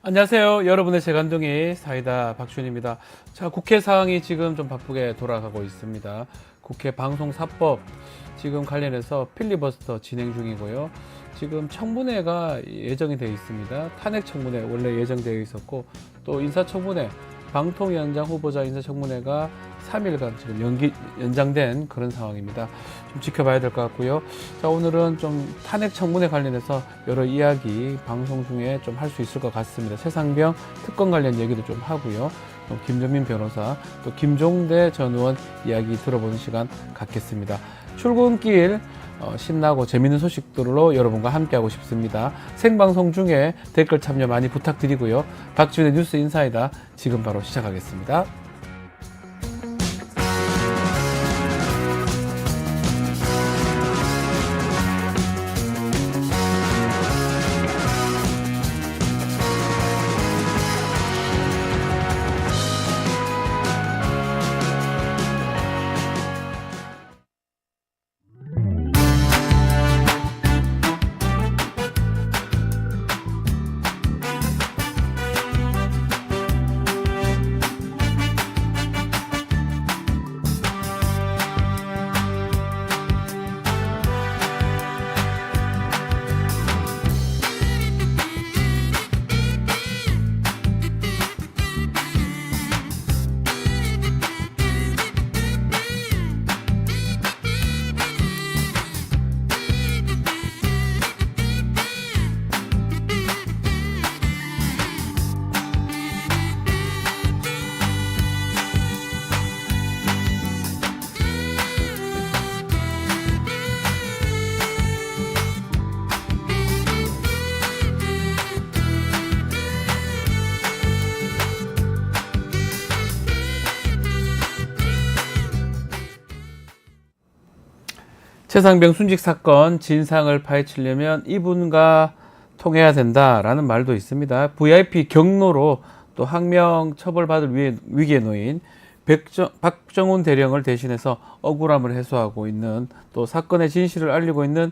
안녕하세요. 여러분의 재간둥이 사이다 박준입니다. 자, 국회 상황이 지금 좀 바쁘게 돌아가고 있습니다. 국회 방송사법 지금 관련해서 필리버스터 진행 중이고요. 지금 청문회가 예정이 되어 있습니다. 탄핵 청문회 원래 예정되어 있었고 또 인사청문회 방통위원장 후보자 인사청문회가 3일간 지금 연장된 그런 상황입니다. 좀 지켜봐야 될 것 같고요. 자, 오늘은 좀 탄핵 청문회 관련해서 여러 이야기 방송 중에 좀 할 수 있을 것 같습니다. 최상병 특검 관련 얘기도 좀 하고요. 또 김정민 변호사, 또 김종대 전 의원 이야기 들어보는 시간 갖겠습니다. 출근길 신나고 재밌는 소식들로 여러분과 함께하고 싶습니다. 생방송 중에 댓글 참여 많이 부탁드리고요. 박지훈의 뉴스 인사이다 지금 바로 시작하겠습니다. 최상병 순직 사건 진상을 파헤치려면 이분과 통해야 된다라는 말도 있습니다. VIP 경로로 또 항명 처벌받을 위기에 놓인 박정훈 대령을 대신해서 억울함을 해소하고 있는 또 사건의 진실을 알리고 있는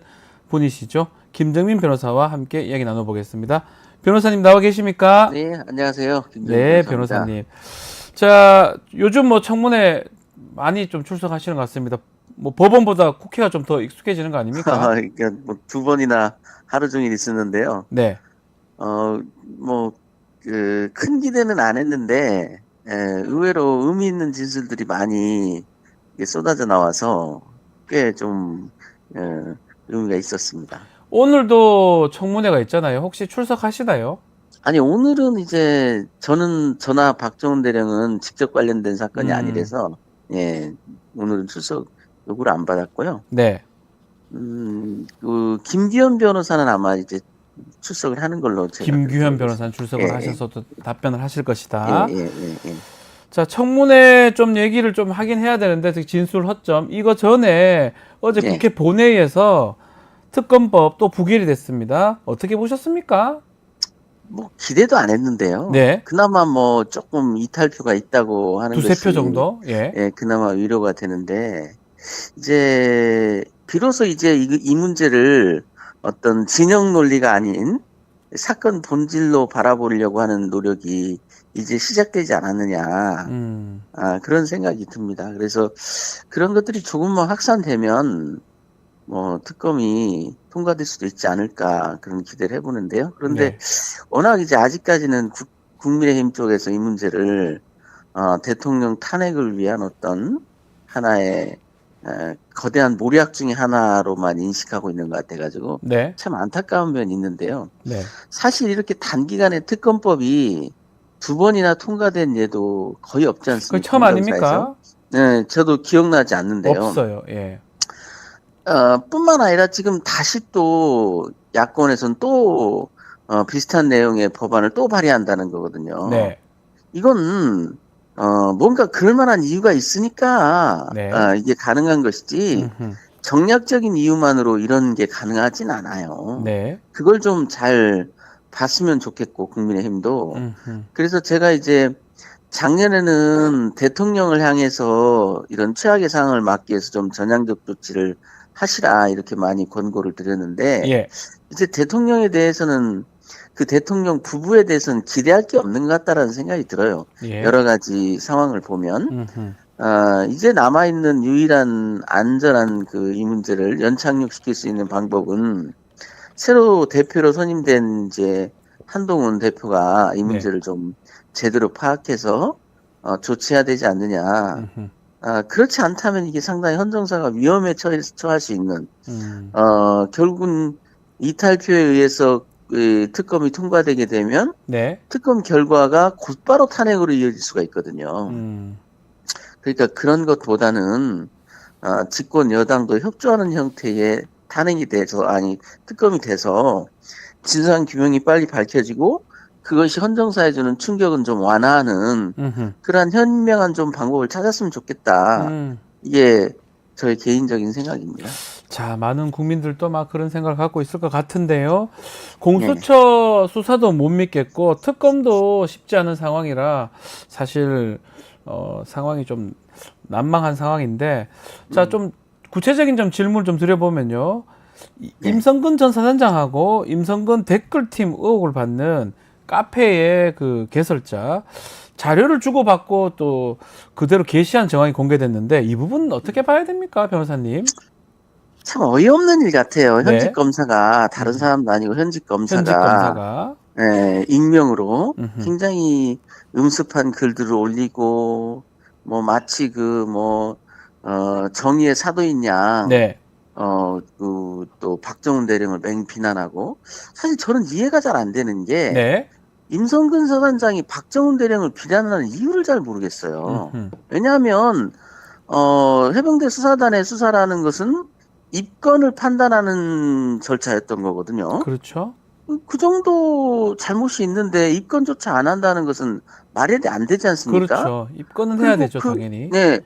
분이시죠. 김정민 변호사와 함께 이야기 나눠보겠습니다. 변호사님 나와 계십니까? 네, 안녕하세요. 김정민 네, 변호사입니다. 변호사님. 자, 요즘 청문회 많이 좀 출석하시는 것 같습니다. 법원보다 국회가 좀 더 익숙해지는 거 아닙니까? 그러니까 두 번이나 하루 종일 있었는데요. 네. 큰 기대는 안 했는데, 의외로 의미 있는 진술들이 많이 쏟아져 나와서 꽤 좀, 의미가 있었습니다. 오늘도 청문회가 있잖아요. 혹시 출석하시나요? 아니, 오늘은 이제 저나 박정훈 대령은 직접 관련된 사건이 아니라서, 오늘은 출석 요구를 안 받았고요. 네. 김규현 변호사는 아마 이제 출석을 하는 걸로 제가. 김규현 변호사는 출석을 예, 하셔서도 답변을 하실 것이다. 예. 자, 청문회 좀 얘기를 좀 하긴 해야 되는데, 진술 허점. 이거 전에 어제 예. 국회 본회의에서 특검법 또 부결이 됐습니다. 어떻게 보셨습니까? 기대도 안 했는데요. 네. 그나마 조금 이탈표가 있다고 하는 두세 표 정도? 예. 그나마 위로가 되는데, 이제, 비로소 이제 이 문제를 어떤 진영 논리가 아닌 사건 본질로 바라보려고 하는 노력이 이제 시작되지 않았느냐. 그런 생각이 듭니다. 그래서 그런 것들이 조금만 확산되면, 특검이 통과될 수도 있지 않을까 그런 기대를 해보는데요. 그런데 워낙 이제 아직까지는 국민의힘 쪽에서 이 문제를 대통령 탄핵을 위한 어떤 하나의 거대한 모략 중의 하나로만 인식하고 있는 것 같아가지고 참 안타까운 면이 있는데요. 사실 이렇게 단기간에 특검법이 두 번이나 통과된 예도 거의 없지 않습니까? 그 처음 아닙니까? 네, 저도 기억나지 않는데요. 없어요. 예. 뿐만 아니라 지금 다시 또 야권에서는 또 비슷한 내용의 법안을 또 발의한다는 거거든요. 네. 이건 뭔가 그럴 만한 이유가 있으니까 이게 가능한 것이지 정략적인 이유만으로 이런 게 가능하진 않아요. 네. 그걸 좀 잘 봤으면 좋겠고 국민의힘도. 그래서 제가 이제 작년에는 대통령을 향해서 이런 최악의 상황을 막기 위해서 좀 전향적 조치를 하시라 이렇게 많이 권고를 드렸는데 이제 대통령에 대해서는 그 대통령 부부에 대해서는 기대할 게 없는 것 같다라는 생각이 들어요. 예. 여러 가지 상황을 보면. 음흠. 이제 남아있는 유일한 안전한 이 문제를 연착륙시킬 수 있는 방법은 새로 대표로 선임된 이제 한동훈 대표가 이 네. 문제를 좀 제대로 파악해서 조치해야 되지 않느냐. 음흠. 그렇지 않다면 이게 상당히 헌정사가 위험에 처할 수 있는, 결국은 이탈표에 의해서 특검이 통과되게 되면 네. 특검 결과가 곧바로 탄핵으로 이어질 수가 있거든요. 그러니까 그런 것보다는 집권 여당도 협조하는 형태의 특검이 돼서 진상 규명이 빨리 밝혀지고 그것이 헌정사에 주는 충격은 좀 완화하는 음흠. 그러한 현명한 좀 방법을 찾았으면 좋겠다. 이게 저의 개인적인 생각입니다. 자, 많은 국민들도 막 그런 생각을 갖고 있을 것 같은데요. 공수처 수사도 못 믿겠고 특검도 쉽지 않은 상황이라 사실 상황이 좀 난망한 상황인데, 자, 좀 구체적인 좀 질문을 좀 드려보면요. 임성근 전 사단장하고 임성근 댓글팀 의혹을 받는 카페의 그 개설자 자료를 주고받고 또 그대로 게시한 정황이 공개됐는데 이 부분은 어떻게 봐야 됩니까, 변호사님? 참 어이없는 일 같아요. 네. 현직 검사가 다른 사람도 아니고 현직 검사가 검사가 익명으로 굉장히 음습한 글들을 올리고 뭐 마치 정의의 사도인 양 네. 또 박정훈 대령을 맹비난하고, 사실 저는 이해가 잘 안 되는 게 네. 임성근 사단장이 박정훈 대령을 비난하는 이유를 잘 모르겠어요. 왜냐하면 해병대 수사단의 수사라는 것은 입건을 판단하는 절차였던 거거든요. 그렇죠. 그 정도 잘못이 있는데 입건조차 안 한다는 것은 말이 안 되지 않습니까? 그렇죠. 입건은 해야 되죠, 그리고 당연히. 네,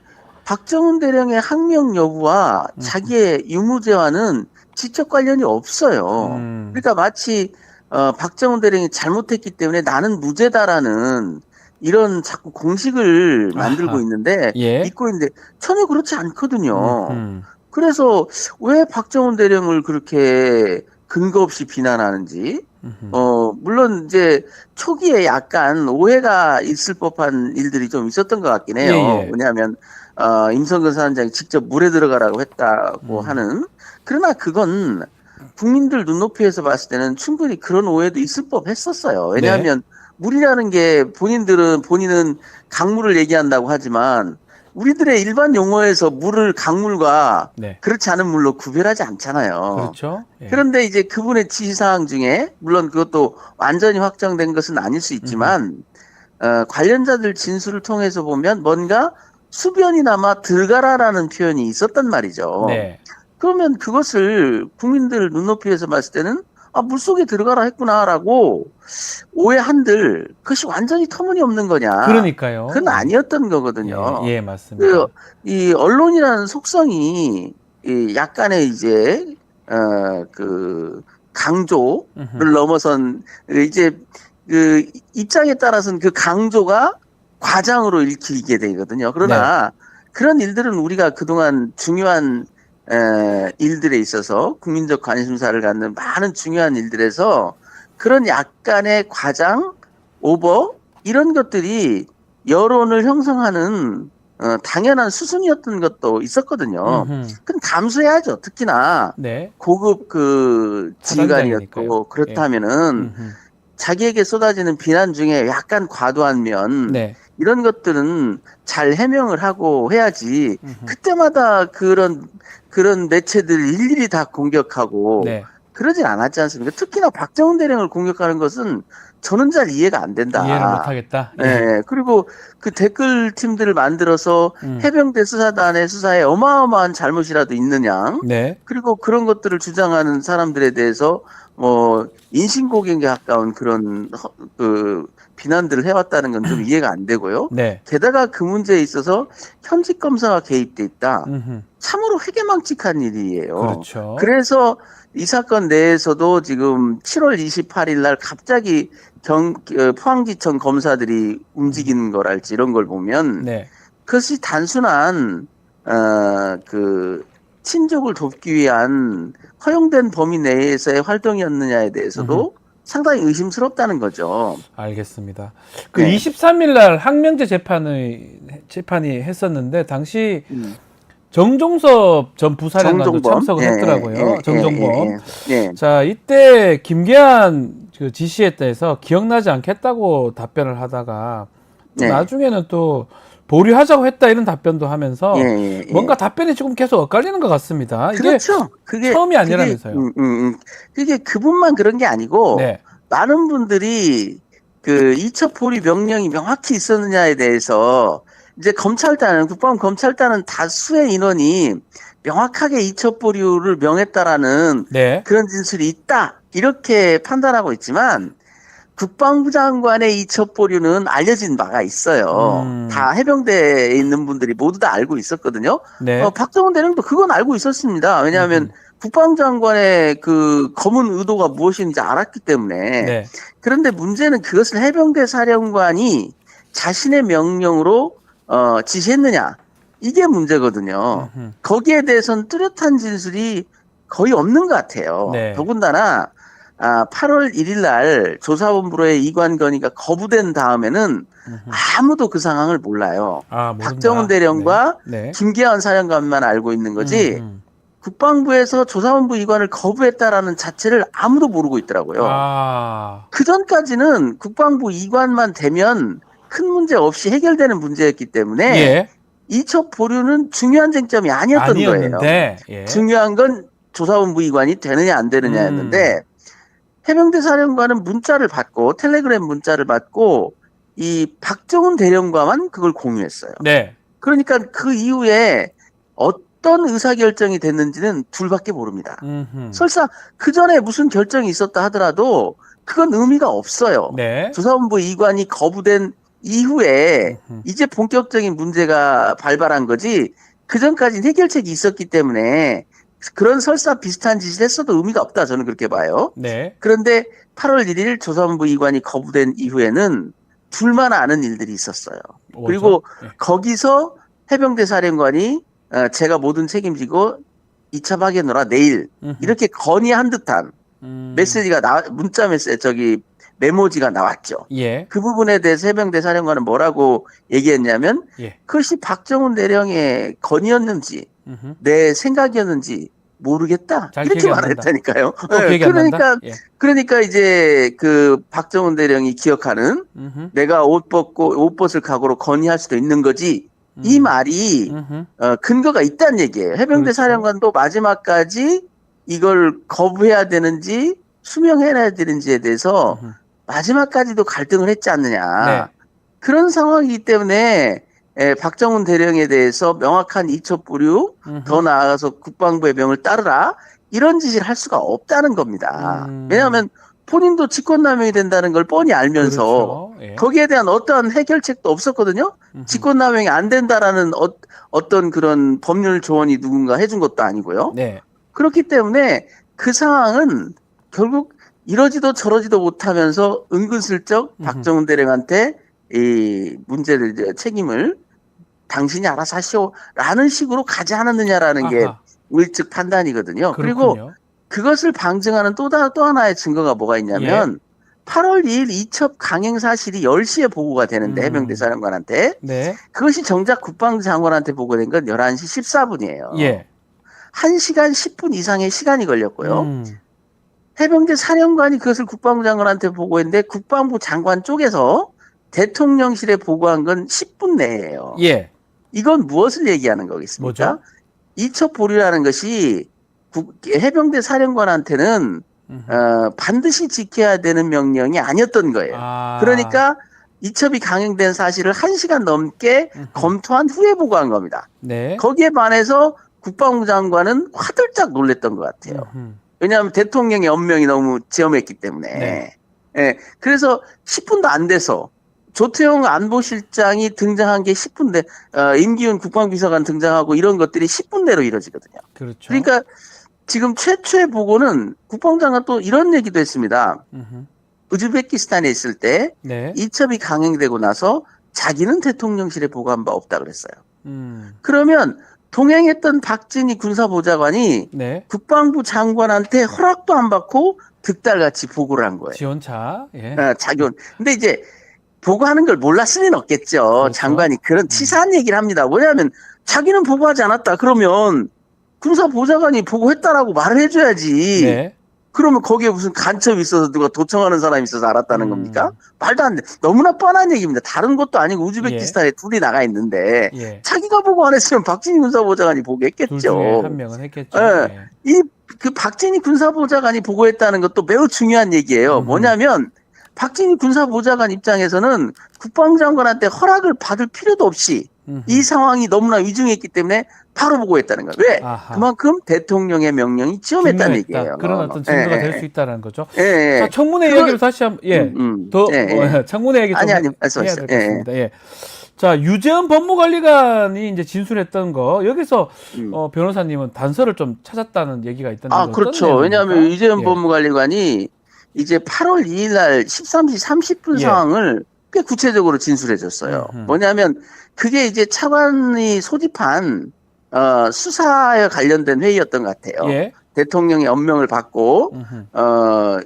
박정훈 대령의 항명 여부와 자기의 유무죄와는 직접 관련이 없어요. 그러니까 마치 박정훈 대령이 잘못했기 때문에 나는 무죄다라는 이런 자꾸 공식을 만들고 아하. 있는데, 예. 믿고 있는데 전혀 그렇지 않거든요. 그래서 왜 박정훈 대령을 그렇게 근거 없이 비난하는지, 물론 이제 초기에 약간 오해가 있을 법한 일들이 좀 있었던 것 같긴 해요. 예. 왜냐하면 임성근 사단장이 직접 물에 들어가라고 했다고 하는. 그러나 그건 국민들 눈높이에서 봤을 때는 충분히 그런 오해도 있을 법했었어요. 왜냐하면 물이라는 게 본인은 강물을 얘기한다고 하지만 우리들의 일반 용어에서 물을 강물과 그렇지 않은 물로 구별하지 않잖아요. 그렇죠. 예. 그런데 이제 그분의 지시사항 중에, 물론 그것도 완전히 확정된 것은 아닐 수 있지만 관련자들 진술을 통해서 보면 뭔가 수변이 남아 들가라라는 표현이 있었단 말이죠. 네. 그러면 그것을 국민들 눈높이에서 봤을 때는 물속에 들어가라 했구나라고 오해한들 그것이 완전히 터무니없는 거냐. 그러니까요. 그건 아니었던 거거든요. 예, 맞습니다. 이 언론이라는 속성이 약간의 이제 강조를 넘어선 이제 그 입장에 따라서는 그 강조가 과장으로 읽히게 되거든요. 그러나 그런 일들은 우리가 그동안 중요한 일들에 있어서 국민적 관심사를 갖는 많은 중요한 일들에서 그런 약간의 과장, 오버 이런 것들이 여론을 형성하는 당연한 수순이었던 것도 있었거든요. 그건 감수해야죠. 특히나 고급 지휘관이었고 그렇다면은 자기에게 쏟아지는 비난 중에 약간 과도한 면 이런 것들은 잘 해명을 하고 해야지. 그때마다 그런 매체들 일일이 다 공격하고 그러진 않았지 않습니까? 특히나 박정훈 대령을 공격하는 것은 저는 잘 이해가 안 된다. 이해를 못하겠다. 네. 그리고 그 댓글 팀들을 만들어서 해병대 수사단의 수사에 어마어마한 잘못이라도 있느냐. 그리고 그런 것들을 주장하는 사람들에 대해서 인신공격에 가까운 그런 비난들을 해왔다는 건 좀 이해가 안 되고요. 게다가 그 문제에 있어서 현직 검사가 개입돼 있다. 참으로 회개망측한 일이에요. 그렇죠. 그래서 이 사건 내에서도 지금 7월 28일 날 갑자기 포항지청 검사들이 움직이는 거랄지 이런 걸 보면 그것이 단순한 친족을 돕기 위한 허용된 범위 내에서의 활동이었느냐에 대해서도 상당히 의심스럽다는 거죠. 알겠습니다. 그 네. 23일 날 항명제 재판이 했었는데 당시 정종섭 전 부사령관도 정종범. 참석을 했더라고요. 정종범. 예. 자, 이때 김계한 그 지시에 대해서 기억나지 않겠다고 답변을 하다가 또 네. 나중에는 또 보류하자고 했다 이런 답변도 하면서 예. 뭔가 답변이 조금 계속 엇갈리는 것 같습니다. 이게 그렇죠. 그게 처음이 아니라면서요. 그게 그분만 그런 게 아니고 네. 많은 분들이 그 이첩 보류 명령이 명확히 있었느냐에 대해서 이제 국방부 검찰단은 다수의 인원이 명확하게 이첩 보류를 명했다라는 네. 그런 진술이 있다 이렇게 판단하고 있지만 국방부 장관의 이첩 보류는 알려진 바가 있어요. 다 해병대에 있는 분들이 모두 다 알고 있었거든요. 네. 박정훈 대령도 그건 알고 있었습니다. 왜냐하면 국방부 장관의 그 검은 의도가 무엇인지 알았기 때문에. 네. 그런데 문제는 그것을 해병대 사령관이 자신의 명령으로 지시했느냐 이게 문제거든요. 거기에 대해서는 뚜렷한 진술이 거의 없는 것 같아요. 네. 더군다나 8월 1일 날 조사본부로의 이관 건의가 거부된 다음에는 아무도 그 상황을 몰라요. 모른다. 박정훈 대령과 네. 김계한 사령관만 알고 있는 거지 국방부에서 조사본부 이관을 거부했다라는 자체를 아무도 모르고 있더라고요. 그 전까지는 국방부 이관만 되면 큰 문제 없이 해결되는 문제였기 때문에 예. 이첩 보류는 중요한 쟁점이 아니었던 거예요. 예. 중요한 건 조사본부 이관이 되느냐 안 되느냐였는데 해병대 사령관은 문자를 받고 텔레그램 문자를 받고 이 박정훈 대령과만 그걸 공유했어요. 네. 그러니까 그 이후에 어떤 의사결정이 됐는지는 둘밖에 모릅니다. 설사 그 전에 무슨 결정이 있었다 하더라도 그건 의미가 없어요. 네. 조사본부 이관이 거부된 이후에 이제 본격적인 문제가 발발한 거지 그 전까지는 해결책이 있었기 때문에 그런 설사 비슷한 짓을 했어도 의미가 없다 저는 그렇게 봐요. 네. 그런데 8월 1일 조사본부 이관이 거부된 이후에는 둘만 아는 일들이 있었어요. 그리고 거기서 해병대 사령관이 제가 모든 책임지고 2차 파견으로 내일 이렇게 건의한 듯한 메시지가 문자 메시지 메모지가 나왔죠. 예. 그 부분에 대해서 해병대 사령관은 뭐라고 얘기했냐면 그것이 박정훈 대령의 건의였는지 내 생각이었는지 모르겠다. 이렇게 말했다니까요. 그러니까 이제 그 박정훈 대령이 기억하는 내가 옷 벗을 각오로 건의할 수도 있는 거지. 이 말이 근거가 있다는 얘기예요. 해병대 사령관도 마지막까지 이걸 거부해야 되는지 수명해야 되는지에 대해서 마지막까지도 갈등을 했지 않느냐. 네. 그런 상황이기 때문에 박정훈 대령에 대해서 명확한 이첩 보류, 더 나아가서 국방부의 명을 따르라 이런 지시를 할 수가 없다는 겁니다. 왜냐하면 본인도 직권남용이 된다는 걸 뻔히 알면서 거기에 대한 어떠한 해결책도 없었거든요. 직권남용이 안 된다라는 어떤 그런 법률 조언이 누군가 해준 것도 아니고요. 네. 그렇기 때문에 그 상황은 결국 이러지도 저러지도 못하면서 은근슬쩍 박정훈 대령한테 이 문제를 책임을 당신이 알아서 하시오라는 식으로 가지 않았느냐라는 게 우리 측 판단이거든요. 그렇군요. 그리고 그것을 방증하는 또 하나의 증거가 뭐가 있냐면 8월 2일 이첩 강행 사실이 10시에 보고가 되는데 해병대 사령관한테 그것이 정작 국방부 장관한테 보고된 건 11시 14분이에요. 1시간 10분 이상의 시간이 걸렸고요. 해병대 사령관이 그것을 국방부 장관한테 보고했는데 국방부 장관 쪽에서 대통령실에 보고한 건 10분 내예요. 이건 무엇을 얘기하는 거겠습니까? 뭐죠? 이첩 보류라는 것이 해병대 사령관한테는 반드시 지켜야 되는 명령이 아니었던 거예요. 그러니까 이첩이 강행된 사실을 1시간 넘게 검토한 후에 보고한 겁니다. 거기에 반해서 국방부 장관은 화들짝 놀랬던 것 같아요. 왜냐하면 대통령의 엄명이 너무 지엄했기 때문에. 그래서 10분도 안 돼서 조태용 안보실장이 등장한 게 10분 내, 임기훈 국방비서관 등장하고 이런 것들이 10분 내로 이루어지거든요. 그렇죠. 그러니까 지금 최초의 보고는 국방부 장관 또 이런 얘기도 했습니다. 우즈베키스탄에 있을 때 이첩이 강행되고 나서 자기는 대통령실에 보고한 바 없다 그랬어요. 그러면 동행했던 박진희 군사보좌관이 국방부 장관한테 허락도 안 받고 득달같이 보고를 한 거예요. 지원차. 예. 자기 근데 이제 보고하는 걸 몰랐을 리는 없겠죠. 그렇죠. 장관이 그런 치사한 얘기를 합니다. 뭐냐면 자기는 보고하지 않았다. 그러면 군사보좌관이 보고했다라고 말을 해줘야지. 네. 그러면 거기에 무슨 간첩이 있어서 누가 도청하는 사람이 있어서 알았다는 겁니까? 말도 안 돼. 너무나 뻔한 얘기입니다. 다른 것도 아니고 우즈베키스탄에 둘이 나가 있는데 예. 자기가 보고 안 했으면 박진희 군사보좌관이 둘 보고했겠죠. 중에 한 명은 했겠죠. 예. 그 박진희 군사보좌관이 보고했다는 것도 매우 중요한 얘기예요. 뭐냐면 박진희 군사보좌관 입장에서는 국방장관한테 허락을 받을 필요도 없이 이 상황이 너무나 위중했기 때문에 바로 보고했다는 거예요. 왜? 아하. 그만큼 대통령의 명령이 지엄했다는 얘기예요. 그런 어떤 증거가 될 수 있다는 거죠. 예. 자, 청문회 이야기를 다시 한번 청문회 얘기 좀 아니, 해야 될 말씀하세요. 것 같습니다. 예. 자, 유재현 법무관리관이 이제 진술했던 거 여기서 변호사님은 단서를 좀 찾았다는 얘기가 있던데. 그렇죠. 왜냐하면 유재현 예. 법무관리관이 이제 8월 2일 날 13시 30분 예. 상황을 꽤 구체적으로 진술해 줬어요. 뭐냐면 그게 이제 차관이 소집한 수사에 관련된 회의였던 것 같아요. 예. 대통령의 엄명을 받고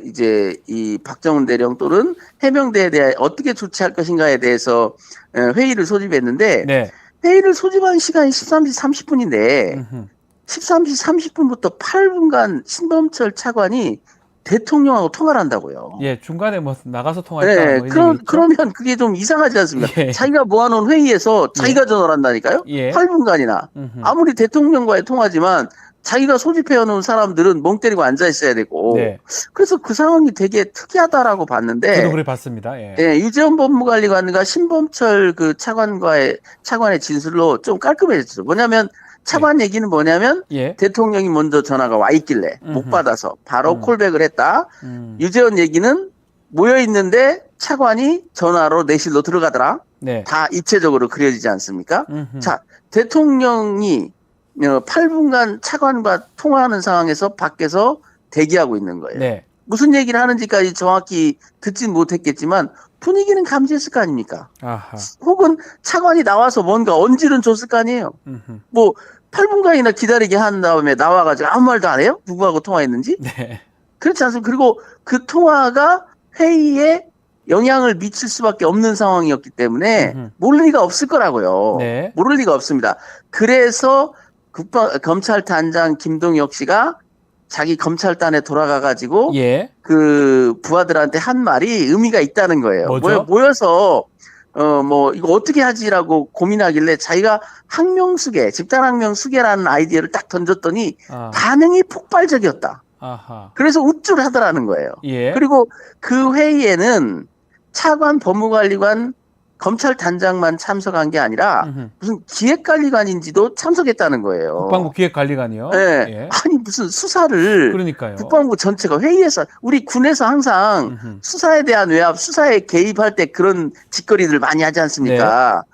이제 이 박정훈 대령 또는 해병대에 대해 어떻게 조치할 것인가에 대해서 회의를 소집했는데 네. 회의를 소집한 시간이 13시 30분인데 13시 30분부터 8분간 신범철 차관이 대통령하고 통화를 한다고요. 예, 중간에 뭐 나가서 통화했다. 네, 뭐 이런 얘기 있죠? 그러면 그게 좀 이상하지 않습니까? 예. 자기가 모아놓은 회의에서 자기가 전화를 한다니까요? 예. 8분간이나. 아무리 대통령과의 통화지만 자기가 소집해놓은 사람들은 멍 때리고 앉아있어야 되고. 네. 그래서 그 상황이 되게 특이하다라고 봤는데. 저도 그래 봤습니다. 예. 예, 유재현 법무관리관과 신범철 그 차관의 진술로 좀 깔끔해졌죠. 뭐냐면 차관 얘기는 뭐냐면 예. 대통령이 먼저 전화가 와 있길래 못 받아서 바로 콜백을 했다. 유재현 얘기는 모여 있는데 차관이 전화로 내실로 들어가더라. 네. 다 입체적으로 그려지지 않습니까? 자, 대통령이 8분간 차관과 통화하는 상황에서 밖에서 대기하고 있는 거예요. 네. 무슨 얘기를 하는지까지 정확히 듣진 못했겠지만 분위기는 감지했을 거 아닙니까? 아하. 혹은 차관이 나와서 뭔가 언질은 줬을 거 아니에요. 뭐 8분간이나 기다리게 한 다음에 나와가지고 아무 말도 안 해요? 누구하고 통화했는지? 네. 그렇지 않습니까? 그리고 그 통화가 회의에 영향을 미칠 수밖에 없는 상황이었기 때문에 모를 리가 없을 거라고요. 네. 모를 리가 없습니다. 그래서 검찰단장 김동혁 씨가 자기 검찰단에 돌아가가지고 예. 그 부하들한테 한 말이 의미가 있다는 거예요. 뭐죠? 모여서 뭐 이거 어떻게 하지라고 고민하길래 자기가 학명수계, 집단학명수계라는 아이디어를 딱 던졌더니 반응이 폭발적이었다. 아하. 그래서 우쭐하더라는 거예요. 예. 그리고 그 회의에는 차관, 법무관리관, 검찰단장만 참석한 게 아니라 무슨 기획관리관인지도 참석했다는 거예요. 국방부 기획관리관이요? 네. 예. 아니 무슨 수사를 그러니까요. 국방부 전체가 회의에서 우리 군에서 항상 수사에 대한 외압, 수사에 개입할 때 그런 짓거리들 많이 하지 않습니까?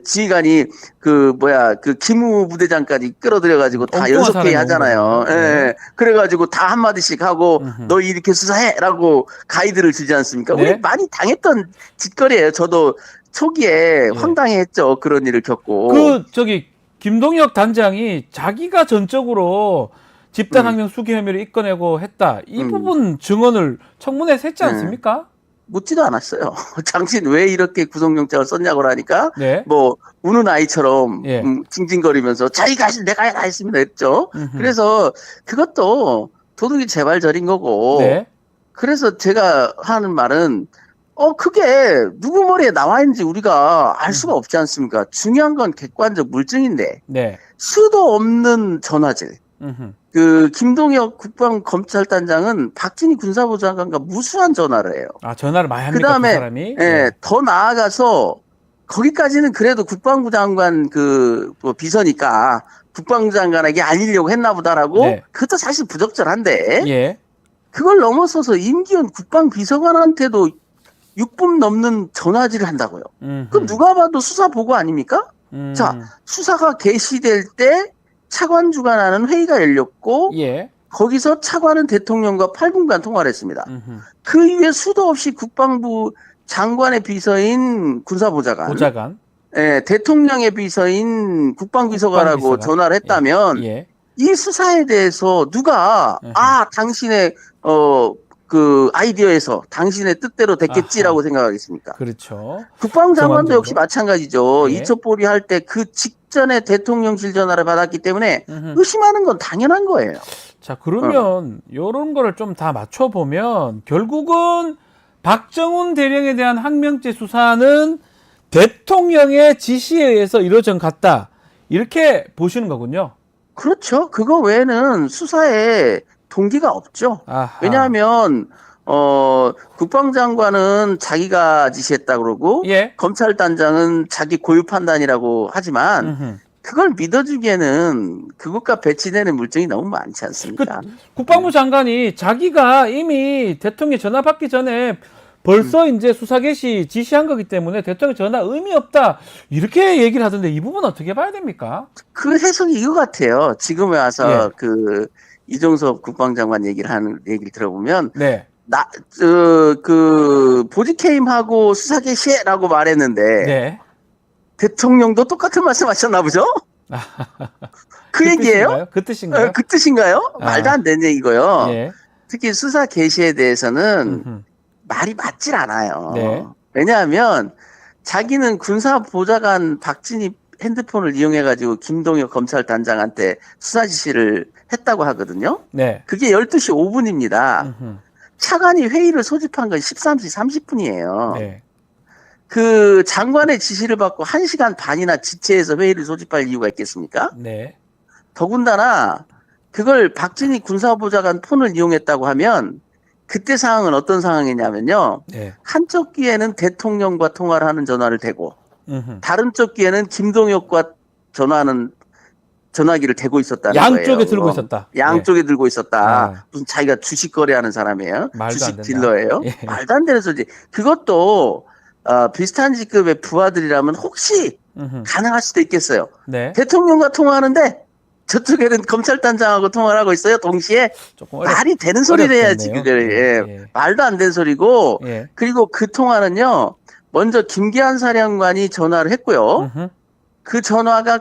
지휘관이 그 기무 부대장까지 끌어들여가지고 다 연속회의 하잖아요. 예. 네. 그래가지고 다 한마디씩 하고 너 이렇게 수사해라고 가이드를 주지 않습니까? 네. 우리 많이 당했던 짓거리예요. 저도 초기에 황당해했죠. 그런 일을 겪고. 김동혁 단장이 자기가 전적으로 집단학명 수기 혐의를 이끌어내고 했다. 이 부분 증언을 청문회에서 했지 않습니까? 묻지도 않았어요. 당신 왜 이렇게 구속영장을 썼냐고 하니까 네. 뭐 우는 아이처럼 예. 징징거리면서 자기가 내가 다 했습니다 했죠. 그래서 그것도 도둑이 재발절인 거고 네. 그래서 제가 하는 말은 그게 누구 머리에 나와 있는지 우리가 알 수가 없지 않습니까? 중요한 건 객관적 물증인데 네. 수도 없는 전화질. 그 김동혁 국방검찰단장은 박진희 군사보좌관과 무수한 전화를 해요. 아, 전화를 많이 합니까? 그다음에 그 사람이? 더 나아가서 거기까지는 그래도 국방부 장관 뭐 비서니까 국방부 장관에게 알리려고 했나 보다라고 네. 그것도 사실 부적절한데 예. 그걸 넘어서서 임기훈 국방비서관한테도 6분 넘는 전화질을 한다고요. 그럼 누가 봐도 수사 보고 아닙니까? 자, 수사가 개시될 때 차관 주관하는 회의가 열렸고 예. 거기서 차관은 대통령과 8분간 통화를 했습니다. 그 이후에 수도 없이 국방부 장관의 비서인 군사보좌관, 예, 대통령의 비서인 국방비서관하고 국방비서관. 전화를 했다면 예. 이 수사에 대해서 누가 당신의 그 아이디어에서 당신의 뜻대로 됐겠지라고 생각하겠습니까? 그렇죠. 국방장관도 역시 정황적으로. 마찬가지죠. 예. 이첩보리 할 때 그 직전에 대통령실 전화를 받았기 때문에 음흠. 의심하는 건 당연한 거예요. 자, 그러면 요런 거를 좀 다 맞춰보면 결국은 박정훈 대령에 대한 항명죄 수사는 대통령의 지시에 의해서 이루어진 것 같다. 이렇게 보시는 거군요. 그렇죠. 그거 외에는 수사에 동기가 없죠. 아하. 왜냐하면 국방장관은 자기가 지시했다 그러고 예. 검찰단장은 자기 고유 판단이라고 하지만 음흠. 그걸 믿어주기에는 그것과 배치되는 물증이 너무 많지 않습니까? 국방부 장관이 자기가 이미 대통령 전화 받기 전에 벌써 이제 수사 개시 지시한 거기 때문에 대통령 전화 의미 없다. 이렇게 얘기를 하던데 이 부분 어떻게 봐야 됩니까? 그 해석이 이거 같아요. 지금에 와서 예. 그 이종섭 국방장관 얘기를 들어보면 네. 그 보직해임하고 수사 개시라고 말했는데 네. 대통령도 똑같은 말씀하셨나 보죠? 그 얘기예요? 뜻인가요? 그 뜻인가요? 그 뜻인가요? 아. 말도 안 되는 얘기고요. 예. 특히 수사 개시에 대해서는 음흠. 말이 맞질 않아요. 네. 왜냐하면 자기는 군사보좌관 박진희 핸드폰을 이용해가지고 김동혁 검찰단장한테 수사 지시를 했다고 하거든요. 네. 그게 12시 5분입니다. 음흠. 차관이 회의를 소집한 건 13시 30분이에요. 네. 그 장관의 지시를 받고 1시간 반이나 지체해서 회의를 소집할 이유가 있겠습니까? 네. 더군다나 그걸 박진희 군사보좌관 폰을 이용했다고 하면 그때 상황은 어떤 상황이냐면요. 네. 한쪽 귀에는 대통령과 통화를 하는 전화를 대고 음흠. 다른 쪽 귀에는 김동혁과 전화하는 전화기를 대고 있었다는 거예요. 양쪽에 들고 있었다. 양쪽에 들고 있었다. 아. 무슨 자기가 주식 거래하는 사람이에요. 말도 안 주식 된다. 딜러예요. 예. 말도 안 되는 소리. 그것도 비슷한 직급의 부하들이라면 혹시 음흠. 가능할 수도 있겠어요. 네. 대통령과 통화하는데 저쪽에는 검찰단장하고 통화를 하고 있어요. 동시에 조금 말이 되는 소리를 해야지 어렵겠네요. 그걸. 예. 예. 말도 안 되는 소리고 예. 그리고 그 통화는요. 먼저 김기한 사령관이 전화를 했고요. 음흠. 그 전화가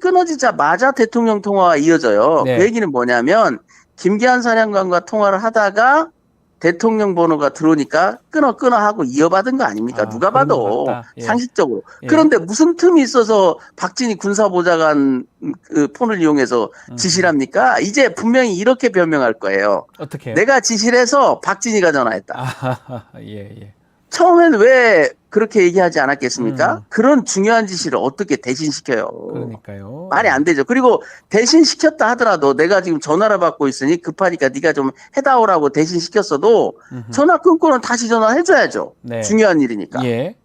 끊어지자마자 대통령 통화가 이어져요. 네. 그 얘기는 뭐냐면 김기한 사령관과 통화를 하다가 대통령 번호가 들어오니까 끊어 하고 이어받은 거 아닙니까? 아, 누가 그런 것 봐도 같다. 예. 상식적으로. 예. 그런데 무슨 틈이 있어서 박진희 군사보좌관 그 폰을 이용해서 지시를 합니까? 이제 분명히 이렇게 변명할 거예요. 어떻게? 내가 지시를 해서 박진희가 전화했다. 아, 예, 예. 처음엔 왜 그렇게 얘기하지 않았겠습니까? 음. 그런 중요한 지시를 어떻게 대신시켜요? 그러니까요. 말이 안 되죠. 그리고 대신 시켰다 하더라도 내가 지금 전화를 받고 있으니 급하니까 네가 좀 해다오라고 대신 시켰어도 음흠. 전화 끊고는 다시 전화해줘야죠. 네. 중요한 일이니까. 예.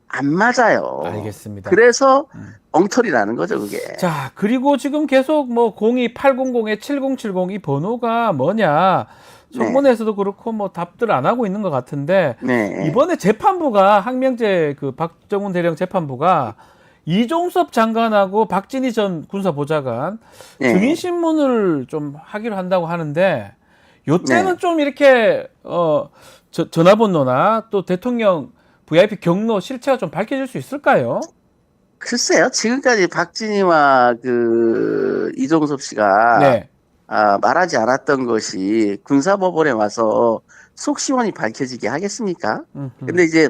안 맞아요. 알겠습니다. 그래서 음. 엉터리라는 거죠, 그게. 자, 그리고 지금 계속 뭐 02800에 7070 이 번호가 뭐냐. 청문회에서도 그렇고 뭐 답들 안 하고 있는 것 같은데 네. 이번에 재판부가 항명제 그 박정훈 대령 재판부가 이종섭 장관하고 박진희 전 군사보좌관 네. 증인 신문을 좀 하기로 한다고 하는데 요때는 네. 좀 이렇게 전화번호나 또 대통령 VIP 경로 실체가 좀 밝혀질 수 있을까요? 글쎄요. 지금까지 박진희와 그 이종섭 씨가 네. 말하지 않았던 것이 군사법원에 와서 속 시원히 밝혀지게 하겠습니까? 근데 이제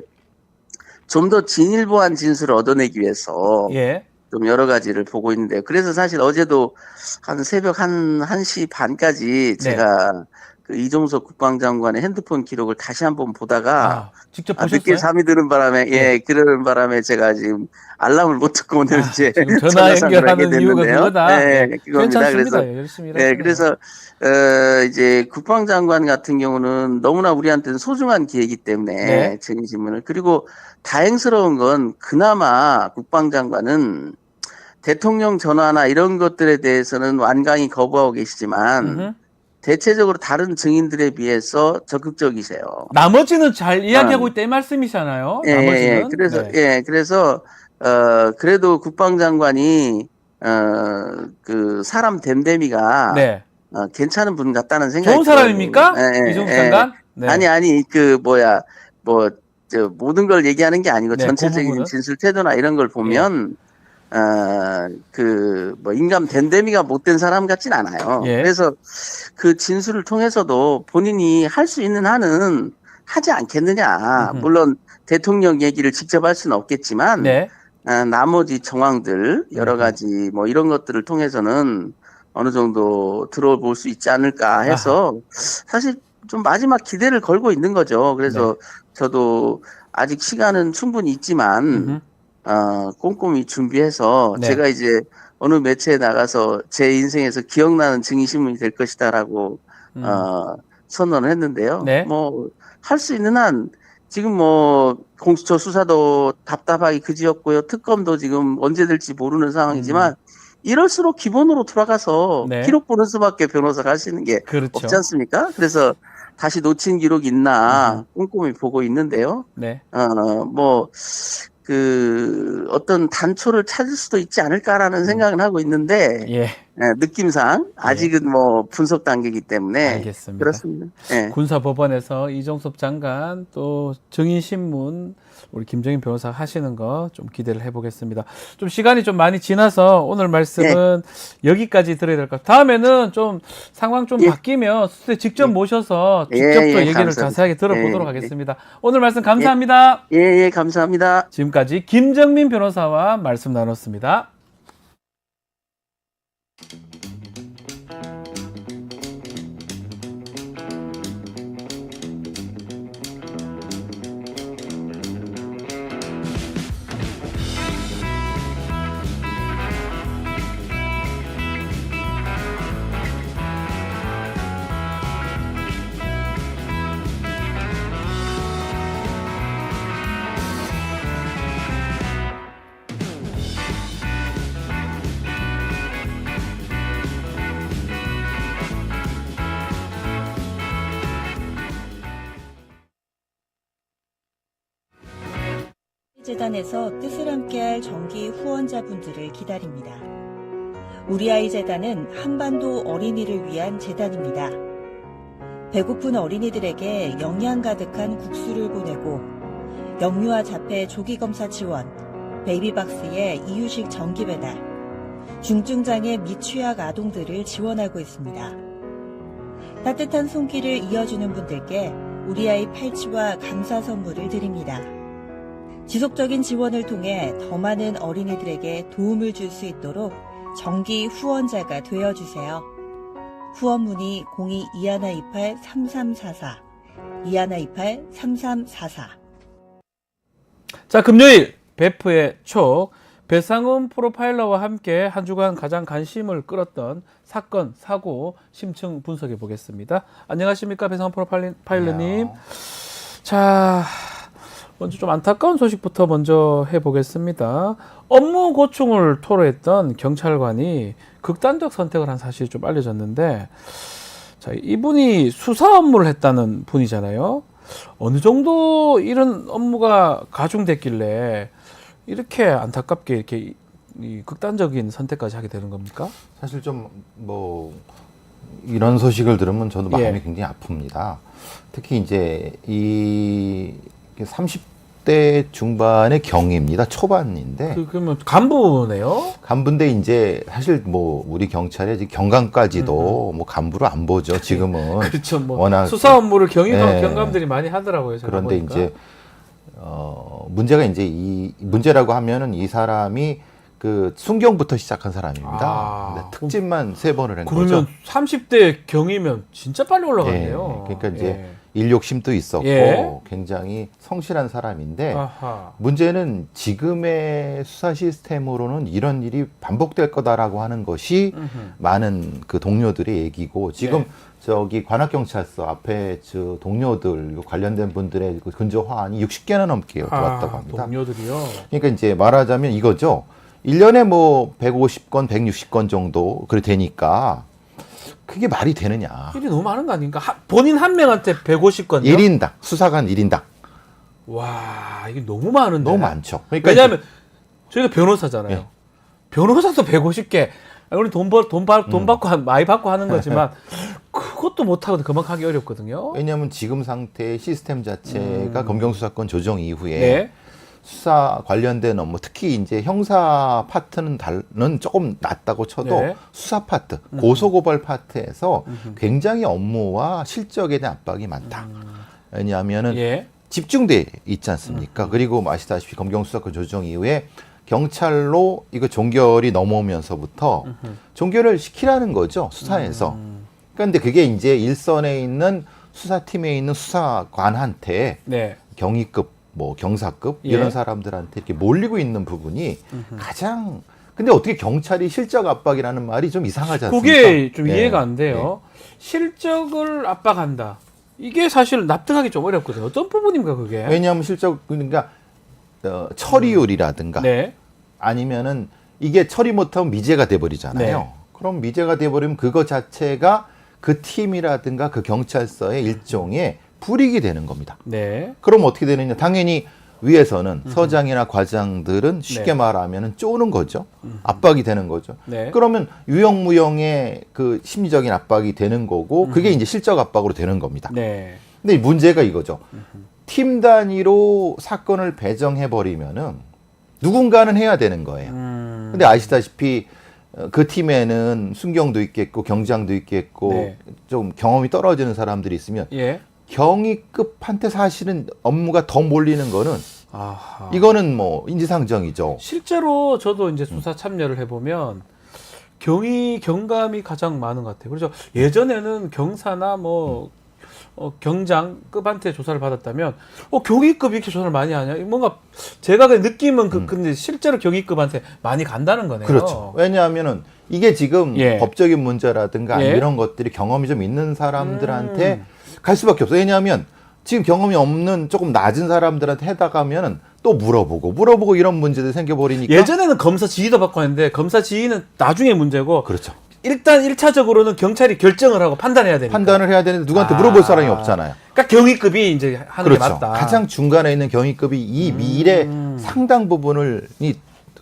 좀 더 진일보한 진술을 얻어내기 위해서 예. 좀 여러 가지를 보고 있는데요. 그래서 사실 어제도 한 새벽 1시 반까지 제가 그 이종석 국방장관의 핸드폰 기록을 다시 한번 보다가 직접 늦게 보셨어요? 잠이 드는 바람에 그러는 바람에 제가 지금 알람을 못 듣고 오늘 이제 지금 전화 전화상을 하게 연결하는 이유가 됐는데요. 그거다. 네, 그겁니다. 괜찮습니다. 그래서 열심히 네, 일하시네요. 그래서 이제 국방장관 같은 경우는 너무나 우리한테는 소중한 기회이기 때문에 네. 증인신문을 그리고 다행스러운 건 그나마 국방장관은 대통령 전화나 이런 것들에 대해서는 완강히 거부하고 계시지만 음흠. 대체적으로 다른 증인들에 비해서 적극적이세요. 나머지는 잘 이야기하고 있다 이 말씀이잖아요. 나머지는. 그래서 네. 그래서 그래도 국방장관이 그 사람 댐댐이가 네. 괜찮은 분 같다는 생각이 좋은 들어요. 사람입니까? 이종섭 장관? 네. 아니 그 모든 걸 얘기하는 게 아니고 네, 그 전체적인 부분은? 진술 태도나 이런 걸 보면 뭐 인감 댄데미가 못된 사람 같진 않아요. 예. 그래서 그 진술을 통해서도 본인이 할 수 있는 한은 하지 않겠느냐. 물론 대통령 얘기를 직접 할 수는 없겠지만, 네. 나머지 정황들, 여러 가지 뭐 이런 것들을 통해서는 어느 정도 들어볼 수 있지 않을까 해서 사실 좀 마지막 기대를 걸고 있는 거죠. 그래서 저도 아직 시간은 충분히 있지만, 꼼꼼히 준비해서 네. 제가 이제 어느 매체에 나가서 제 인생에서 기억나는 증인신문이 될 것이다라고 선언을 했는데요. 네. 뭐 할 수 있는 한 지금 뭐 공수처 수사도 답답하기 그지였고요. 특검도 지금 언제 될지 모르는 상황이지만 이럴수록 기본으로 돌아가서 네. 기록 보는 수밖에 변호사가 할 수 있는 게 그렇죠. 없지 않습니까? 그래서 다시 놓친 기록이 있나 꼼꼼히 보고 있는데요. 네. 뭐 어떤 단초를 찾을 수도 있지 않을까라는 생각은 하고 있는데, 예. 느낌상 아직은 뭐 분석 단계이기 때문에 알겠습니다. 그렇습니다. 예. 군사법원에서 이종섭 장관 또 증인신문 우리 김정인 변호사 하시는 거 좀 기대를 해보겠습니다. 좀 시간이 좀 많이 지나서 오늘 말씀은 여기까지 들어야 될 것 같아요. 다음에는 좀 상황 좀 바뀌면 수수에 직접 모셔서 직접 또 얘기를 감사합니다. 자세하게 들어보도록 하겠습니다. 오늘 말씀 감사합니다. 예, 감사합니다. 지금까지 김정민 변호사와 말씀 나눴습니다. 재단에서 뜻을 함께할 정기 후원자분들을 기다립니다. 우리 아이 재단은 한반도 어린이를 위한 재단입니다. 배고픈 어린이들에게 영양 가득한 국수를 보내고 영유아 자폐 조기검사 지원, 베이비박스의 이유식 정기 배달, 중증장애 및 취약 아동들을 지원하고 있습니다. 따뜻한 손길을 이어주는 분들께 우리 아이 팔찌와 감사 선물을 드립니다. 지속적인 지원을 통해 더 많은 어린이들에게 도움을 줄 수 있도록 정기 후원자가 되어주세요. 후원 문의 02-2128-3344, 2128-3344. 자, 금요일 베프의 촉 배상훈 프로파일러와 함께 한 주간 가장 관심을 끌었던 사건, 사고 심층 분석해 보겠습니다. 안녕하십니까, 배상훈 프로파일러님. 자, 먼저 좀 안타까운 소식부터 먼저 해보겠습니다. 업무 고충을 토로했던 경찰관이 극단적 선택을 한 사실이 좀 알려졌는데, 자, 이분이 수사 업무를 했다는 분이잖아요. 어느 정도 이런 업무가 가중됐길래 이렇게 안타깝게 이렇게 이 극단적인 선택까지 하게 되는 겁니까? 사실 좀 뭐 이런 소식을 들으면 저도 마음이 굉장히 아픕니다. 특히 이제 이 30대 중반의 경위입니다. 초반인데. 그러면 간부네요? 간부인데 이제 사실 뭐 우리 경찰의 경감까지도 뭐 간부로 안 보죠. 지금은. 그렇죠. 뭐 워낙 수사 업무를 경감들이 많이 하더라고요. 제가 그런데 보니까. 이제 문제가 이제 이 문제라고 하면은 이 사람이 그 순경부터 시작한 사람입니다. 근데 특집만 3번을 한 거죠. 그러면 30대 경이면 진짜 빨리 올라갔네요. 그러니까 이제 일욕심도 있었고 굉장히 성실한 사람인데 문제는 지금의 수사 시스템으로는 이런 일이 반복될 거다라고 하는 것이 많은 그 동료들의 얘기고 지금 저기 관악경찰서 앞에 저 동료들 관련된 분들의 그 근저 화환이 60개나 넘게 들어왔다고 합니다. 동료들이요? 그러니까 이제 말하자면 이거죠. 1년에 뭐 150건, 160건 정도 그래 되니까 그게 말이 되느냐. 일이 너무 많은 거 아닌가? 본인 한 명한테 150건요? 1인당, 수사관 1인당. 와, 이게 너무 많은데. 너무 많죠. 그러니까 왜냐하면 저희가 변호사잖아요. 변호사도 150개. 우리 돈 받고 많이 받고 하는 거지만 그것도 못하고 그만큼 하기 어렵거든요. 왜냐하면 지금 상태의 시스템 자체가 검경수사권 조정 이후에 수사 관련된 업무, 특히 이제 형사 파트는 조금 낮다고 쳐도 네. 수사 파트, 고소고발 파트에서 굉장히 업무와 실적에 대한 압박이 많다. 왜냐하면은 예. 집중돼 있지 않습니까? 그리고 아시다시피 검경수사권 조정 이후에 경찰로 이거 종결이 넘어오면서부터 종결을 시키라는 거죠, 수사에서. 그런데 그게 이제 일선에 있는 수사팀에 있는 수사관한테 네. 경위급, 뭐 경사급 예. 이런 사람들한테 이렇게 몰리고 있는 부분이 가장. 근데 어떻게 경찰이 실적 압박이라는 말이 좀 이상하지 않습니까? 그게 좀 예. 이해가 안 돼요. 실적을 압박한다. 이게 사실 납득하기 좀 어렵거든요. 어떤 부분입니까, 그게? 왜냐하면 실적, 그러니까 처리율이라든가 네. 아니면은 이게 처리 못하면 미제가 돼버리잖아요. 네. 그럼 미제가 돼버리면 그거 자체가 그 팀이라든가 그 경찰서의 일종의 불이익이 되는 겁니다. 네. 그럼 어떻게 되느냐? 당연히 위에서는 서장이나 과장들은 쉽게 네. 말하면 쪼는 거죠. 압박이 되는 거죠. 네. 그러면 유형무형의 그 심리적인 압박이 되는 거고 그게 이제 실적 압박으로 되는 겁니다. 네. 근데 문제가 이거죠. 팀 단위로 사건을 배정해 버리면은 누군가는 해야 되는 거예요. 근데 아시다시피 그 팀에는 순경도 있겠고 경장도 있겠고 네. 좀 경험이 떨어지는 사람들이 있으면 예. 경위급한테 사실은 업무가 더 몰리는 거는 아하. 이거는 뭐 인지상정이죠. 실제로 저도 이제 수사 참여를 해보면 경감이 가장 많은 것 같아요. 그래서 예전에는 경사나 뭐 경장급한테 조사를 받았다면 경위급 이렇게 조사를 많이 하냐? 뭔가 제가 그 느낌은 근데 실제로 경위급한테 많이 간다는 거네요. 그렇죠. 왜냐하면은 이게 지금 예. 법적인 문제라든가 예. 이런 것들이 경험이 좀 있는 사람들한테 갈 수밖에 없어요. 왜냐하면 지금 경험이 없는 조금 낮은 사람들한테 해다가면은 또 물어보고 이런 문제들이 생겨버리니까. 예전에는 검사 지휘도 받고 했는데 검사 지휘는 나중에 문제고 그렇죠. 일단 1차적으로는 경찰이 결정을 하고 판단해야 되니까. 판단을 해야 되는데 누구한테 물어볼 사람이 없잖아요. 그러니까 경위급이 이제 하는 그렇죠. 게 맞다. 가장 중간에 있는 경위급이 이 미래 상당 부분을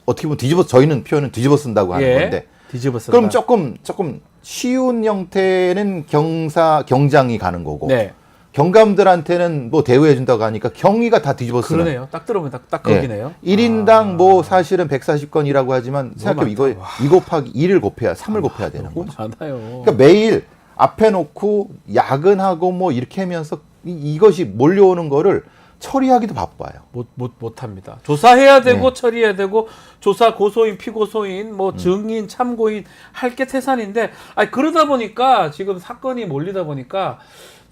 어떻게 보면 저희는 표현은 뒤집어 쓴다고 하는 예. 건데. 뒤집어 쓴다. 그럼 조금 쉬운 형태는 경장이 가는 거고. 네. 경감들한테는 뭐 대우해 준다고 하니까 경위가 다 뒤집어 쓰는. 그러네요. 딱 들어보면 딱 거기네요. 1인당 뭐 사실은 140건이라고 하지만 생각해보면 이거 많다. 2 곱하기 2를 곱해야 3을 곱해야 되는 너무 거죠. 많아요. 그러니까 매일 앞에 놓고 야근하고 뭐 이렇게 하면서 이것이 몰려오는 거를 처리하기도 바빠요. 못합니다. 조사해야 되고 네. 처리해야 되고 조사 고소인 피고소인 뭐 증인 참고인 할 게 태산인데 그러다 보니까 지금 사건이 몰리다 보니까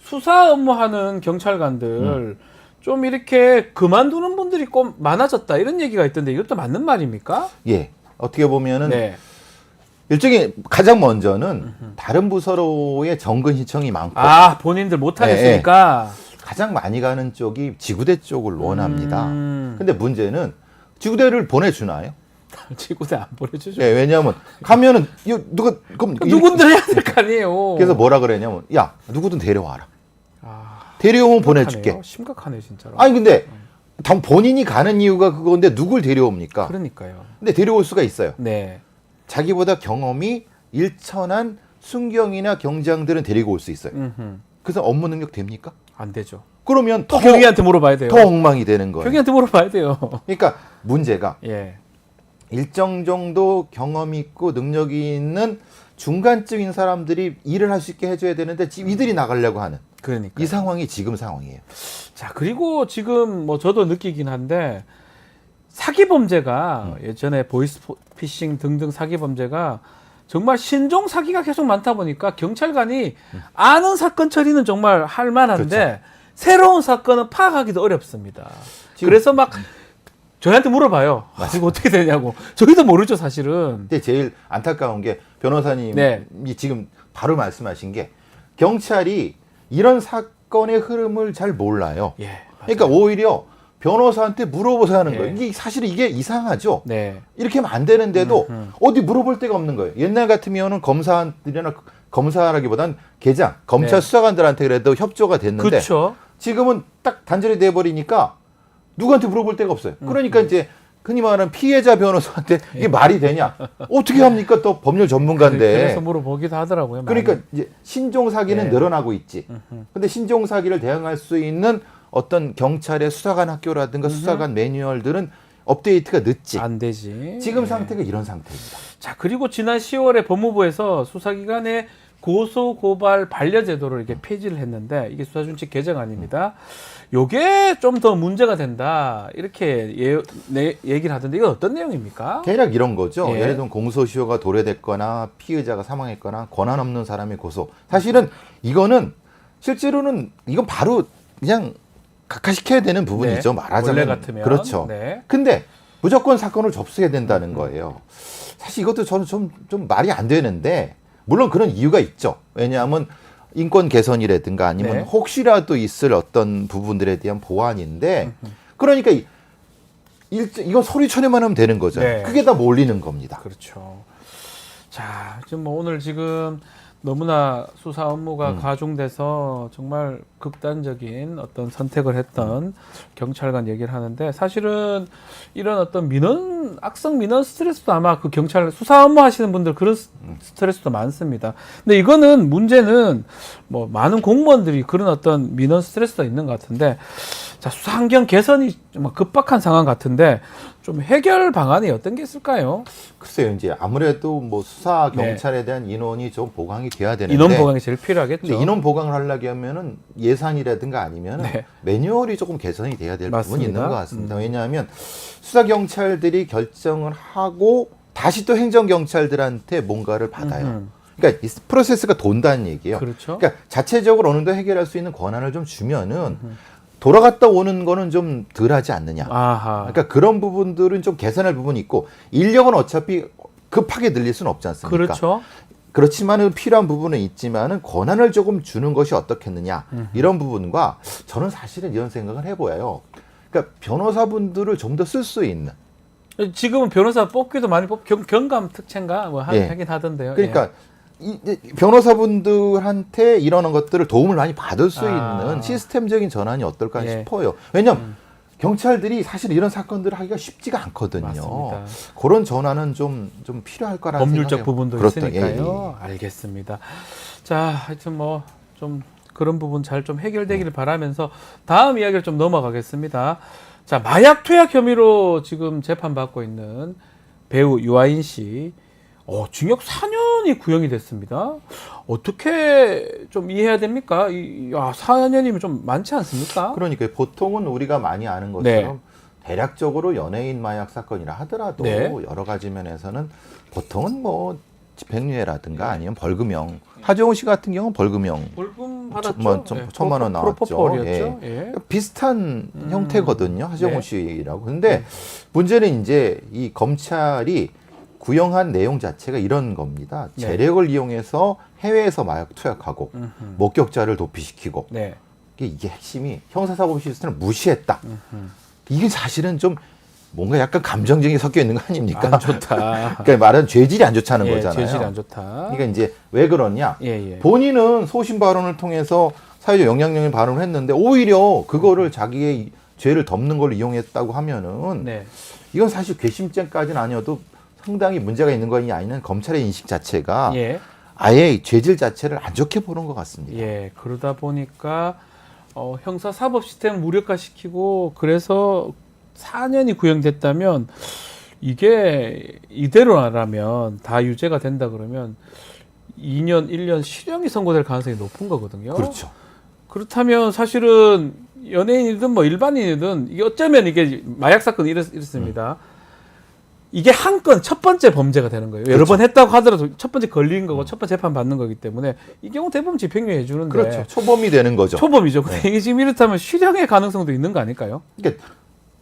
수사 업무하는 경찰관들 좀 이렇게 그만두는 분들이 꼭 많아졌다 이런 얘기가 있던데 이것도 맞는 말입니까? 예. 어떻게 보면은 네. 일종의 가장 먼저는 다른 부서로의 정근 신청이 많고 본인들 못하겠으니까 가장 많이 가는 쪽이 지구대 쪽을 원합니다. 근데 문제는 지구대를 보내주나요? 지구대 안 보내주죠. 네, 왜냐하면 가면은 그럼 누군들 해야 될 거 아니에요. 그래서 뭐라 그러냐면 야 누구든 데려와라. 데려오면 보내줄게. 심각하네 진짜로. 아니 근데 본인이 가는 이유가 그건데 누굴 데려옵니까? 그러니까요. 근데 데려올 수가 있어요. 네. 자기보다 경험이 일천한 순경이나 경장들은 데리고 올 수 있어요. 그래서 업무 능력 됩니까? 안 되죠. 그러면 또 경위한테 물어봐야 돼요. 더 엉망이 되는 거예요. 경위한테 물어봐야 돼요. 그러니까 문제가 예. 일정 정도 경험 있고 능력이 있는 중간쯤인 사람들이 일을 할 수 있게 해줘야 되는데 지금 이들이 나가려고 하는 그러니까 이 상황이 지금 상황이에요. 자 그리고 지금 뭐 저도 느끼긴 한데 사기 범죄가 예전에 보이스피싱 등등 사기 범죄가 정말 신종 사기가 계속 많다 보니까 경찰관이 아는 사건 처리는 정말 할 만한데 그렇죠. 새로운 사건은 파악하기도 어렵습니다. 그래서 막 저희한테 물어봐요. 이거 어떻게 되냐고. 저희도 모르죠 사실은. 근데 제일 안타까운 게 변호사님이 네. 지금 바로 말씀하신 게 경찰이 이런 사건의 흐름을 잘 몰라요. 예. 그러니까 오히려 변호사한테 물어보서 하는 예. 거예요. 사실은 이게 이상하죠. 네. 이렇게 하면 안 되는데도 어디 물어볼 데가 없는 거예요. 옛날 같으면은 검사들이나 검사라기보단 계장, 검찰 네. 수사관들한테 그래도 협조가 됐는데 그렇죠. 지금은 딱 단절이 돼버리니까 누구한테 물어볼 데가 없어요. 그러니까 이제 흔히 말하는 피해자 변호사한테 이게 말이 되냐? 어떻게 합니까? 또 법률 전문가인데. 그래서 물어보기도 하더라고요. 그러니까 이제 신종 사기는 네. 늘어나고 있지. 근데 신종 사기를 대응할 수 있는 어떤 경찰의 수사관 학교라든가 수사관 매뉴얼들은 업데이트가 늦지. 안 되지. 지금 네. 상태가 이런 상태입니다. 자, 그리고 지난 10월에 법무부에서 수사기관의 고소 고발 반려 제도를 이렇게 폐지를 했는데 이게 수사준칙 개정안입니다. 요게 좀 더 문제가 된다. 이렇게 얘기를 하던데 이건 어떤 내용입니까? 대략 이런 거죠. 예. 예를 들면 공소시효가 도래됐거나 피의자가 사망했거나 권한 없는 사람의 고소. 사실은 이거는 실제로는 이건 바로 그냥 각하시켜야 되는 부분이죠. 네. 말하자면. 원래 같으면. 그렇죠. 네. 근데 무조건 사건을 접수해야 된다는 거예요. 사실 이것도 저는 좀 말이 안 되는데 물론 그런 이유가 있죠. 왜냐하면 인권 개선이라든가 아니면 네. 혹시라도 있을 어떤 부분들에 대한 보완인데 그러니까 이건 소리쳐내만 하면 되는 거잖아요. 네. 그게 다 몰리는 겁니다. 그렇죠. 자, 지금 뭐 오늘 지금 너무나 수사 업무가 가중돼서 정말 극단적인 어떤 선택을 했던 경찰관 얘기를 하는데 사실은 이런 어떤 악성 민원 스트레스도 아마 그 경찰 수사 업무 하시는 분들 그런 스트레스도 많습니다. 근데 이거는 문제는 뭐 많은 공무원들이 그런 어떤 민원 스트레스가 있는 것 같은데 자, 수사 환경 개선이 좀 급박한 상황 같은데 좀 해결 방안이 어떤 게 있을까요? 글쎄요, 이제 아무래도 뭐 수사 네. 경찰에 대한 인원이 좀 보강이 돼야 되는데 인원 보강이 제일 필요하겠죠. 근데 인원 보강을 하려고 하면은 예산이라든가 아니면 네. 매뉴얼이 조금 개선이 돼야 될 부분이 맞습니다. 있는 것 같습니다. 왜냐하면 수사 경찰들이 결정을 하고 다시 또 행정 경찰들한테 뭔가를 받아요. 그러니까 이 프로세스가 돈다는 얘기예요. 그렇죠. 그러니까 자체적으로 어느 정도 해결할 수 있는 권한을 좀 주면은 돌아갔다 오는 거는 좀 덜하지 않느냐. 아하. 그러니까 그런 부분들은 좀 개선할 부분이 있고 인력은 어차피 급하게 늘릴 수는 없지 않습니까? 그렇죠. 그렇지만은 필요한 부분은 있지만은 권한을 조금 주는 것이 어떻겠느냐 이런 부분과 저는 사실은 이런 생각을 해보여요. 그러니까 변호사분들을 좀 더 쓸 수 있는. 지금은 변호사 뽑기도 많이 경감 특채인가 뭐 예. 하긴 하던데요. 그러니까 이 변호사분들한테 이러는 것들을 도움을 많이 받을 수 있는 시스템적인 전환이 어떨까 예. 싶어요. 왜냐하면 경찰들이 사실 이런 사건들을 하기가 쉽지가 않거든요. 맞습니다. 그런 전환은 좀 필요할 거라는 법률적 생각이 부분도 그렇다. 있으니까요. 알겠습니다. 자, 하여튼 뭐 좀 그런 부분 잘 좀 해결되기를 바라면서 다음 이야기를 좀 넘어가겠습니다. 자, 마약 투약 혐의로 지금 재판받고 있는 배우 유아인 씨, 징역 4년이 구형이 됐습니다. 어떻게 좀 이해해야 됩니까? 4년이면 좀 많지 않습니까? 그러니까 보통은 우리가 많이 아는 것처럼 대략적으로 연예인 마약 사건이라 하더라도 네. 여러 가지 면에서는 보통은 뭐 집행유예라든가 아니면 벌금형. 하정우 씨 같은 경우는 벌금형. 벌금 받았죠. 뭐 천만 원 나왔죠. 프로포폴이었죠. 예. 비슷한 형태거든요. 하정우 네. 씨라고. 근데 문제는 이제 이 검찰이 구형한 내용 자체가 이런 겁니다. 네. 재력을 이용해서 해외에서 마약 투약하고 목격자를 도피시키고 네. 이게 핵심이 형사사법 시스템을 무시했다. 이게 사실은 좀 뭔가 약간 감정적이 섞여 있는 거 아닙니까? 안 좋다. 그러니까 말은 죄질이 안 좋다는 예, 거잖아요. 죄질이 안 좋다. 그러니까 이제 왜 그러냐? 예. 본인은 소신 발언을 통해서 사회적 영향력을 발언을 했는데 오히려 그거를 자기의 죄를 덮는 걸 이용했다고 하면은 네. 이건 사실 괘씸죄까지는 아니어도 상당히 문제가 있는 거냐 아니면 검찰의 인식 자체가 예. 아예 죄질 자체를 안 좋게 보는 것 같습니다. 예. 그러다 보니까 형사 사법 시스템을 무력화시키고 그래서 4년이 구형됐다면 이게 이대로라면 다 유죄가 된다 그러면 2년, 1년 실형이 선고될 가능성이 높은 거거든요. 그렇죠. 그렇다면 사실은 연예인이든 뭐 일반인이든 이게 어쩌면 이게 마약 사건이 이렇습니다. 이게 한 건 첫 번째 범죄가 되는 거예요. 여러 그렇죠. 번 했다고 하더라도 첫 번째 걸린 거고 첫 번째 재판 받는 거기 때문에 이 경우 대부분 집행유예 해주는데 그렇죠. 초범이 되는 거죠. 초범이죠. 근데 이게 지금 이렇다면 실형의 가능성도 있는 거 아닐까요? 그러니까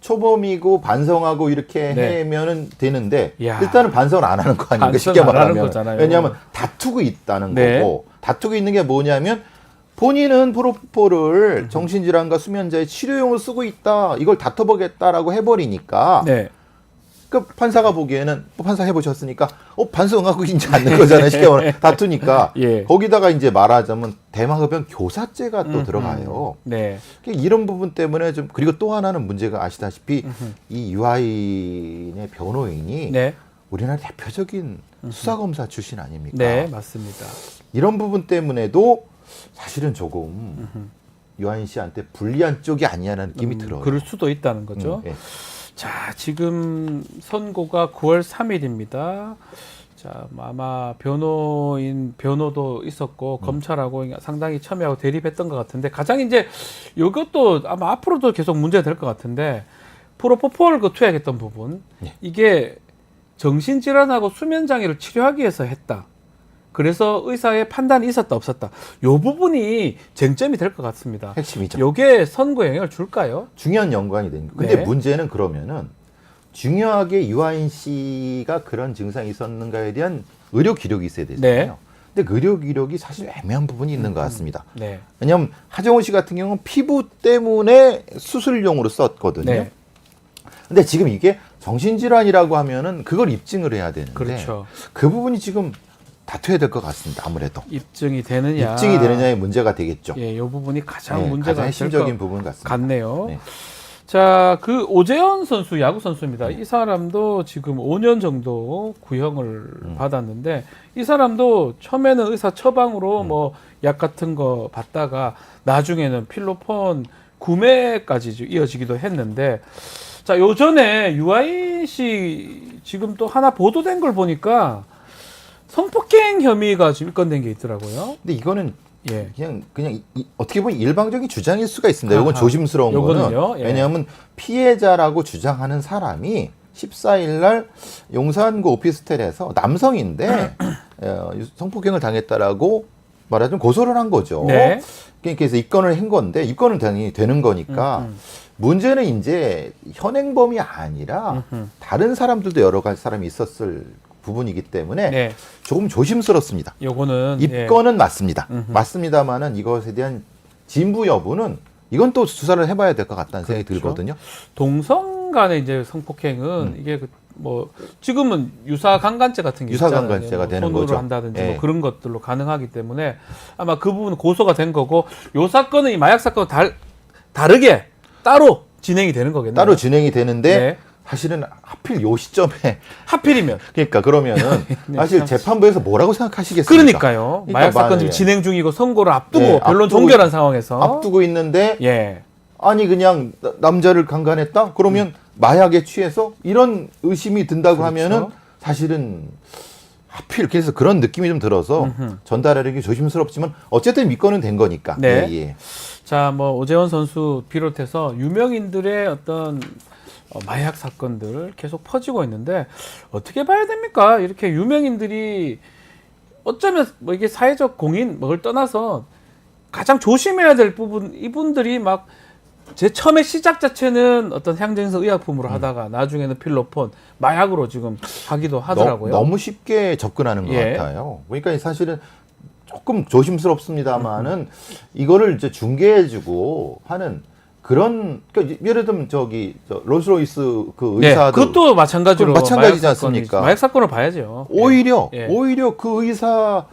초범이고 반성하고 이렇게 네. 하면은 되는데 야. 일단은 반성을 안 하는 거 아닙니까? 반성을 쉽게 안 하는 말하면. 거잖아요. 왜냐하면 다투고 있다는 네. 거고 다투고 있는 게 뭐냐면 본인은 프로포폴을 정신질환과 수면제의 치료용으로 쓰고 있다. 이걸 다퉈보겠다라고 해버리니까 네. 그 판사가 보기에는 판사 해보셨으니까 반성하고 있지 않는 거잖아요. 쉽게 말하면 다투니까 예. 거기다가 이제 말하자면 대마흡연 교사죄가 또 들어가요. 네. 이런 부분 때문에 좀 그리고 또 하나는 문제가 아시다시피 이 유아인의 변호인이 네. 우리나라 대표적인 수사검사 출신 아닙니까? 네, 맞습니다. 이런 부분 때문에도 사실은 조금 유아인 씨한테 불리한 쪽이 아니냐는 느낌이 들어요. 그럴 수도 있다는 거죠. 예. 자, 지금 선고가 9월 3일입니다. 자, 아마 변호도 있었고, 검찰하고 상당히 첨예하고 대립했던 것 같은데, 가장 이제 이것도 아마 앞으로도 계속 문제가 될 것 같은데, 프로포폴 그 투약했던 부분, 예. 이게 정신질환하고 수면장애를 치료하기 위해서 했다. 그래서 의사의 판단이 있었다 없었다. 요 부분이 쟁점이 될 것 같습니다. 핵심이죠. 요게 선고에 영향을 줄까요? 중요한 연관이 되는 거예요. 근데 네. 문제는 그러면은 중요하게 유아인 씨가 그런 증상이 있었는가에 대한 의료 기록이 있어야 되잖아요. 네. 근데 의료 기록이 사실 애매한 부분이 있는 것 같습니다. 네. 왜냐하면 하정우 씨 같은 경우는 피부 때문에 수술용으로 썼거든요. 네. 근데 지금 이게 정신질환이라고 하면은 그걸 입증을 해야 되는데 그렇죠. 그 부분이 지금 다투어야 될 것 같습니다. 아무래도 입증이 되느냐. 입증이 되느냐의 문제가 되겠죠. 예, 요 부분이 가장 네, 문제가 가장 될 핵심적인 것 부분 같습니다. 같네요. 네. 자, 그 오재현 선수, 야구 선수입니다. 이 사람도 지금 5년 정도 구형을 받았는데, 이 사람도 처음에는 의사 처방으로 뭐 약 같은 거 받다가 나중에는 필로폰 구매까지 이어지기도 했는데, 자, 요전에 유아인 씨 지금 또 하나 보도된 걸 보니까 성폭행 혐의가 지금 입건된 게 있더라고요. 근데 이거는 예. 그냥 어떻게 보면 일방적인 주장일 수가 있습니다. 이건 아하. 조심스러운 요거는요? 거는 예. 왜냐하면 피해자라고 주장하는 사람이 14일 날 용산구 오피스텔에서 남성인데 성폭행을 당했다라고 말하자면 고소를 한 거죠. 네. 그래서 입건을 한 건데 입건은 당연히 되는 거니까 문제는 이제 현행범이 아니라 다른 사람들도 여러 가지 사람이 있었을 부분이기 때문에 네. 조금 조심스럽습니다. 요거는 입건은 맞습니다. 맞습니다만은 이것에 대한 진부 여부는 이건 또 수사를 해봐야 될 것 같다는 생각이 그렇죠. 들거든요. 동성 간의 이제 성폭행은 이게 뭐 지금은 유사 강간죄 같은 게 있잖아요. 유사강간죄가 뭐 되는 손으로 거죠. 한다든지 예. 뭐 그런 것들로 가능하기 때문에 아마 그 부분은 고소가 된 거고 요 사건은 이 마약 사건은 다르게 따로 진행이 되는 거겠네요. 따로 진행이 되는데 네. 사실은 하필 요 시점에 하필이면 그러니까 그러면은 네, 사실 참. 재판부에서 뭐라고 생각하시겠습니까? 그러니까요. 그러니까 마약 사건 지금 만약에 진행 중이고 선고를 앞두고 예, 변론 앞두고 종결한 상황에서 앞두고 있는데 예. 아니 그냥 남자를 강간했다? 그러면 마약에 취해서 이런 의심이 든다고 그렇죠. 하면은 사실은 하필 그래서 그런 느낌이 좀 들어서 전달하기 조심스럽지만 어쨌든 입건은 된 거니까. 네. 예, 예. 자, 뭐 오재원 선수 비롯해서 유명인들의 어떤 마약 사건들 계속 퍼지고 있는데 어떻게 봐야 됩니까? 이렇게 유명인들이 어쩌면 뭐 이게 사회적 공인 뭐를 떠나서 가장 조심해야 될 부분 이분들이 막 제 처음에 시작 자체는 어떤 향정성 의약품으로 하다가 나중에는 필로폰 마약으로 지금 하기도 하더라고요. 너무 쉽게 접근하는 것 예. 같아요. 그러니까 사실은 조금 조심스럽습니다만은 이거를 이제 중개해주고 하는 그런 그러니까 예를 들면 저기 롤스로이스 그 네, 의사도 그것도 마찬가지로 마찬가지지 마약 사건이- 않습니까? 마약 사건을 봐야죠. 오히려 예. 오히려 그 의사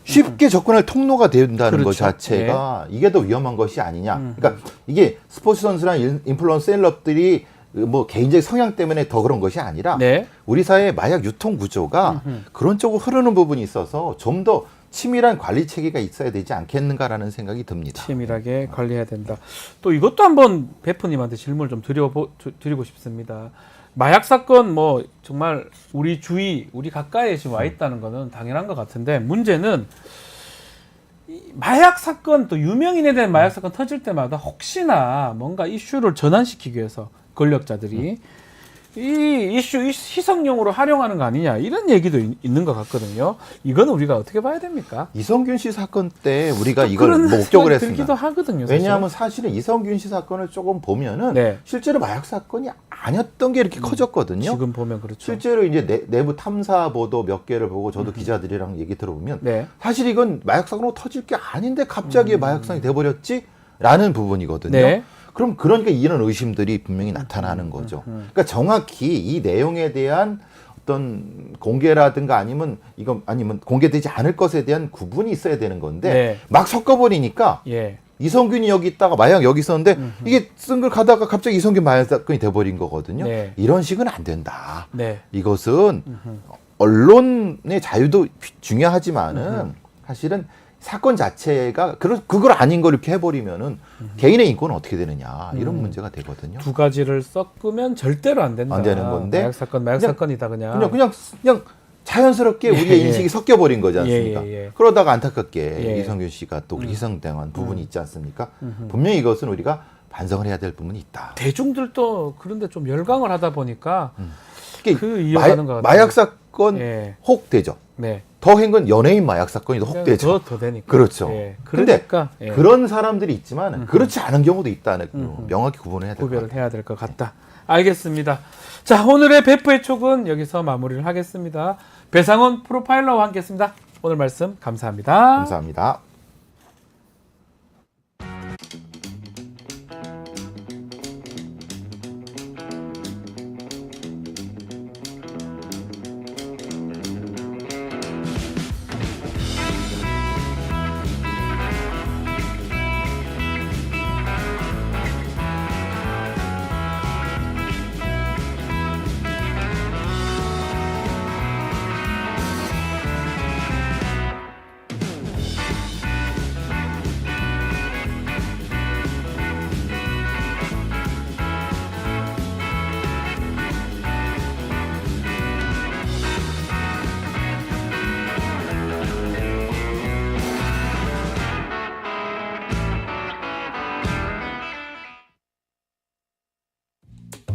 쉽게 접근할 통로가 된다는 것 그렇죠. 자체가 이게 더 위험한 것이 아니냐. 그러니까 이게 스포츠 선수랑 인플루언서 셀럽들이 뭐 개인적 성향 때문에 더 그런 것이 아니라 네. 우리 사회의 마약 유통 구조가 그런 쪽으로 흐르는 부분이 있어서 좀 더 치밀한 관리 체계가 있어야 되지 않겠는가라는 생각이 듭니다. 치밀하게 관리해야 된다. 또 이것도 한번 베프님한테 질문을 좀 드리고 싶습니다. 마약 사건 뭐 정말 우리 주위, 우리 가까이에 지금 와 있다는 거는 당연한 것 같은데 문제는 이 마약 사건 또 유명인에 대한 마약 사건 터질 때마다 혹시나 뭔가 이슈를 전환시키기 위해서 권력자들이 이 이슈 희석용으로 활용하는 거 아니냐 이런 얘기도 있는 것 같거든요. 이건 우리가 어떻게 봐야 됩니까? 이성균 씨 사건 때 우리가 이걸 그런 목격을 생각이 했습니다. 들기도 하거든요. 사실. 왜냐하면 사실은 이성균 씨 사건을 조금 보면은 네. 실제로 마약 사건이 아니었던 게 이렇게 커졌거든요. 지금 보면 그렇죠. 실제로 이제 내부 탐사 보도 몇 개를 보고 저도 기자들이랑 얘기 들어보면 네. 사실 이건 마약 사건으로 터질 게 아닌데 갑자기 마약 사건이 돼버렸지라는 부분이거든요. 네. 그럼 그러니까 이런 의심들이 분명히 나타나는 거죠. 그러니까 정확히 이 내용에 대한 어떤 공개라든가 아니면 공개되지 않을 것에 대한 구분이 있어야 되는 건데 네. 막 섞어버리니까 예. 이성균이 여기 있다가 마약 여기 있었는데 이게 쓴 걸 가다가 갑자기 이성균 마약 사건이 돼버린 거거든요. 네. 이런 식은 안 된다. 네. 이것은 언론의 자유도 중요하지만은 사실은 사건 자체가 그걸 아닌 걸 이렇게 해버리면은 개인의 인권은 어떻게 되느냐 이런 문제가 되거든요. 두 가지를 섞으면 절대로 안 된다. 안 되는 건데 마약 사건이다 그냥. 그냥 자연스럽게 우리의 인식이 섞여버린 거지 않습니까? 그러다가 안타깝게 이성균 씨가 또 희생당한 부분이 있지 않습니까? 분명히 이것은 우리가 반성을 해야 될 부분이 있다. 대중들도 그런데 좀 열광을 하다 보니까 그 이어가는 것 같아요. 마약 사건 혹되죠. 네. 더 한 건 연예인 마약 사건이 더 혹되죠. 더 되니까. 그렇죠. 그러니까 근데 그런 사람들이 있지만 그렇지 않은 경우도 있다는 명확히 구분해야 될 것 같아요. 구별을 해야 될 것 같다. 알겠습니다. 자, 오늘의 베프의 촉은 여기서 마무리를 하겠습니다. 배상훈 프로파일러와 함께했습니다. 오늘 말씀 감사합니다. 감사합니다.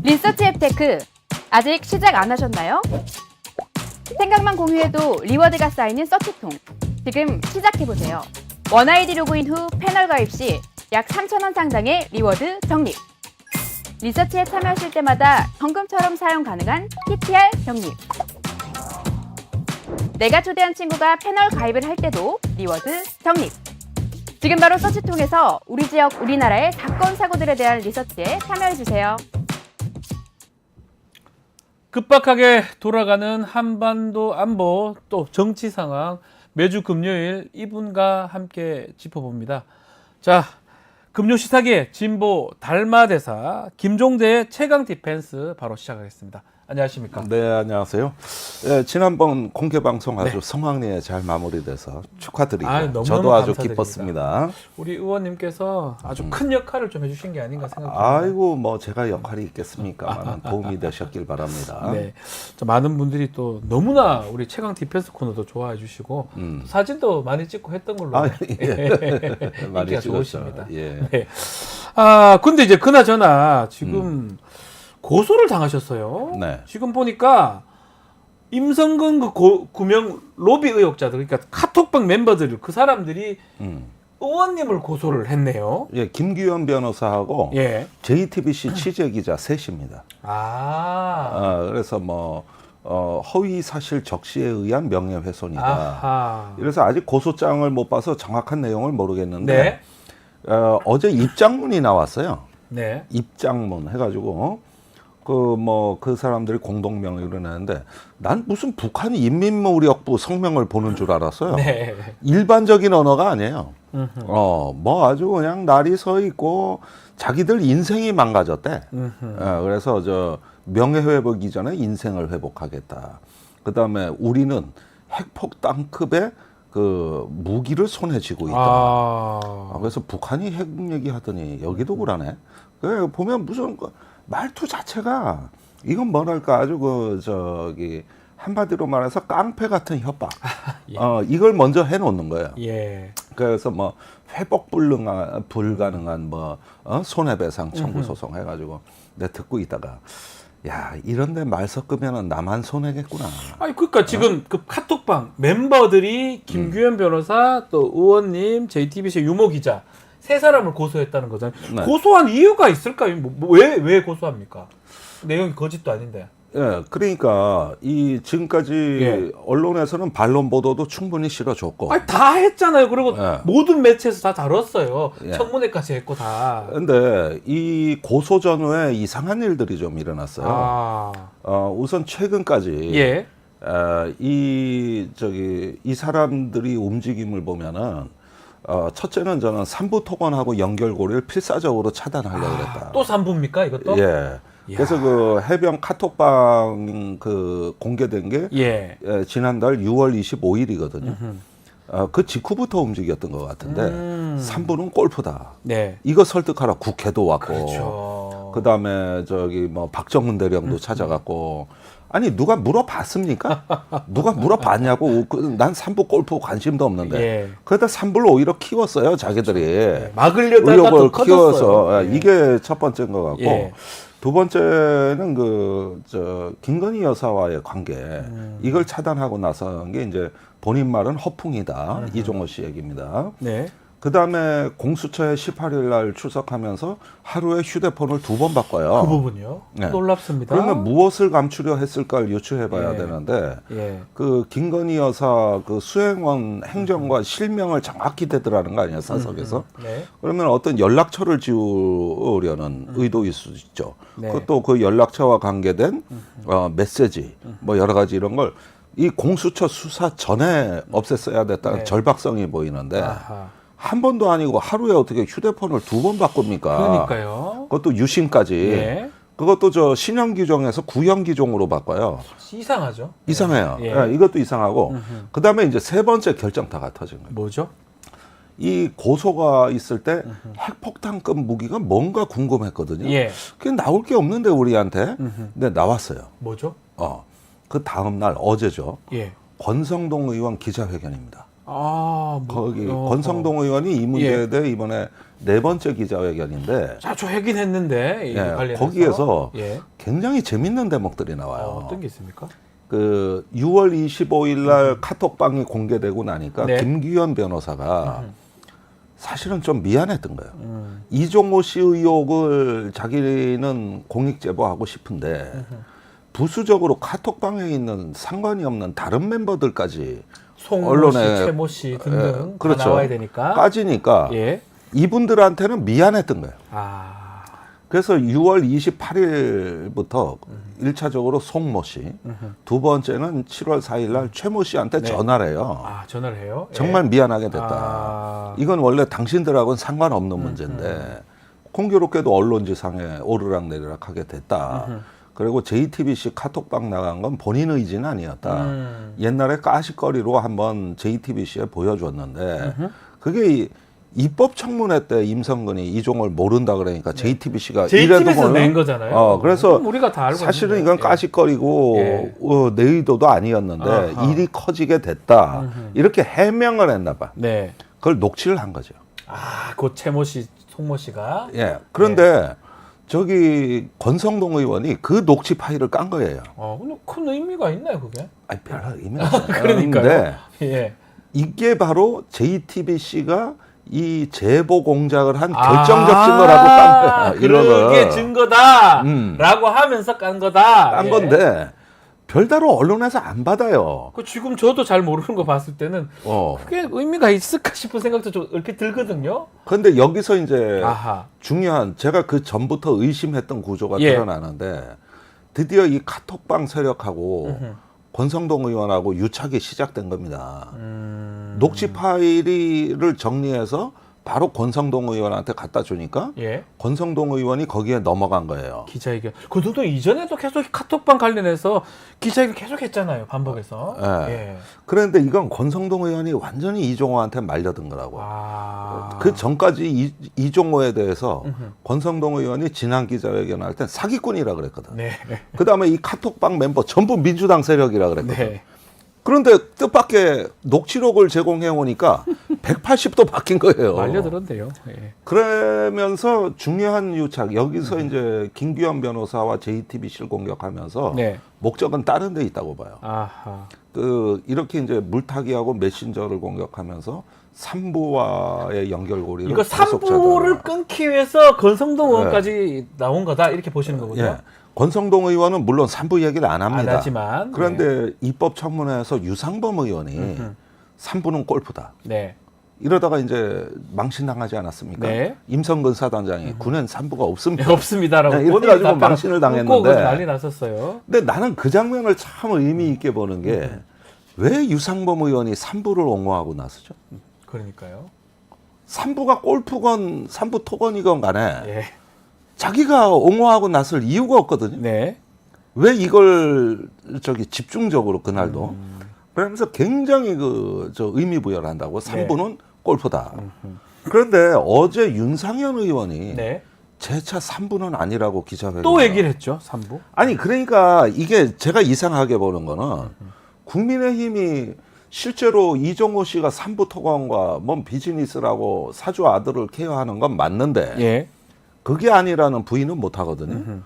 리서치 앱테크 아직 시작 안 하셨나요? 생각만 공유해도 리워드가 쌓이는 서치통 지금 시작해보세요. 원아이디 로그인 후 패널 가입 시 약 3,000원 상당의 리워드 적립. 리서치에 참여하실 때마다 현금처럼 사용 가능한 PTR 적립. 내가 초대한 친구가 패널 가입을 할 때도 리워드 적립. 지금 바로 서치통에서 우리 지역, 우리나라의 사건, 사고들에 대한 리서치에 참여해주세요. 급박하게 돌아가는 한반도 안보 또 정치 상황 매주 금요일 이분과 함께 짚어봅니다. 자, 금요 시사계 진보 달마대사 김종대의 최강 디펜스 바로 시작하겠습니다. 안녕하십니까? 네, 안녕하세요. 네, 지난번 공개 방송 아주 성황리에 잘 마무리돼서 축하드리고 너무너무 저도 아주 감사드립니다. 기뻤습니다. 우리 의원님께서 아주 큰 역할을 좀 해주신 게 아닌가 생각합니다. 아이고 뭐 제가 역할이 있겠습니까? 도움이 되셨길 바랍니다. 네, 많은 분들이 또 너무나 우리 최강 디펜스 코너도 좋아해 주시고 사진도 많이 찍고 했던 걸로 많이 인기가 찍었죠. 좋으십니다. 예. 네. 근데 이제 그나저나 지금 고소를 당하셨어요. 네. 지금 보니까 임성근 구명 로비 의혹자들, 그러니까 카톡방 멤버들, 그 사람들이 의원님을 고소를 했네요. 예, 김규현 변호사하고 JTBC 취재기자 셋입니다. 그래서 뭐 허위 사실 적시에 의한 명예훼손이다. 아하. 그래서 아직 고소장을 못 봐서 정확한 내용을 모르겠는데 어제 입장문이 나왔어요. 네. 입장문 해가지고 그 사람들이 공동 명의를 내는데 난 무슨 북한 인민무력부 성명을 보는 줄 알았어요. 네. 일반적인 언어가 아니에요. 뭐 아주 그냥 날이 서 있고 자기들 인생이 망가졌대. 그래서 저 명예회복 이전에 인생을 회복하겠다. 그 다음에 우리는 핵폭탄급의 그 무기를 손에 쥐고 있다. 그래서 북한이 핵 얘기하더니 여기도 그러네. 그래 보면 무슨 말투 자체가 이건 뭐랄까 아주 한마디로 말해서 깡패 같은 협박. 이걸 먼저 해놓는 거예요. 그래서 뭐 회복 불가능한 손해배상 청구 소송 해가지고 내가 듣고 있다가 야 이런데 말 섞으면은 나만 손해겠구나. 그러니까 지금 그 카톡방 멤버들이 김규현 변호사 또 의원님 JTBC 유모 기자 세 사람을 고소했다는 거잖아요. 네. 고소한 이유가 있을까요? 왜 고소합니까? 내용이 거짓도 아닌데. 예, 그러니까 이 지금까지 언론에서는 반론 보도도 충분히 실어줬고. 다 했잖아요. 그리고 모든 매체에서 다 다뤘어요. 청문회까지 했고 다. 근데 이 고소 전후에 이상한 일들이 좀 일어났어요. 우선 최근까지 이 사람들이 움직임을 보면은. 첫째는 저는 삼부 토건하고 연결고리를 필사적으로 차단하려고 그랬다. 또 삼부입니까 이것도? 그래서 그 해병 카톡방 공개된 게 지난달 6월 25일이거든요. 그 직후부터 움직였던 것 같은데 3부는 골프다. 네. 이거 설득하러 국회도 왔고 그렇죠. 그다음에 저기 뭐 박정훈 대령도 찾아갔고 아니 누가 물어봤습니까? 누가 물어봤냐고. 난 3부 골프 관심도 없는데 예. 그러다 3부를 오히려 키웠어요 자기들이. 네. 막으려다가 의혹을 또 커졌어요. 키워서 예. 이게 첫 번째인 것 같고 예. 두 번째는 김건희 여사와의 관계 이걸 차단하고 나선 게 이제 본인 말은 허풍이다. 이종호 씨 얘기입니다. 네. 그 다음에 공수처에 18일 날 출석하면서 하루에 휴대폰을 2번 바꿔요. 그 부분이요. 네. 놀랍습니다. 그러면 무엇을 감추려 했을까를 유추해봐야 예. 되는데 예. 그 김건희 여사 그 수행원 행정과 실명을 정확히 대더라는 거 아니에요 사석에서. 네. 그러면 어떤 연락처를 지우려는 의도일 수 있죠. 네. 그것도 그 연락처와 관계된 메시지 뭐 여러 가지 이런 걸 이 공수처 수사 전에 없앴어야 됐다는 네. 절박성이 보이는데 아하. 한 번도 아니고 하루에 어떻게 휴대폰을 2번 바꿉니까? 그러니까요. 그것도 유심까지. 예. 그것도 저 신형 기종에서 구형 기종으로 바꿔요. 이상하죠. 이상해요. 예. 예, 이것도 이상하고. 그다음에 이제 세 번째 결정타가 터진 거예요. 뭐죠? 이 고소가 있을 때 핵폭탄급 무기가 뭔가 궁금했거든요. 예. 그게 나올 게 없는데 우리한테. 근데 나왔어요. 뭐죠? 그 다음 날 어제죠. 예. 권성동 의원 기자회견입니다. 거기 어허. 권성동 의원이 이 문제에 예. 대해 이번에 4번째 기자회견인데 자주 하긴 했는데 이 예, 관련해서. 거기에서 예. 굉장히 재밌는 대목들이 나와요. 어떤 게 있습니까? 그 6월 25일 날 카톡방이 공개되고 나니까 네. 김규현 변호사가 사실은 좀 미안했던 거예요. 이종호 씨 의혹을 자기는 공익 제보하고 싶은데 부수적으로 카톡방에 있는 상관이 없는 다른 멤버들까지 송모 언론에 씨, 최모 씨 등등 그렇죠. 다 나와야 되니까. 빠지니까 예. 이분들한테는 미안했던 거예요. 아. 그래서 6월 28일부터 1차적으로 송모 씨, 두 번째는 7월 4일 날 최모 씨한테 네. 전화를 해요. 아, 전화를 해요? 예. 정말 미안하게 됐다. 아. 이건 원래 당신들하고는 상관없는 문제인데 공교롭게도 언론지상에 오르락내리락 하게 됐다. 그리고 JTBC 카톡방 나간 건 본인 의지는 아니었다. 옛날에 까시거리로 한번 JTBC에 보여줬는데 그게 입법 청문회 때 임성근이 이종을 모른다 그러니까 JTBC가 JTBC에서 낸 거잖아요. 그래서 그럼 우리가 다 알고 사실은 있는데. 이건 까시거리고 예. 내 의도도 아니었는데 아하. 일이 커지게 됐다. 이렇게 해명을 했나 봐. 네. 그걸 녹취를 한 거죠. 아, 그 최모 씨, 송모 씨가. 예. 그런데 저기 권성동 의원이 그 녹취 파일을 깐 거예요. 근데 큰 의미가 있나요, 그게? 아니, 별 의미가 없어요. 그러니까요. 그런데 예. 이게 바로 JTBC가 이 제보 공작을 한 결정적 증거라고 깐 거예요. 그게 증거다라고 음. 하면서 깐 거다. 깐 예. 건데 별다른 언론에서 안 받아요. 그 지금 저도 잘 모르는 거 봤을 때는 그게 의미가 있을까 싶은 생각도 좀 이렇게 들거든요. 그런데 여기서 이제 아하. 중요한 제가 그 전부터 의심했던 구조가 예. 드러나는데 드디어 이 카톡방 세력하고 권성동 의원하고 유착이 시작된 겁니다. 녹취 파일을 정리해서 바로 권성동 의원한테 갖다 주니까 예. 권성동 의원이 거기에 넘어간 거예요. 기자회견. 그것도 이전에도 계속 카톡방 관련해서 기자회견 계속 했잖아요. 반복해서. 예. 예. 그런데 이건 권성동 의원이 완전히 이종호한테 말려든 거라고. 그 전까지 이종호에 대해서 권성동 의원이 지난 기자회견할 땐 사기꾼이라 그랬거든. 네. 그 다음에 이 카톡방 멤버 전부 민주당 세력이라 그랬거든. 네. 그런데 뜻밖의 녹취록을 제공해 오니까 180도 바뀐 거예요. 말려들었대요. 예. 그러면서 중요한 유착 여기서 이제 김규현 변호사와 JTBC를 공격하면서 네. 목적은 다른 데 있다고 봐요. 아하. 이렇게 이제 물타기하고 메신저를 공격하면서 3부와의 연결고리를 이거 계속 3부를 찾아요. 끊기 위해서 권성동 의원까지 나온 거다 이렇게 보시는 거군요. 예. 권성동 의원은 물론 3부 얘기를 안 합니다. 안 하지만 그런데 입법청문회에서 유상범 의원이 3부는 골프다. 네. 이러다가 이제 망신당하지 않았습니까? 네. 임성근 사단장이 군엔 3부가 없습니다. 네, 없습니다라고 이렇게 본인이 해가지고 답변을 망신을 웃고 당했는데 난리 났었어요. 근데 나는 그 장면을 참 의미 있게 보는 게 왜 유상범 의원이 3부를 옹호하고 나서죠? 그러니까요. 3부가 골프건 3부 토건이건 간에 예. 자기가 옹호하고 나설 이유가 없거든요. 네. 왜 이걸 집중적으로 그날도 그러면서 굉장히 의미부여를 한다고. 3부는 골프다. 그런데 어제 윤상현 의원이 네. 재차 3부는 아니라고 기자회견 또 얘기를 했죠. 3부. 아니 그러니까 이게 제가 이상하게 보는 거는 국민의힘이 실제로 이종호 씨가 3부 토건과 뭔 비즈니스라고 사주 아들을 케어하는 건 맞는데 예. 그게 아니라는 부인은 못 하거든요.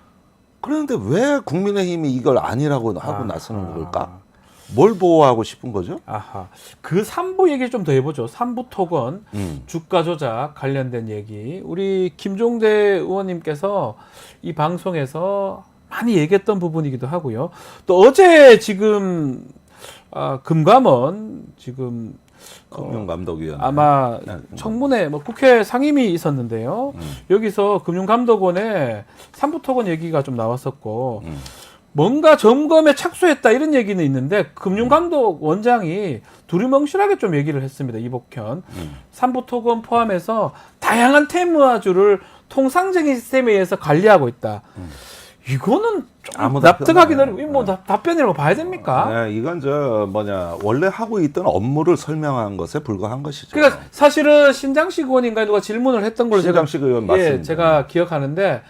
그런데 왜 국민의힘이 이걸 아니라고 하고 나서는 걸까? 뭘 보호하고 싶은 거죠? 아하. 그 3부 얘기 좀 더 해보죠. 3부 토건, 주가 조작 관련된 얘기. 우리 김종대 의원님께서 이 방송에서 많이 얘기했던 부분이기도 하고요. 또 어제 지금 금감원 지금 금융감독위원 아마 청문회 국회 상임위 있었는데요. 여기서 금융감독원에 3부 토건 얘기가 좀 나왔었고 뭔가 점검에 착수했다 이런 얘기는 있는데 금융감독 원장이 두리뭉실하게 좀 얘기를 했습니다. 이복현. 3부 토건 포함해서 다양한 테마주를 통상적인 시스템에 의해서 관리하고 있다. 이거는 좀 납득하기는 어렵고 뭐 답변이라고 봐야 됩니까? 네, 이건 원래 하고 있던 업무를 설명한 것에 불과한 것이죠. 그러니까 사실은 신장식 의원인가 누가 질문을 했던 걸로 신장식 의원 맞습니다. 제가 기억하는데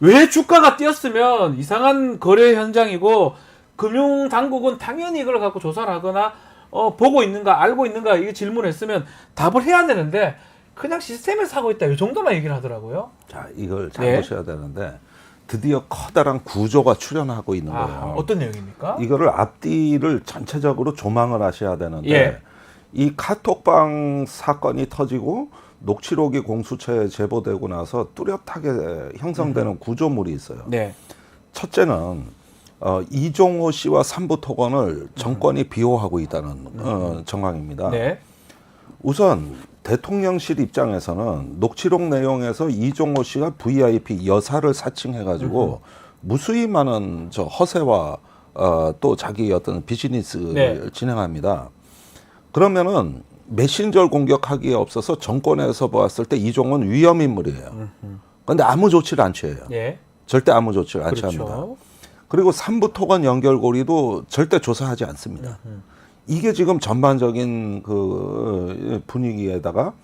왜 주가가 뛰었으면 이상한 거래 현장이고 금융당국은 당연히 이걸 갖고 조사를 하거나 보고 있는가 알고 있는가 이게 질문했으면 답을 해야 되는데 그냥 시스템에서 하고 있다 이 정도만 얘기를 하더라고요. 자, 이걸 잘 보셔야 되는데 드디어 커다란 구조가 출현하고 있는 거예요. 어떤 내용입니까? 이거를 앞뒤를 전체적으로 조망을 하셔야 되는데 이 카톡방 사건이 터지고 녹취록이 공수처에 제보되고 나서 뚜렷하게 형성되는 구조물이 있어요. 네. 첫째는 이종호 씨와 3부 토건을 정권이 비호하고 있다는 정황입니다. 네. 우선 대통령실 입장에서는 녹취록 내용에서 이종호 씨가 VIP 여사를 사칭해가지고 무수히 많은 허세와 또 자기 어떤 비즈니스를 진행합니다. 그러면은 메신저를 공격하기에 없어서 정권에서 보았을 때 이종호는 위험 인물이에요. 그런데 아무 조치를 안 취해요. 절대 아무 조치를 안 취합니다. 그리고 3부 토건 연결고리도 절대 조사하지 않습니다. 이게 지금 전반적인 그 분위기에다가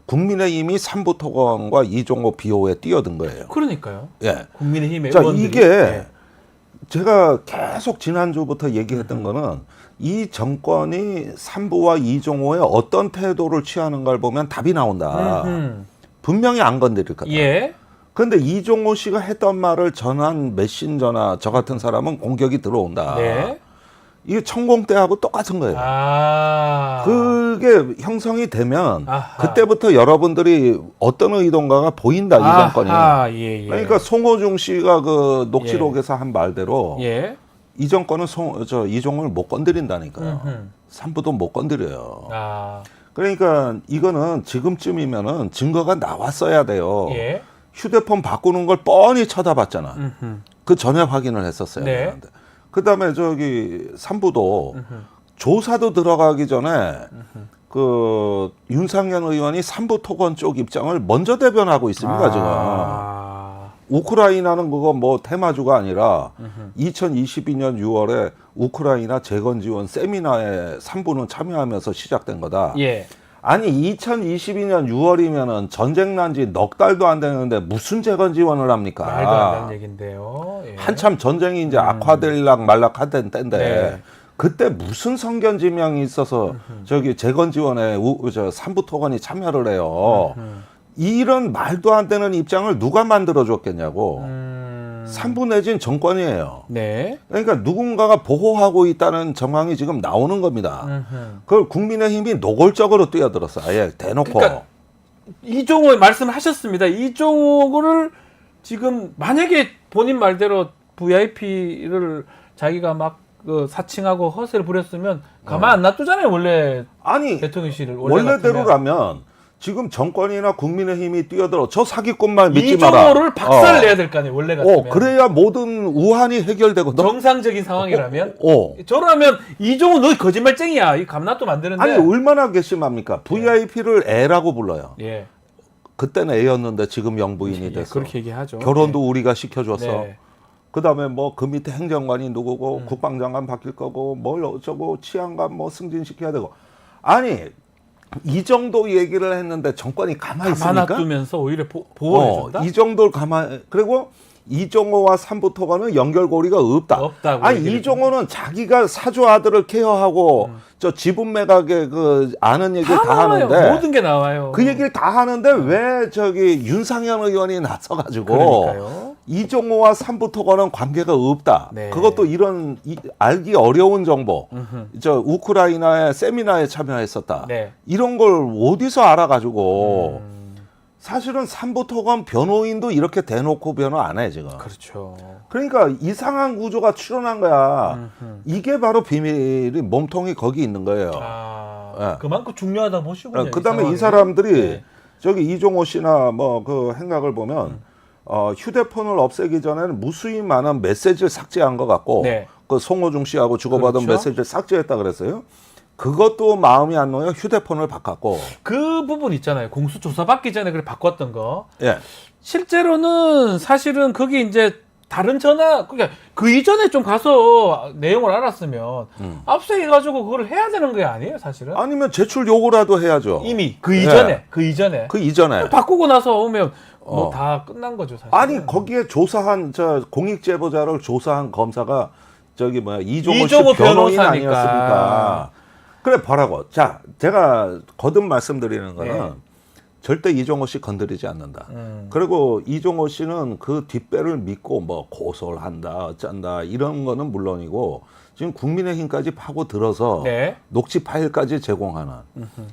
국민의힘이 3부 토건과 이종호 비호에 뛰어든 거예요. 그러니까요. 예. 국민의힘의 자, 의원들이. 이게 제가 계속 지난주부터 얘기했던 거는 이 정권이 3부와 이종호의 어떤 태도를 취하는가를 보면 답이 나온다. 분명히 안 건드릴 거다. 그런데 이종호 씨가 했던 말을 전한 메신저나 저 같은 사람은 공격이 들어온다. 이게 천공 때하고 똑같은 거예요. 그게 형성이 되면 그때부터 여러분들이 어떤 의도인가가 보인다, 이 정권이. 그러니까 송호중 씨가 그 녹취록에서 한 말대로 이 정권은 이종호를 못 건드린다니까요. 3부도 못 건드려요. 그러니까 이거는 지금쯤이면은 증거가 나왔어야 돼요. 휴대폰 바꾸는 걸 뻔히 쳐다봤잖아. 그 전에 확인을 했었어야 되는데. 그다음에 3부도 조사도 들어가기 전에 그 윤상현 의원이 3부 토건 쪽 입장을 먼저 대변하고 있습니다. 지금 우크라이나는 그거 뭐 테마주가 아니라 2022년 6월에 우크라이나 재건 지원 세미나에 3부는 참여하면서 시작된 거다. 아니 2022년 6월이면은 전쟁 난 지 넉 달도 안 되는데 무슨 재건 지원을 합니까? 말도 안 되는 얘긴데요. 한참 전쟁이 이제 악화될락 말락하던 때인데 그때 무슨 성견지명이 있어서 재건 지원에 3부 토건이 참여를 해요. 이런 말도 안 되는 입장을 누가 만들어줬겠냐고. 3부 내진 정권이에요. 그러니까 누군가가 보호하고 있다는 정황이 지금 나오는 겁니다. 그걸 국민의힘이 노골적으로 뛰어들었어. 아예 대놓고. 그러니까 이종호 말씀하셨습니다. 이종호를 지금 만약에 본인 말대로 VIP를 자기가 막 사칭하고 허세를 부렸으면 가만 안 놔두잖아요. 원래 대통령실을. 원래대로라면 지금 정권이나 국민의힘이 뛰어들어 저 사기꾼만 믿지 마라. 이종호를 박살 내야 될 거 아니에요. 원래 같으면. 그래야 모든 우한이 해결되거든. 정상적인 상황이라면. 저라면 이종호 너 거짓말쟁이야. 이 감나도 만드는데. 아니 얼마나 괘씸합니까? VIP를 애라고 불러요. 그때는 애였는데 지금 영부인이 됐어. 그렇게 얘기하죠. 결혼도 우리가 시켜줬어. 그다음에 뭐 그 밑에 행정관이 누구고 국방장관 바뀔 거고 뭘 어쩌고 치안관 뭐 승진시켜야 되고 아니 이 정도 얘기를 했는데 정권이 가만히 있으니까 놔두면서 오히려 보호해준다. 이 정도를 그리고 이종호와 삼부토관은 연결고리가 없다. 없다고 아니 얘기를 이종호는 자기가 사주 아들을 케어하고 저 지분 매각에 그 아는 얘기를 다 나와요. 하는데 모든 게 나와요. 그 얘기를 다 하는데 왜 저기 윤상현 의원이 나서가지고 그러니까요. 이종호와 삼부토관은 관계가 없다. 네. 그것도 이런 알기 어려운 정보. 저 우크라이나의 세미나에 참여했었다. 네. 이런 걸 어디서 알아가지고 사실은 삼부토관 변호인도 이렇게 대놓고 변호 안 해 지금. 그렇죠. 그러니까 이상한 구조가 출현한 거야. 이게 바로 비밀이 몸통이 거기 있는 거예요. 예. 그만큼 중요하다 보시군요. 그다음에 이 사람들이 저기 이종호 씨나 뭐 그 행각을 보면 휴대폰을 없애기 전에는 무수히 많은 메시지를 삭제한 것 같고 네. 그 송호중 씨하고 주고받은 그렇죠. 메시지를 삭제했다 그랬어요. 그것도 마음이 안 놓여 휴대폰을 바꿨고. 그 부분 있잖아요. 공수조사 받기 전에 그걸 바꿨던 거. 예. 실제로는 사실은 그게 이제 다른 전화, 그러니까 그 이전에 좀 가서 내용을 알았으면 압수해가지고 그걸 해야 되는 게 아니에요, 사실은. 아니면 제출 요구라도 해야죠. 이미 그 이전에, 예. 그 이전에. 그 이전에. 바꾸고 나서 오면 뭐 다 끝난 거죠, 사실. 아니 거기에 조사한 저 공익 제보자를 조사한 검사가 저기 뭐야 이종호 씨 이종호 변호인 변호사니까. 아니었습니까? 그래 보라고. 자, 제가 거듭 말씀드리는 거는 네. 절대 이종호 씨 건드리지 않는다. 그리고 이종호 씨는 그 뒷배를 믿고 뭐 고소를 한다, 어쩐다 이런 거는 물론이고 지금 국민의힘까지 파고 들어서 네. 녹취 파일까지 제공하는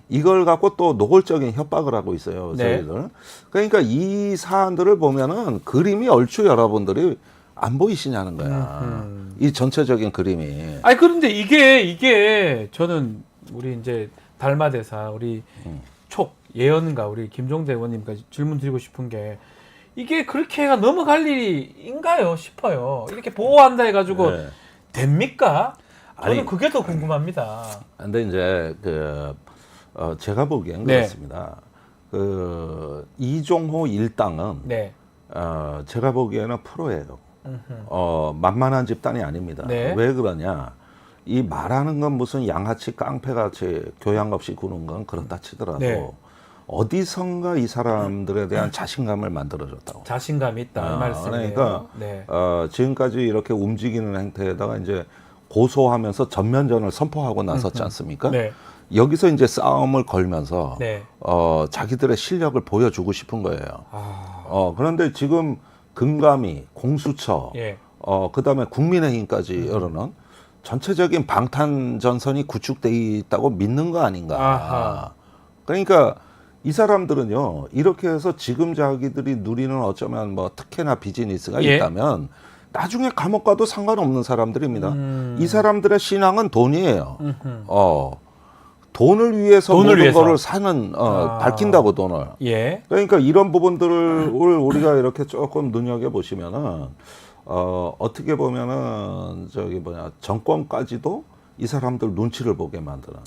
이걸 갖고 또 노골적인 협박을 하고 있어요. 네. 저희들. 그러니까 이 사안들을 보면은 그림이 얼추 여러분들이 안 보이시냐는 거야. 이 전체적인 그림이. 아니 그런데 이게 저는 우리 이제 달마대사 우리 촉 예언가 우리 김종대 의원님까지 질문 드리고 싶은 게 이게 그렇게 넘어갈 일인가요 싶어요. 이렇게 보호한다 해가지고 네. 됩니까? 저는 아니, 그게 더 궁금합니다. 근데 이제 제가 보기엔 네. 그렇습니다. 그 이종호 일당은 네. 제가 보기에는 프로예요. 만만한 집단이 아닙니다. 네. 왜 그러냐? 이 말하는 건 무슨 양아치 깡패같이 교양 없이 구는 건 그렇다 치더라도 네. 어디선가 이 사람들에 대한 자신감을 만들어줬다고. 자신감이 있다 이 말씀이에요. 그러니까 네. 지금까지 이렇게 움직이는 행태에다가 이제 고소하면서 전면전을 선포하고 나섰지 않습니까? 네. 여기서 이제 싸움을 걸면서 네. 자기들의 실력을 보여주고 싶은 거예요. 그런데 지금 금감위, 공수처, 예. 그다음에 국민의힘까지 이르는 전체적인 방탄전선이 구축돼 있다고 믿는 거 아닌가. 아하. 그러니까 이 사람들은요 이렇게 해서 지금 자기들이 누리는 어쩌면 뭐 특혜나 비즈니스가 예. 있다면 나중에 감옥 가도 상관없는 사람들입니다. 이 사람들의 신앙은 돈이에요. 돈을 위해서 돈을 모든 위해서. 거를 사는 밝힌다고 돈을. 예. 그러니까 이런 부분들을 우리가 이렇게 조금 눈여겨 보시면은 어떻게 보면은 저기 뭐냐 정권까지도 이 사람들 눈치를 보게 만드는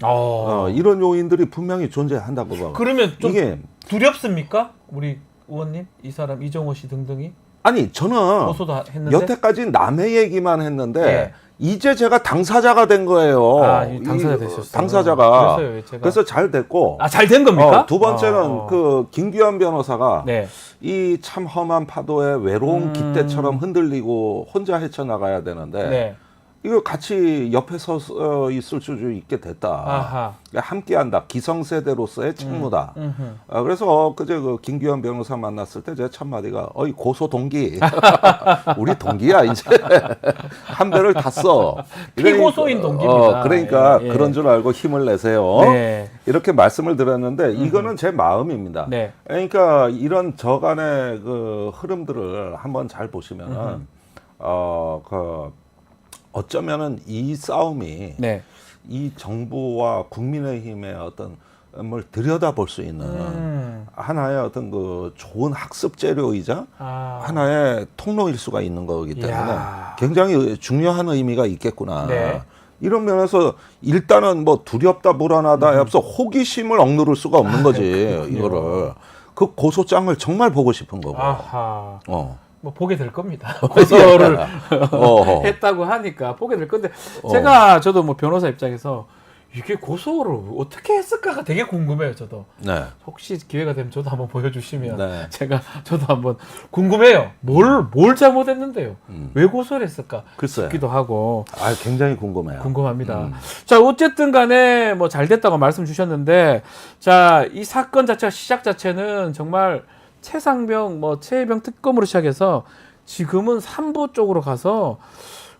이런 요인들이 분명히 존재한다고 봐. 그러면 좀 이게 두렵습니까? 우리 의원님 이 사람 이종호 씨 등등이 아니 저는 고소도 했는데 여태까지 남의 얘기만 했는데 예. 이제 제가 당사자가 된 거예요. 이 당사자 되셨어요. 당사자가. 그래서요, 제가. 그래서 잘 됐고. 잘 된 겁니까? 두 번째는 그 김규현 변호사가 네. 이 참 험한 파도에 외로운 깃대처럼 흔들리고 혼자 헤쳐나가야 되는데 네. 이거 같이 옆에 서 있을 수 있게 됐다. 아하. 함께한다. 기성세대로서의 책무다. 그래서 그제 그 김규현 변호사 만났을 때 제 첫마디가 어이 고소 동기. 우리 동기야 이제 한 배를 탔어. 피고소인 동기입니다. 그러니까 예, 예. 그런 줄 알고 힘을 내세요. 네. 이렇게 말씀을 드렸는데 이거는 제 마음입니다. 네. 그러니까 이런 저간의 그 흐름들을 한번 잘 보시면은 어쩌면은 이 싸움이 네. 이 정부와 국민의힘의 어떤 뭘 들여다볼 수 있는 하나의 어떤 그 좋은 학습 재료이자 하나의 통로일 수가 있는 거기 때문에 이야. 굉장히 중요한 의미가 있겠구나. 네. 이런 면에서 일단은 뭐 두렵다 불안하다에 앞서 호기심을 억누를 수가 없는 거지. 이거를 그 고소장을 정말 보고 싶은 거고. 아하. 뭐 보게 될 겁니다. 고소를 어허. 했다고 하니까 보게 될 건데 저도 뭐 변호사 입장에서 이게 고소를 어떻게 했을까가 되게 궁금해요. 저도 네. 혹시 기회가 되면 저도 한번 보여주시면 네. 저도 한번 궁금해요. 뭘 잘못했는데요? 왜 고소를 했을까 글쎄. 싶기도 하고 아, 굉장히 궁금해요. 궁금합니다. 자, 어쨌든 간에 뭐 잘 됐다고 말씀 주셨는데, 자, 이 사건 자체가 시작 자체는 정말 최상병, 최혜병 특검으로 시작해서 지금은 3부 쪽으로 가서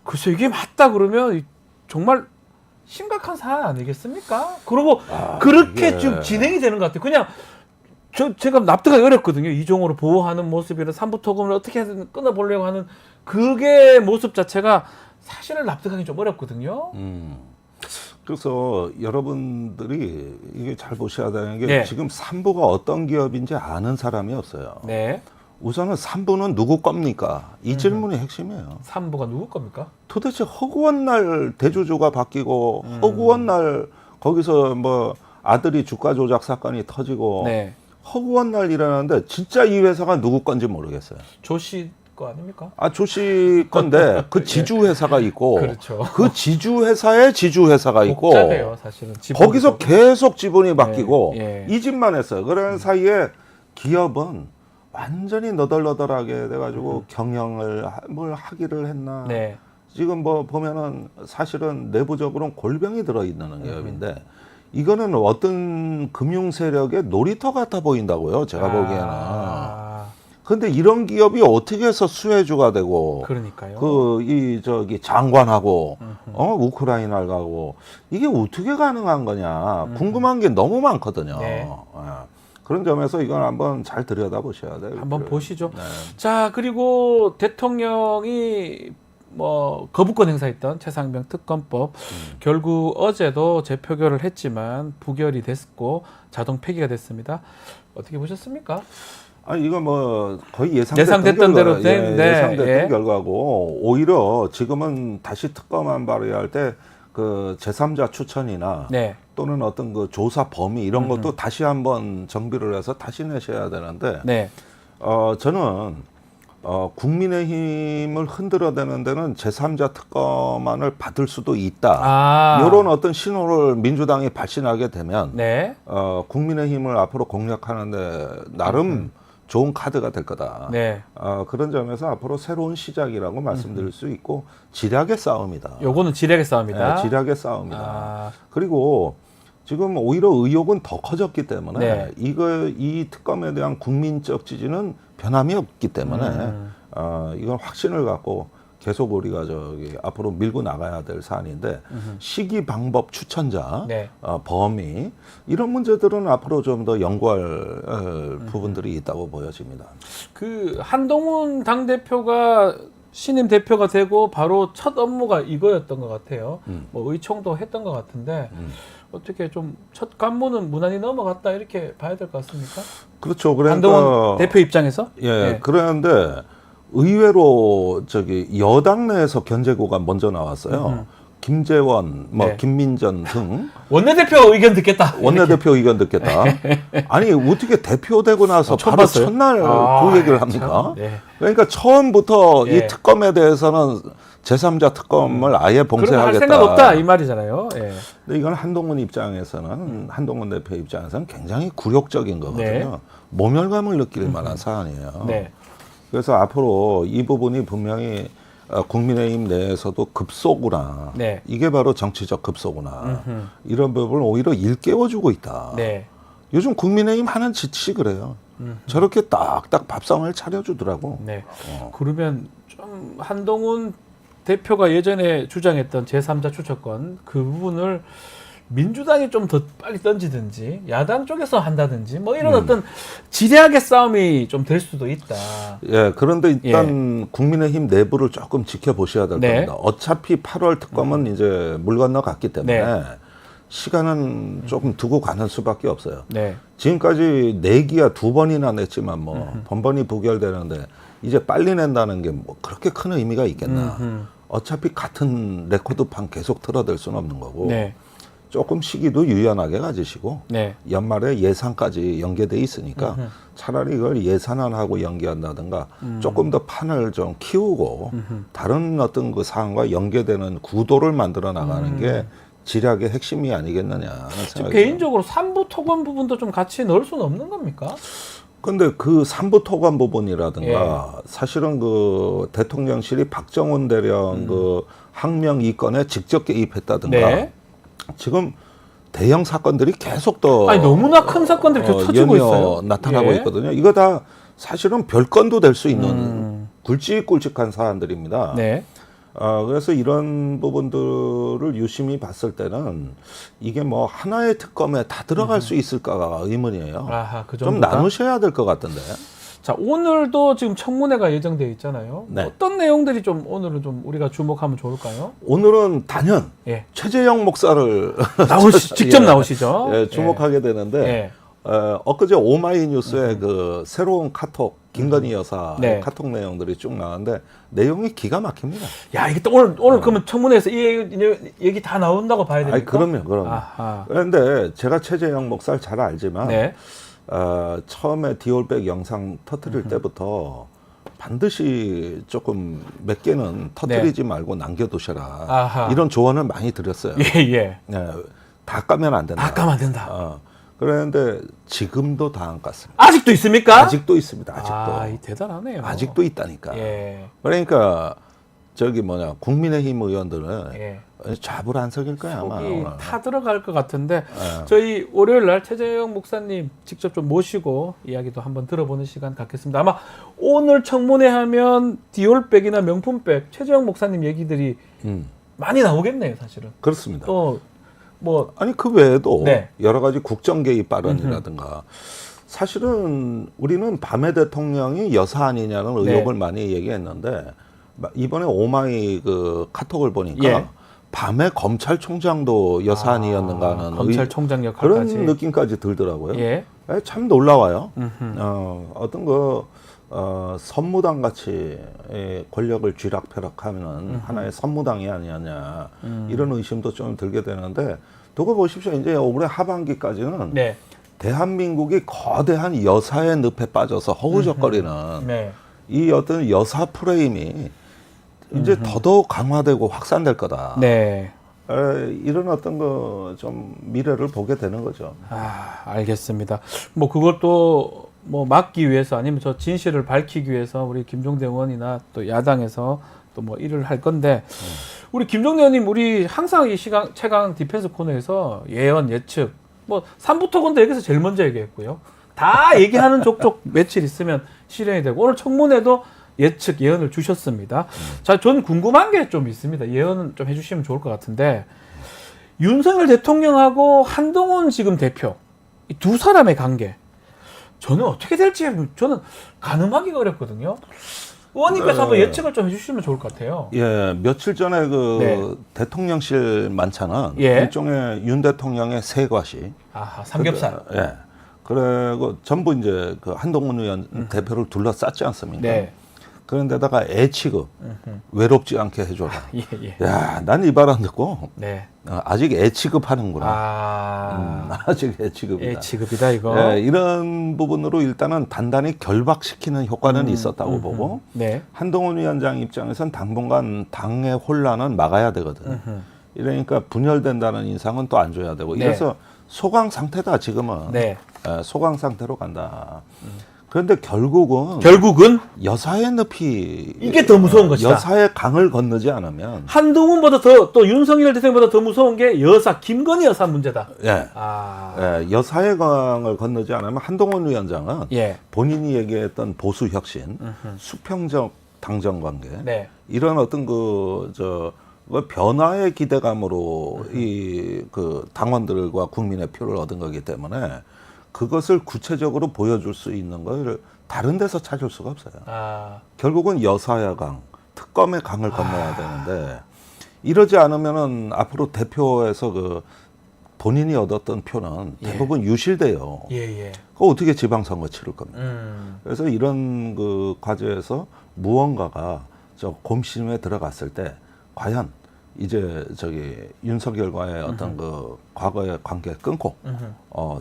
글쎄 이게 맞다 그러면 정말 심각한 사안 아니겠습니까? 그리고 그렇게 이게- 지금 진행이 되는 것 같아요. 그냥 제가 납득하기 어렵거든요. 이종호를 보호하는 모습이나 3부 토금을 어떻게 해서 끊어보려고 하는 그게 모습 자체가 사실을 납득하기 좀 어렵거든요. 그래서 여러분들이 이게 잘 보셔야 되는 게 네. 지금 3부가 어떤 기업인지 아는 사람이 없어요. 네. 우선은 3부는 누구 겁니까? 이 질문이 핵심이에요. 3부가 누구 겁니까? 도대체 허구한 날 대주주가 바뀌고 허구한 날 거기서 뭐 아들이 주가 조작 사건이 터지고 네. 허구한 날 일어나는데 진짜 이 회사가 누구 건지 모르겠어요. 조씨 거 아닙니까? 아, 조씨 건데 그 지주 회사가 있고 그렇죠. 그 지주 회사에 지주 회사가 있고 복잡해요, 사실은. 지분도 거기서 있고. 계속 지분이 바뀌고 예. 이 집만 했어요. 그런 사이에 기업은 완전히 너덜너덜하게 돼가지고 경영을 뭘 하기를 했나. 네. 지금 뭐 보면은 사실은 내부적으로는 골병이 들어있는 기업인데 이거는 어떤 금융 세력의 놀이터 같아 보인다고요. 제가 보기에는. 근데 이런 기업이 어떻게 해서 수혜주가 되고 그러니까요. 장관하고 우크라이나를 가고 이게 어떻게 가능한 거냐 궁금한 게 너무 많거든요. 네. 그런 점에서 이건 한번 잘 들여다보셔야 돼요. 한번 보시죠. 네. 자, 그리고 대통령이 거부권 행사했던 최상병 특검법 결국 어제도 재표결을 했지만 부결이 됐고 자동 폐기가 됐습니다. 어떻게 보셨습니까? 아니 이거 뭐 거의 예상됐던 대로 된, 네, 예상됐던 예. 결과고 오히려 지금은 다시 특검안 발의할 때 그 제3자 추천이나 네. 또는 어떤 그 조사 범위 이런 것도 다시 한번 정비를 해서 다시 내셔야 되는데 네. 저는 국민의힘을 흔들어대는 데는 제3자 특검안을 받을 수도 있다. 이런 어떤 신호를 민주당이 발신하게 되면 네. 국민의힘을 앞으로 공략하는데 나름 좋은 카드가 될 거다. 네. 그런 점에서 앞으로 새로운 시작이라고 말씀드릴 수 있고 지략의 싸움이다. 요거는 지략의 싸움이다. 네, 지략의 싸움이다. 그리고 지금 오히려 의혹은 더 커졌기 때문에 네. 이 특검에 대한 국민적 지지는 변함이 없기 때문에 이건 확신을 갖고 계속 우리가 앞으로 밀고 나가야 될 사안인데 시기 방법 추천자 네. 범위 이런 문제들은 앞으로 좀 더 연구할 부분들이 있다고 보여집니다. 그 한동훈 당대표가 신임 대표가 되고 바로 첫 업무가 이거였던 것 같아요. 뭐 의총도 했던 것 같은데 어떻게 좀 첫 관문은 무난히 넘어갔다 이렇게 봐야 될 것 같습니까? 그렇죠. 그러니까 한동훈 대표 입장에서? 예. 네. 그런데 의외로 여당 내에서 견제구가 먼저 나왔어요. 김재원, 네. 김민전 등 원내대표 의견 듣겠다. 원내대표 의견 듣겠다. 아니 어떻게 대표되고 나서 처음 바로 봤어요? 첫날 그 얘기를 합니까? 참, 네. 그러니까 처음부터 예. 이 특검에 대해서는 제3자 특검을 아예 그런 거 할 봉쇄하겠다. 생각 없다 이 말이잖아요. 예. 근데 이건 한동훈 입장에서는 한동훈 대표 입장에서는 굉장히 굴욕적인 거거든요. 네. 모멸감을 느낄 만한 사안이에요. 네. 그래서 앞으로 이 부분이 분명히 국민의힘 내에서도 급소구나. 네. 이게 바로 정치적 급소구나. 이런 부분을 오히려 일깨워주고 있다. 네. 요즘 국민의힘 하는 짓이 그래요. 저렇게 딱딱 밥상을 차려주더라고. 네. 그러면 좀 한동훈 대표가 예전에 주장했던 제3자 추천권 그 부분을 민주당이 좀 더 빨리 던지든지 야당 쪽에서 한다든지 뭐 이런 어떤 지략의 싸움이 좀 될 수도 있다. 예, 그런데 일단 국민의힘 내부를 조금 지켜보셔야 될 네. 겁니다. 어차피 8월 특검은 이제 물 건너갔기 때문에 네. 시간은 조금 두고 가는 수밖에 없어요. 네. 지금까지 내기야 2번이나 냈지만 뭐 번번이 부결되는데 이제 빨리 낸다는 게 뭐 그렇게 큰 의미가 있겠나. 어차피 같은 레코드판 계속 틀어댈 수는 없는 거고. 네. 조금 시기도 유연하게 가지시고 네. 연말에 예산까지 연계돼 있으니까 차라리 이걸 예산안하고 연계한다든가 조금 더 판을 좀 키우고 다른 어떤 그 사항과 연계되는 구도를 만들어 나가는 게 지략의 핵심이 아니겠느냐 하는 지금 생각이 개인적으로 삼부 토건 부분도 좀 같이 넣을 수는 없는 겁니까? 근데 그 삼부 토관 부분이라든가 사실은 그 대통령실이 박정훈 대령 그 항명 이건에 직접 개입했다든가 네. 지금 대형 사건들이 계속 더 아니 너무나 큰 사건들이 계속 터지고 연이어 있어요. 나타나고 예. 있거든요. 이거 다 사실은 별건도 될 수 있는 굵직굵직한 사안들입니다. 네. 그래서 이런 부분들을 유심히 봤을 때는 이게 뭐 하나의 특검에 다 들어갈 수 있을까가 의문이에요. 아하, 그 좀 정도다? 나누셔야 될 것 같은데. 자, 오늘도 지금 청문회가 예정되어 있잖아요. 네. 어떤 내용들이 좀 오늘은 좀 우리가 주목하면 좋을까요? 오늘은 단연 예. 최재형 목사를 직접 예, 나오시죠? 예, 주목하게 되는데 예. 엊그제 오마이뉴스에 그 새로운 카톡 김건희 여사 네. 카톡 내용들이 쭉 나왔는데 내용이 기가 막힙니다. 야, 이게 또 오늘 그러면 청문회에서 이 얘기 다 나온다고 봐야 됩니까? 아니 그럼요. 아하. 그런데 제가 최재형 목사를 잘 알지만 네. 처음에 디올백 영상 터뜨릴 때부터 반드시 조금 몇 개는 터뜨리지 말고 남겨두셔라. 아하. 이런 조언을 많이 드렸어요. 예, 예. 네, 다 까면 안 된다. 다 까면 안 된다. 그런데 지금도 다 안 깠습니다. 아직도 있습니까? 아직도 있습니다. 아직도. 아, 이 대단하네요. 아직도 있다니까. 예. 그러니까 저기 국민의힘 의원들은 예. 좌불안석일 거야 아마. 속이 타 들어갈 것 같은데 저희 월요일 날 최재형 목사님 직접 좀 모시고 이야기도 한번 들어보는 시간 갖겠습니다. 아마 오늘 청문회 하면 디올백이나 명품백 최재형 목사님 얘기들이 많이 나오겠네요, 사실은. 그렇습니다. 또 뭐 아니 그 외에도 네. 여러 가지 국정 개입 발언이라든가 사실은 우리는 밤의 대통령이 여사 아니냐는 의혹을 많이 얘기했는데 이번에 오마이 그 카톡을 보니까 예. 밤에 검찰총장도 여사 아니었는가 하는 검찰총장 그런 역할까지. 느낌까지 들더라고요. 예. 참 놀라워요. 어떤 선무당 같이 권력을 쥐락펴락하면 하나의 선무당이 아니었냐 이런 의심도 좀 들게 되는데 두고 보십시오. 이제 올해 하반기까지는 네. 대한민국이 거대한 여사의 늪에 빠져서 허우적거리는 네. 이 어떤 여사 프레임이 이제 더더욱 강화되고 확산될 거다. 네. 이런 어떤 거 좀 미래를 보게 되는 거죠. 아, 알겠습니다. 뭐 그것도 뭐 막기 위해서 아니면 저 진실을 밝히기 위해서 우리 김종대 의원이나 또 야당에서 또 뭐 일을 할 건데 우리 김종대 의원님 우리 항상 이 시간 최강 디펜스 코너에서 예언 예측 뭐 삼부토건도 여기서 제일 먼저 얘기했고요. 다 얘기하는 족족 며칠 있으면 실현이 되고 오늘 청문회도 예측 예언을 주셨습니다. 자, 전 궁금한 게 좀 있습니다. 예언 좀 해주시면 좋을 것 같은데 윤석열 대통령하고 한동훈 지금 대표 이 두 사람의 관계 저는 어떻게 될지 저는 가늠하기가 어렵거든요. 의원님께서 한번 예측을 좀 해주시면 좋을 것 같아요. 예, 며칠 전에 그 네. 대통령실 만찬은 예. 일종의 윤 대통령의 세과시. 아하, 삼겹살. 예. 그리고 전부 이제 그 한동훈 의원 대표를 둘러쌌지 않습니까? 네. 그런데다가 애 취급, 외롭지 않게 해줘라. 예, 예. 야, 난 이 말 안 듣고 네. 아직 애 취급하는구나. 아직 애 취급이다. 예, 지급이다 이거. 예, 이런 부분으로 일단은 단단히 결박시키는 효과는 있었다고 보고 네. 한동훈 위원장 입장에선 당분간 당의 혼란은 막아야 되거든. 이러니까 분열된다는 인상은 또 안 줘야 되고 네. 이래서 소강 상태다 지금은. 네. 소강 상태로 간다. 그런데 결국은 여사의 늪이 이게 더 무서운 것이다. 여사의 강을 건너지 않으면 한동훈보다 또 윤석열 대통령보다 더 무서운 게 여사 김건희 여사 문제다. 예. 여사의 강을 건너지 않으면 한동훈 위원장은 예. 본인이 얘기했던 보수 혁신, 수평적 당정 관계 네. 이런 어떤 그 변화의 기대감으로 이 그 당원들과 국민의 표를 얻은 거기 때문에 그것을 구체적으로 보여줄 수 있는 걸 다른 데서 찾을 수가 없어요. 결국은 여사의 강, 특검의 강을 건너야 되는데 이러지 않으면은 앞으로 대표에서 그 본인이 얻었던 표는 대부분 유실돼요. 예. 그거 어떻게 지방선거 치를 겁니까? 그래서 이런 그 과제에서 무언가가 저 곰심에 들어갔을 때 과연 이제 윤석열과의 어떤 그 과거의 관계 끊고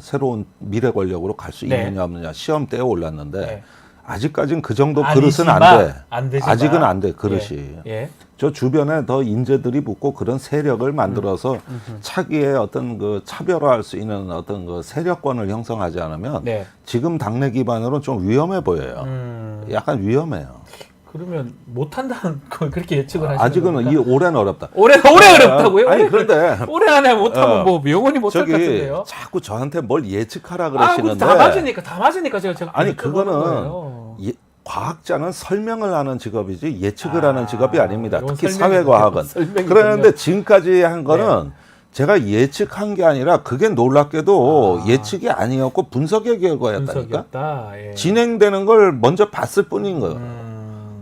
새로운 미래 권력으로 갈 수 네. 있느냐 없느냐 시험대에 올랐는데 네. 아직까지는 그 정도 아니지만, 그릇은 안 돼. 안 되지만. 아직은 안 돼, 그릇이. 예. 저 주변에 더 인재들이 붙고 그런 세력을 만들어서 차기의 어떤 그 차별화할 수 있는 어떤 그 세력권을 형성하지 않으면 네. 지금 당내 기반으로는 좀 위험해 보여요. 약간 위험해요. 그러면 못한다는 걸 그렇게 예측을 하시는 아직은 겁니까? 이 올해는 어렵다. 올해 어렵다고요? 아니 그런데 올해 안에 못하면 뭐 영원히 못할 것 저기 같은데요. 자꾸 저한테 뭘 예측하라 아, 그러시는데 다 맞으니까 제가 아니 여쭤보는 그거는 거예요. 과학자는 설명을 하는 직업이지 예측을 하는 직업이 아닙니다. 이건 특히 설명이군요. 사회과학은. 설명이군요. 그런데 지금까지 한 거는 제가 예측한 게 아니라 그게 놀랍게도 예측이 아니었고 분석의 결과였다니까. 분석이었다. 예. 진행되는 걸 먼저 봤을 뿐인 거예요.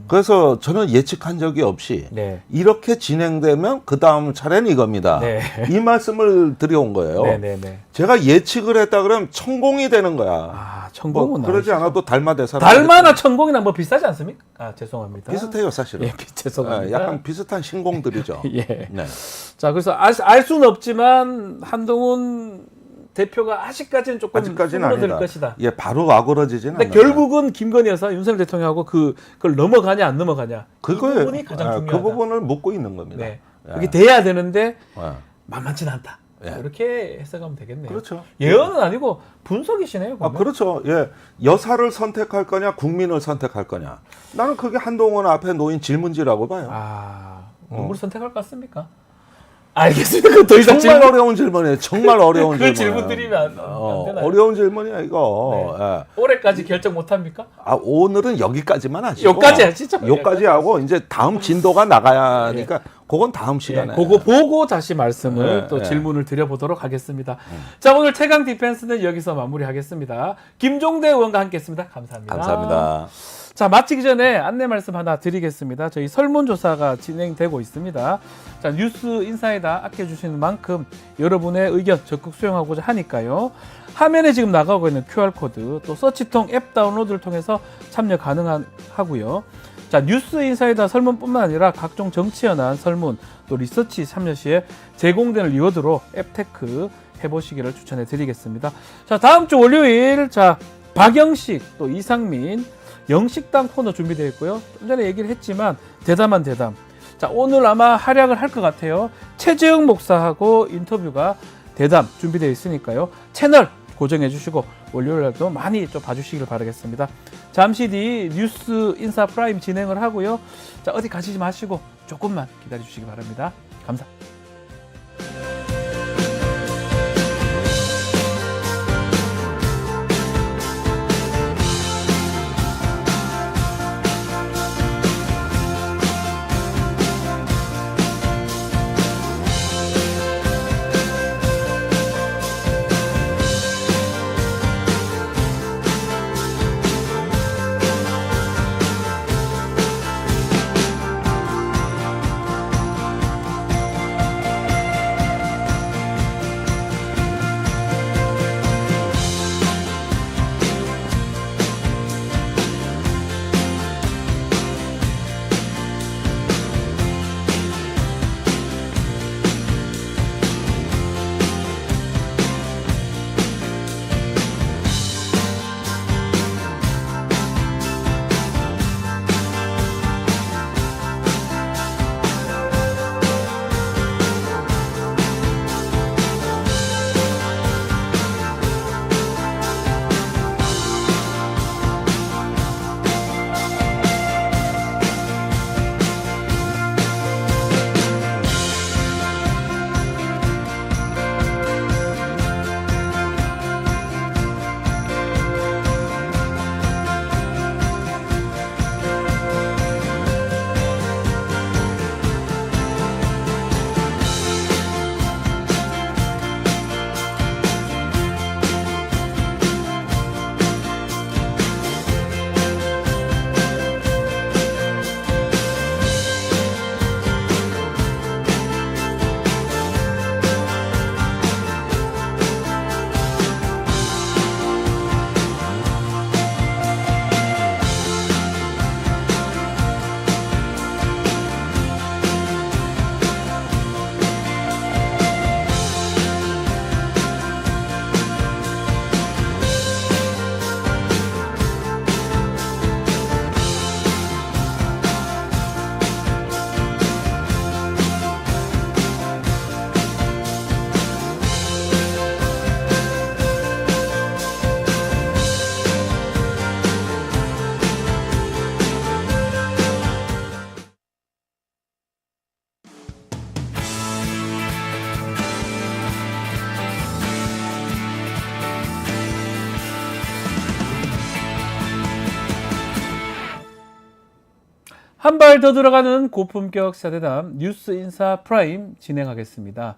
그래서 저는 예측한 적이 없이 네. 이렇게 진행되면 그 다음 차례는 이겁니다. 네. 이 말씀을 드려온 거예요. 네네네. 제가 예측을 했다 그러면 천공이 되는 거야. 아, 천공은 뭐 그러지 않아도 달마대사라. 달마나 천공이나 뭐 비싸지 않습니까? 아, 죄송합니다. 비슷해요, 사실은. 예, 죄송합니다. 약간 비슷한 신공들이죠. 예. 네. 자, 그래서 알 수는 없지만 한동훈 대표가 아직까지는 조금 아직까지는 수그러들 아니다. 것이다. 예, 바로 와그러지지는 근데 않는다. 결국은 김건희 여사, 윤석열 대통령하고 그걸 넘어가냐 안 넘어가냐 그거에, 이 부분이 가장 중요하다. 그 부분을 묻고 있는 겁니다. 네. 예. 그게 돼야 되는데 예. 만만치는 않다. 예. 이렇게 해석하면 되겠네요. 그렇죠. 예언은 아니고 분석이시네요. 아, 보면. 그렇죠. 예. 여사를 선택할 거냐, 국민을 선택할 거냐. 나는 그게 한동훈 앞에 놓인 질문지라고 봐요. 아, 누구를 선택할 것 같습니까? 알겠습니다. 그 더 이상 정말 어려운 질문이에요. 정말 어려운 그 질문. 질문 드리면 안 되나요? 어려운 질문이야, 이거. 네. 예. 올해까지 결정 못 합니까? 아, 오늘은 여기까지만 하시고. 여기까지 하시죠. 여기까지 하고, 이제 다음 진도가 나가야 하니까, 그건 다음 시간에. 예, 그거 보고 다시 말씀을 네, 또 네. 질문을 드려보도록 하겠습니다. 자, 오늘 최강 디펜스는 여기서 마무리하겠습니다. 김종대 의원과 함께했습니다. 감사합니다. 감사합니다. 자, 마치기 전에 안내 말씀 하나 드리겠습니다. 저희 설문조사가 진행되고 있습니다. 자, 뉴스 인사이다 아껴주시는 만큼 여러분의 의견 적극 수용하고자 하니까요. 화면에 지금 나가고 있는 QR코드 또 서치통 앱 다운로드를 통해서 참여 가능하고요. 자, 뉴스 인사이다 설문뿐만 아니라 각종 정치 연한 설문 또 리서치 참여 시에 제공되는 리워드로 앱테크 해보시기를 추천해 드리겠습니다. 자, 다음 주 월요일 자 박영식 또 이상민 영식당 코너 준비되어 있고요. 좀 전에 얘기를 했지만 대담한 대담. 자, 오늘 아마 활약을 할 것 같아요. 최재형 목사하고 인터뷰가 대담 준비되어 있으니까요. 채널 고정해 주시고 월요일날도 많이 좀 봐주시길 바라겠습니다. 잠시 뒤 뉴스 인사 프라임 진행을 하고요. 자, 어디 가시지 마시고 조금만 기다려 주시기 바랍니다. 감사합니다. 한 발 더 들어가는 고품격 사대담 뉴스 인사 프라임 진행하겠습니다.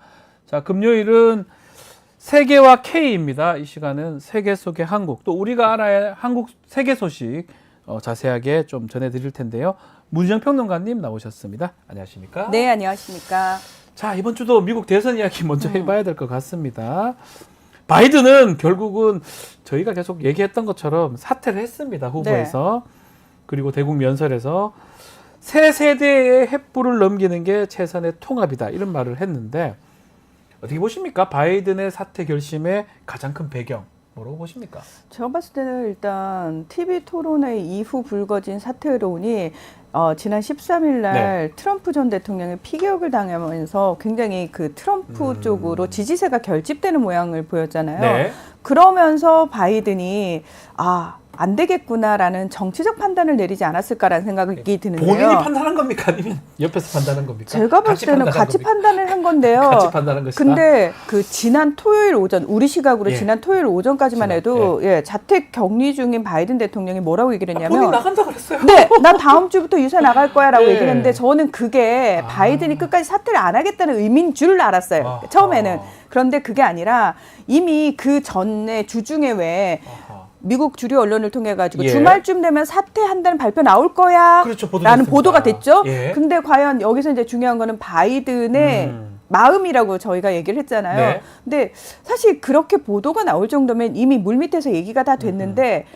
자, 금요일은 세계와 K입니다. 이 시간은 세계 속의 한국, 또 우리가 알아야 한국 세계 소식 자세하게 좀 전해드릴 텐데요. 문희정 평론가님 나오셨습니다. 안녕하십니까? 네, 안녕하십니까? 자, 이번 주도 미국 대선 이야기 먼저 해봐야 될 것 같습니다. 바이든은 결국은 저희가 계속 얘기했던 것처럼 사퇴를 했습니다. 후보에서. 네. 그리고 대국 면설에서 새 세대의 횃불을 넘기는 게 최선의 통합이다. 이런 말을 했는데 어떻게 보십니까? 바이든의 사퇴 결심의 가장 큰 배경. 뭐라고 보십니까? 제가 봤을 때는 일단 TV 토론회 이후 불거진 사퇴론이 지난 13일 날 트럼프 전 대통령의 피격을 당하면서 굉장히 그 트럼프 쪽으로 지지세가 결집되는 모양을 보였잖아요. 네. 그러면서 바이든이 안 되겠구나라는 정치적 판단을 내리지 않았을까라는 생각이 드는데요. 본인이 판단한 겁니까? 아니면 옆에서 판단한 겁니까? 제가 봤을 때는 같이 판단을 한 건데요. 같이 판단한 것이다. 근데 그 지난 토요일 오전, 우리 시각으로 지난 토요일 오전까지만 해도 자택 격리 중인 바이든 대통령이 뭐라고 얘기를 했냐면 본인 나간다고 그랬어요. 네, 나 다음 주부터 유세 나갈 거야라고 얘기를 했는데 저는 그게 바이든이 끝까지 사퇴를 안 하겠다는 의미인 줄 알았어요. 처음에는. 그런데 그게 아니라 이미 그 전에 주중에 왜 미국 주류 언론을 통해 가지고 주말쯤 되면 사퇴한다는 발표 나올 거야. 그렇죠, 라는 보도가 됐죠. 근데 과연 여기서 이제 중요한 거는 바이든의 마음이라고 저희가 얘기를 했잖아요. 네. 근데 사실 그렇게 보도가 나올 정도면 이미 물밑에서 얘기가 다 됐는데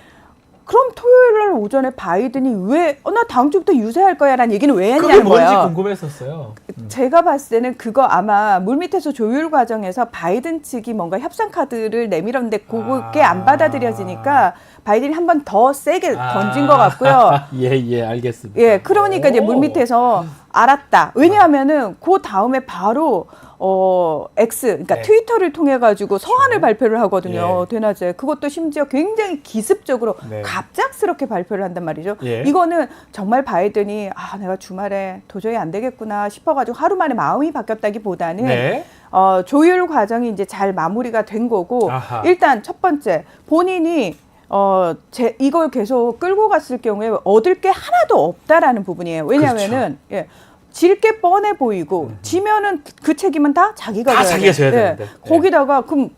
그럼 토요일 날 오전에 바이든이 왜 나 다음 주부터 유세할 거야 라는 얘기는 왜 했냐는 거예요. 그게 뭔지 궁금했었어요. 제가 봤을 때는 그거 아마 물밑에서 조율 과정에서 바이든 측이 뭔가 협상 카드를 내밀었는데 그게 안 받아들여지니까 바이든이 한 번 더 세게 던진 것 같고요. 예, 알겠습니다. 예, 그러니까 이제 물밑에서 알았다. 왜냐하면은 그 다음에 바로 X, 그러니까 트위터를 통해 가지고 서한을 발표를 하거든요. 대낮에. 그것도 심지어 굉장히 기습적으로 갑작스럽게 발표를 한단 말이죠. 이거는 정말 바이든이 내가 주말에 도저히 안 되겠구나 싶어가지고 하루 만에 마음이 바뀌었다기보다는 조율 과정이 이제 잘 마무리가 된 거고 일단 첫 번째 본인이 이걸 계속 끌고 갔을 경우에 얻을 게 하나도 없다라는 부분이에요. 왜냐하면은 질 게 뻔해 보이고 지면은 그 책임은 다 자기가 져야 되는데. 거기다가 그럼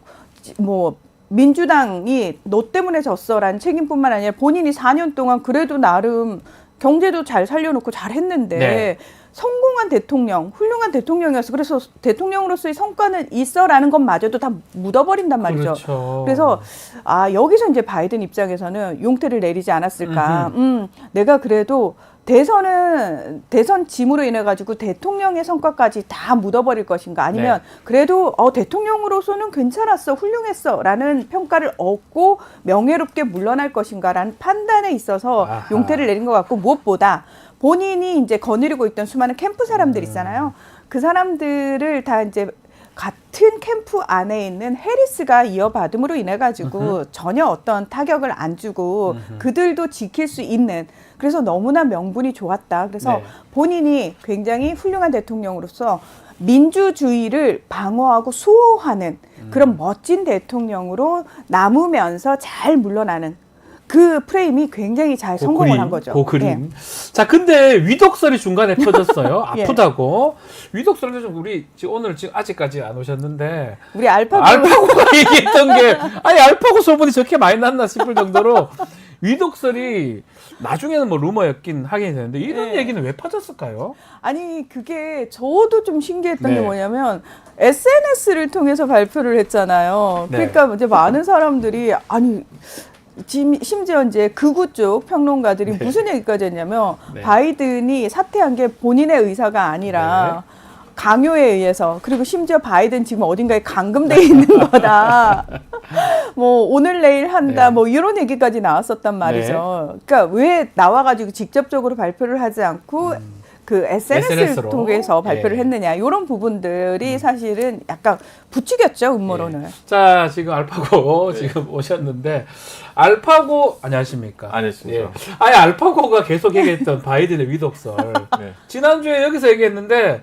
뭐 민주당이 너 때문에 졌어라는 책임뿐만 아니라 본인이 4년 동안 그래도 나름 경제도 잘 살려놓고 잘했는데 성공한 대통령, 훌륭한 대통령이었어. 그래서 대통령으로서의 성과는 있어라는 것마저도 다 묻어버린단 말이죠. 그렇죠. 그래서 여기서 이제 바이든 입장에서는 용태를 내리지 않았을까. 내가 그래도 대선 짐으로 인해 가지고 대통령의 성과까지 다 묻어버릴 것인가 아니면 그래도 대통령으로서는 괜찮았어 훌륭했어라는 평가를 얻고 명예롭게 물러날 것인가라는 판단에 있어서 용태를 내린 것 같고 무엇보다 본인이 이제 거느리고 있던 수많은 캠프 사람들 있잖아요. 그 사람들을 다 이제 같은 캠프 안에 있는 해리스가 이어받음으로 인해 가지고 전혀 어떤 타격을 안 주고 그들도 지킬 수 있는 그래서 너무나 명분이 좋았다. 그래서 본인이 굉장히 훌륭한 대통령으로서 민주주의를 방어하고 수호하는 그런 멋진 대통령으로 남으면서 잘 물러나는 그 프레임이 굉장히 잘 성공을 한 거죠. 그 그림. 자, 근데 위독설이 중간에 터졌어요. 아프다고. 위독설은 좀 우리 오늘 지금 아직까지 안 오셨는데. 우리 알파고가 얘기했던 게 아니 알파고 소문이 저렇게 많이 났나 싶을 정도로 위독설이 나중에는 뭐 루머였긴 하긴 되는데 이런 얘기는 왜 퍼졌을까요? 아니 그게 저도 좀 신기했던 게 뭐냐면 SNS를 통해서 발표를 했잖아요. 그러니까 이제 많은 사람들이 아니 심지어 이제 극우 쪽 평론가들이 무슨 얘기까지 했냐면 바이든이 사퇴한 게 본인의 의사가 아니라 강요에 의해서 그리고 심지어 바이든 지금 어딘가에 감금돼 있는 거다. 뭐 오늘 내일 한다 뭐 이런 얘기까지 나왔었단 말이죠. 그러니까 왜 나와가지고 직접적으로 발표를 하지 않고 그 SNS를 통해서 발표를 했느냐 이런 부분들이 사실은 약간 부추겼죠 음모론을. 자 지금 알파고 지금 오셨는데 알파고 안녕하십니까? 안녕하십니까? 아니 알파고가 계속 얘기했던 바이든의 위독설. 지난주에 여기서 얘기했는데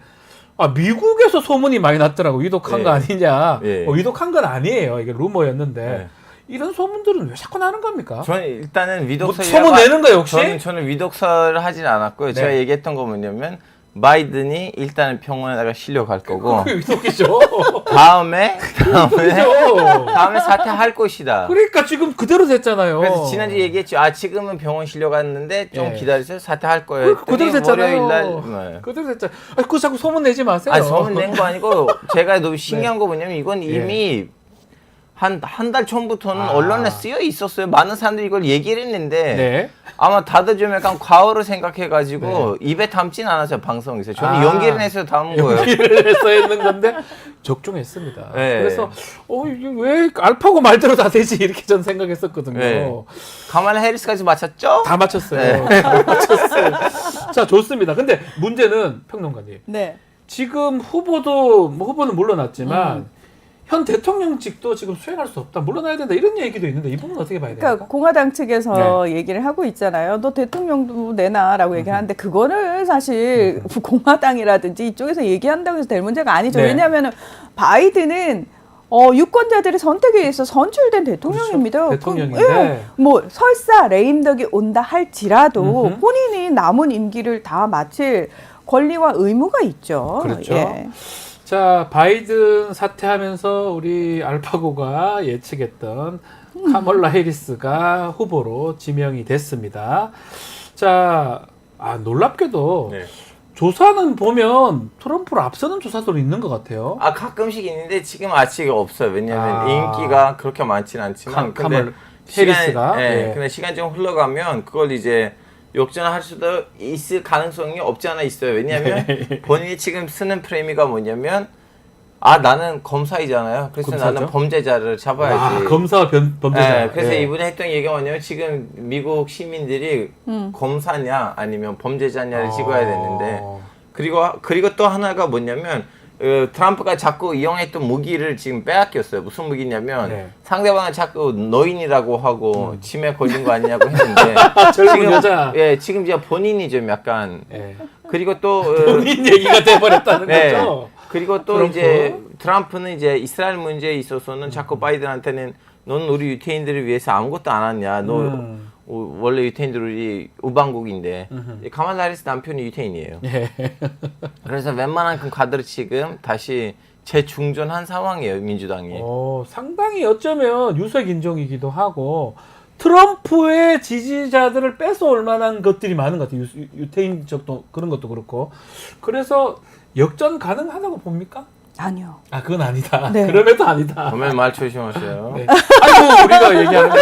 미국에서 소문이 많이 났더라고 위독한 거 아니냐. 위독한 건 아니에요. 이게 루머였는데 이런 소문들은 왜 자꾸 나는 겁니까? 저는 일단은 뭐 위독설 소문 내는 거예요 혹시? 저는 위독설을 하진 않았고요. 네. 제가 얘기했던 거 뭐냐면 바이든이 일단은 병원에다가 실려갈 거고 그게 위독이죠. 다음에 위독이죠. 사퇴할 것이다. 그러니까 지금 그대로 됐잖아요. 그래서 지난주 얘기했죠. 아 지금은 병원 실려갔는데 좀 예. 기다리세요. 사퇴할 거예요. 그대로 됐잖아요. 월요일 날 그대로 됐잖아요. 그거 자꾸 소문 내지 마세요. 아니 소문 낸 거 아니고 제가 너무 신기한 거 뭐냐면 이건 이미 한 달 전부터는 언론에 쓰여 있었어요. 많은 사람들이 이걸 얘기를 했는데 네. 아마 다들 좀 약간 과오를 생각해가지고 입에 담진 않았어요. 방송에서. 저는 연기를 해서 담은 거예요. 연기를 해서 했는 건데 적중했습니다. 네. 그래서 이게 왜 알파고 말대로 다 되지 이렇게 전 생각했었거든요. 네. 카말라 해리스까지 맞췄죠? 다 맞췄어요. 다 맞췄어요. 자 좋습니다. 근데 문제는 평론가님. 네. 지금 후보는 물러났지만 현 대통령직도 지금 수행할 수 없다. 물러나야 된다. 이런 얘기도 있는데 이 부분은 어떻게 봐야 됩니까? 그러니까 공화당 측에서 얘기를 하고 있잖아요. 너 대통령도 내놔라고 얘기를 하는데 그거는 사실 공화당이라든지 이쪽에서 얘기한다고 해서 될 문제가 아니죠. 네. 왜냐하면 바이든은 유권자들의 선택에 의해서 선출된 대통령입니다. 그렇죠. 대통령인데. 뭐 설사 레임덕이 온다 할지라도 본인이 남은 임기를 다 마칠 권리와 의무가 있죠. 그렇죠. 예. 자, 바이든 사퇴하면서 우리 알파고가 예측했던 카멀라 해리스가 후보로 지명이 됐습니다. 자, 놀랍게도 네. 조사는 보면 트럼프를 앞서는 조사도 있는 것 같아요. 아 가끔씩 있는데 지금 아직 없어요. 왜냐면 인기가 그렇게 많지는 않지만 카멀라 해리스가. 근데 시간 좀 흘러가면 그걸 이제 역전할 수도 있을 가능성이 없지 않아 있어요. 왜냐하면 본인이 지금 쓰는 프레임이가 뭐냐면 나는 검사이잖아요. 그래서 검사죠? 나는 범죄자를 잡아야지. 검사와 범죄자. 네, 그래서 이분이 했던 얘기가 뭐냐면 지금 미국 시민들이 검사냐 아니면 범죄자냐를 찍어야 되는데 그리고 또 하나가 뭐냐면 트럼프가 자꾸 이용했던 무기를 지금 빼앗겼어요. 무슨 무기냐면 상대방은 자꾸 노인이라고 하고 치매 걸린 거 아니냐고 했는데 젊은 여자. 지금 이제 본인이 좀 약간 그리고 또 본인 얘기가 돼버렸다는 거죠. 그리고 또 트럼프. 이제 트럼프는 이제 이스라엘 문제에 있어서는 자꾸 바이든한테는 넌 우리 유태인들을 위해서 아무것도 안 하냐. 너 원래 유태인들이 우방국인데 카말라 해리스 남편이 유태인이에요. 그래서 웬만한 가들을 지금 다시 재중전한 상황이에요. 민주당이. 상당히 어쩌면 유색 인종이기도 하고 트럼프의 지지자들을 뺏어올 만한 것들이 많은 것 같아요. 유태인적도 그런 것도 그렇고. 그래서 역전 가능하다고 봅니까? 아니요. 그건 아니다. 네. 그럼에도 아니다. 정말 말 조심하세요. 네. 아이고 우리가 얘기하는 건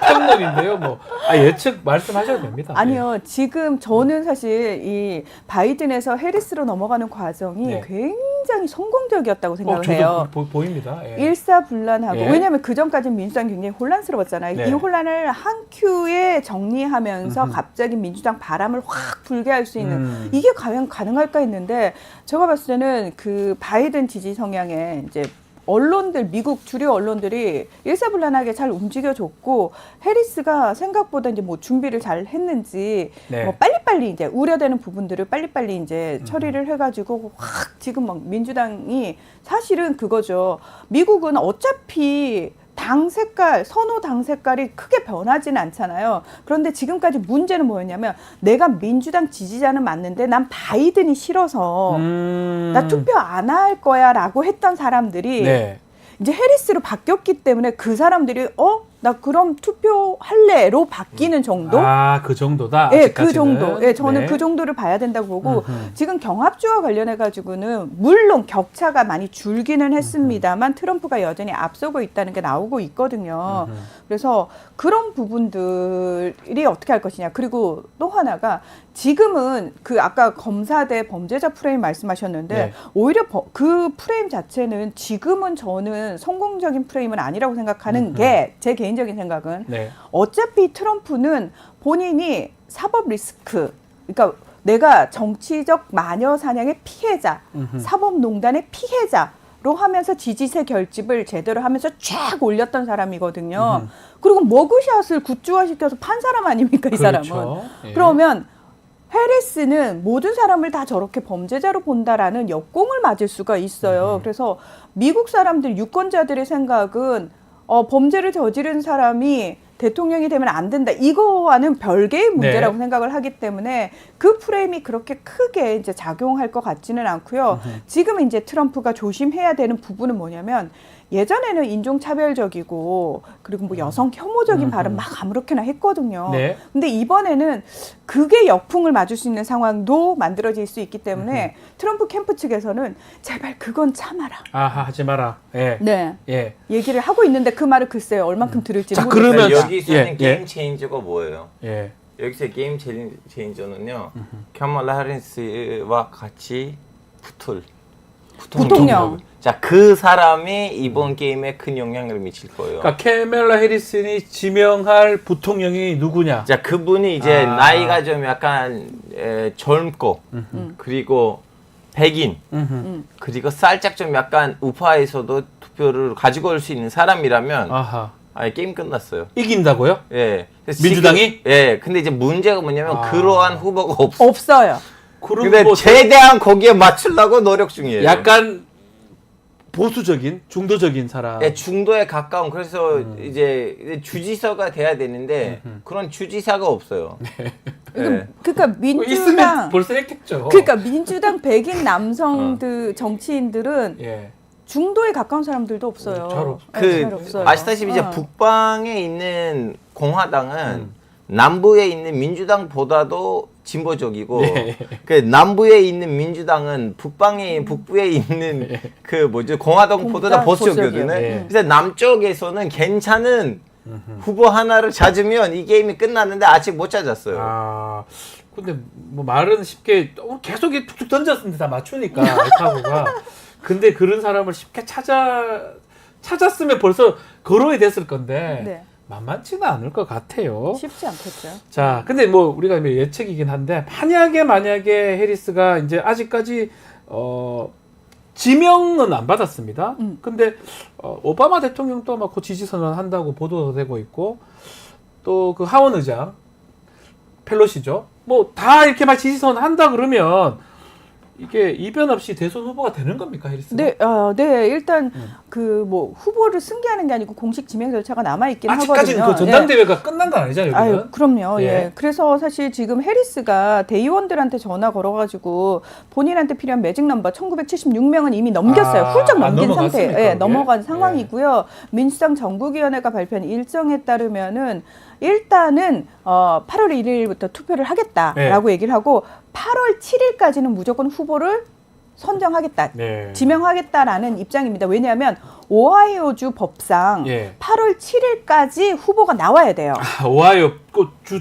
평론인데요. 뭐 예측 말씀하셔도 됩니다. 아니요. 지금 저는 사실 이 바이든에서 해리스로 넘어가는 과정이 굉장히 성공적이었다고 생각을 해요. 보입니다. 일사불란하고 왜냐하면 그 전까지는 민주당이 굉장히 혼란스러웠잖아요. 이 혼란을 한 큐에 정리하면서 갑자기 민주당 바람을 확 불게 할 수 있는 이게 과연 가능할까 했는데 제가 봤을 때는 그 바이든 지지 성향에 이제 언론들, 미국 주류 언론들이 일사불란하게 잘 움직여줬고 해리스가 생각보다 이제 뭐 준비를 잘 했는지 뭐 빨리빨리 이제 우려되는 부분들을 빨리빨리 이제 처리를 해가지고 확 지금 막 민주당이 사실은 그거죠. 미국은 어차피 당 색깔, 선호 당 색깔이 크게 변하지는 않잖아요. 그런데 지금까지 문제는 뭐였냐면 내가 민주당 지지자는 맞는데 난 바이든이 싫어서 나 투표 안 할 거야 라고 했던 사람들이 이제 해리스로 바뀌었기 때문에 그 사람들이 나 그럼 투표할래로 바뀌는 정도? 그 정도다. 네, 아직까지는. 그 정도. 저는 그 정도를 봐야 된다고 보고 지금 경합주와 관련해 가지고는 물론 격차가 많이 줄기는 했습니다만 트럼프가 여전히 앞서고 있다는 게 나오고 있거든요. 그래서 그런 부분들이 어떻게 할 것이냐. 그리고 또 하나가 지금은 그 아까 검사 대 범죄자 프레임 말씀하셨는데 오히려 그 프레임 자체는 지금은 저는 성공적인 프레임은 아니라고 생각하는 게 제 개인적인 생각은 어차피 트럼프는 본인이 사법 리스크 그러니까 내가 정치적 마녀 사냥의 피해자 사법농단의 피해자로 하면서 지지세 결집을 제대로 하면서 쫙 올렸던 사람이거든요. 그리고 머그샷을 굿즈화시켜서 판 사람 아닙니까 이 사람은. 그러면 해리스는 모든 사람을 다 저렇게 범죄자로 본다라는 역공을 맞을 수가 있어요. 그래서 미국 사람들 유권자들의 생각은 범죄를 저지른 사람이 대통령이 되면 안 된다. 이거와는 별개의 문제라고 네. 생각을 하기 때문에 그 프레임이 그렇게 크게 이제 작용할 것 같지는 않고요. 지금 이제 트럼프가 조심해야 되는 부분은 뭐냐면 예전에는 인종차별적이고 그리고 뭐 여성 혐오적인 발언 막 아무렇게나 했거든요. 네. 근데 이번에는 그게 역풍을 맞을 수 있는 상황도 만들어질 수 있기 때문에 트럼프 캠프 측에서는 제발 그건 참아라. 아하, 하지 마라. 예. 네. 예. 얘기를 하고 있는데 그 말을 글쎄요. 얼만큼 들을지 자, 모르겠어요. 그러면 여기서는 예, 게임 예. 체인저가 뭐예요? 예. 여기서 게임 체인저는요. 카말라 해리스와 같이 붙을 부통령. 자, 그 사람이 이번 게임에 큰 영향을 미칠 거예요. 그러니까 캐멀라 해리슨이 지명할 부통령이 누구냐? 자, 그분이 이제 아. 나이가 좀 약간 젊고 그리고 백인 그리고 살짝 좀 약간 우파에서도 투표를 가지고 올 수 있는 사람이라면 아하. 아예 게임 끝났어요. 이긴다고요? 예. 그래서 민주당이? 지금, 예. 근데 이제 문제가 뭐냐면 그러한 후보가 없어. 없어요. 그럼 근데 뭐 최대한 거기에 맞추려고 노력 중이에요. 약간 보수적인, 중도적인 사람. 예, 중도에 가까운 그래서 이제 주지사가 돼야 되는데 그런 주지사가 없어요. 예. 그러니까 뭐 민주당 있으면 벌써 했겠죠. 그러니까 민주당 백인 남성들 정치인들은 예. 중도에 가까운 사람들도 없어요. 잘 없- 네, 잘 그 없어요. 아시다시피 이제 어. 북방에 있는 공화당은 남부에 있는 민주당보다도 진보적이고 그 남부에 있는 민주당은 북부에 있는 그 뭐죠 공화당보다 보수적이거든요. 보수적이에요. 예. 그래서 남쪽에서는 괜찮은 후보 하나를 찾으면 이 게임이 끝났는데 아직 못 찾았어요. 아, 근데 뭐 말은 쉽게 계속 이렇게 툭툭 던졌는데 다 맞추니까 알파고가. 근데 그런 사람을 쉽게 찾았으면 벌써 거론이 됐을 건데 네. 만만치는 않을 것 같아요. 쉽지 않겠죠. 자, 근데 뭐 우리가 예측이긴 한데 만약에 해리스가 이제 아직까지 지명은 안 받았습니다. 근데 오바마 대통령도 막 그 지지 선언한다고 보도가 되고 있고 또 그 하원 의장 펠로시죠. 뭐 다 이렇게 막 지지 선언한다 그러면 이게 이변 없이 대선 후보가 되는 겁니까, 해리스가? 네, 네, 일단 그 뭐 후보를 승계하는 게 아니고 공식 지명 절차가 남아 있긴 아직까지는 하거든요. 그 전당대회가 끝난 건 아니잖아요, 여기는. 아유, 그럼요. 예. 예. 그래서 사실 지금 해리스가 대의원들한테 전화 걸어가지고 본인한테 필요한 매직 넘버 1976명은 이미 넘겼어요. 훌쩍 넘긴 상태. 넘어갔습니까, 예, 그게? 넘어간 예. 상황이고요. 민주당 전국위원회가 발표한 일정에 따르면은 일단은 8월 1일부터 투표를 하겠다라고 얘기를 하고 8월 7일까지는 무조건 후보를 선정하겠다, 네. 지명하겠다라는 입장입니다. 왜냐하면 오하이오주 법상 예. 8월 7일까지 후보가 나와야 돼요. 아, 오하이오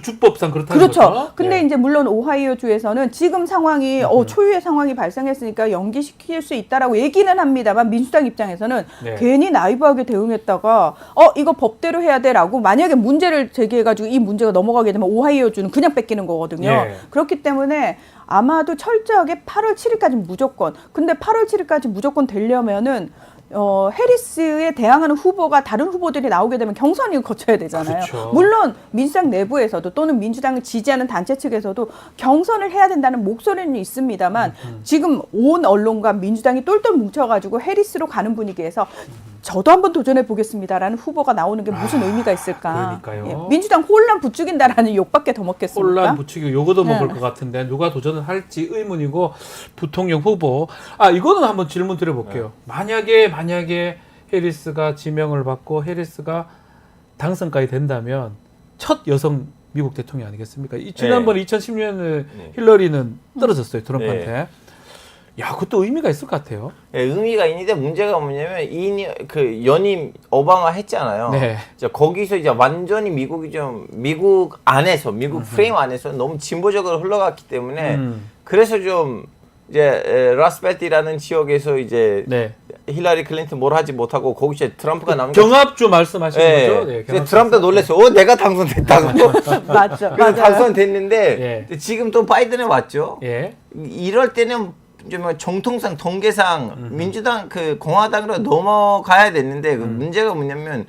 주법상 그렇다는 그렇죠. 거죠? 근데 예. 이제 물론 오하이오주에서는 지금 상황이 초유의 상황이 발생했으니까 연기시킬 수 있다라고 얘기는 합니다만 민주당 입장에서는 네. 괜히 나이브하게 대응했다가 이거 법대로 해야 돼라고 만약에 문제를 제기해가지고 이 문제가 넘어가게 되면 오하이오주는 그냥 뺏기는 거거든요. 예. 그렇기 때문에 아마도 철저하게 8월 7일까지 무조건. 근데 8월 7일까지 무조건 되려면은 해리스에 대항하는 후보가 다른 후보들이 나오게 되면 경선을 거쳐야 되잖아요. 그렇죠. 물론 민주당 내부에서도 또는 민주당을 지지하는 단체 측에서도 경선을 해야 된다는 목소리는 있습니다만 지금 온 언론과 민주당이 똘똘 뭉쳐가지고 해리스로 가는 분위기에서 저도 한번 도전해 보겠습니다라는 후보가 나오는 게 무슨 의미가 있을까? 그러니까요. 예, 민주당 혼란 부추긴다라는 욕밖에 더 먹겠습니까? 혼란 부추기고 요거도 네. 먹을 것 같은데 누가 도전을 할지 의문이고 부통령 후보 이거는 한번 질문 드려볼게요. 만약에 해리스가 지명을 받고 해리스가 당선까지 된다면 첫 여성 미국 대통령 아니겠습니까? 지난번 2010년에 힐러리는 떨어졌어요, 트럼프한테. 야, 그것도 의미가 있을 것 같아요. 예, 의미가 있는데 문제가 뭐냐면 그 연임 오바마 했잖아요. 네. 이제 거기서 이제 완전히 미국 안에서 미국 프레임 안에서 너무 진보적으로 흘러갔기 때문에 그래서 좀 이제 라스베티라는 지역에서 이제 네. 힐러리 클린턴 뭘 하지 못하고 거기서 트럼프가 남은 경합주 말씀하시는 예. 거죠? 네, 그래서 트럼프가 놀랐어요. 내가 당선됐다고. 맞죠. 그래서 맞아요. 당선됐는데 예. 지금 또 바이든에 왔죠. 예. 이럴 때는 좀 정통상 통계상 민주당 그 공화당으로 넘어가야 됐는데 그 문제가 뭐냐면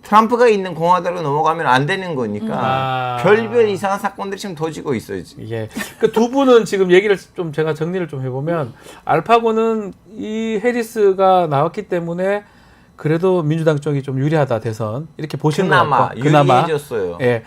트럼프가 있는 공화당으로 넘어가면 안 되는 거니까 별별 이상한 사건들이 지금 터지고 있어요. 지금. 예. 그 두 분은 지금 얘기를 좀 제가 정리를 좀 해보면 알파고는 이 해리스가 나왔기 때문에 그래도 민주당 쪽이 좀 유리하다 대선 이렇게 보시는 것 그나마 같고 그나마 유리해졌어요. 예.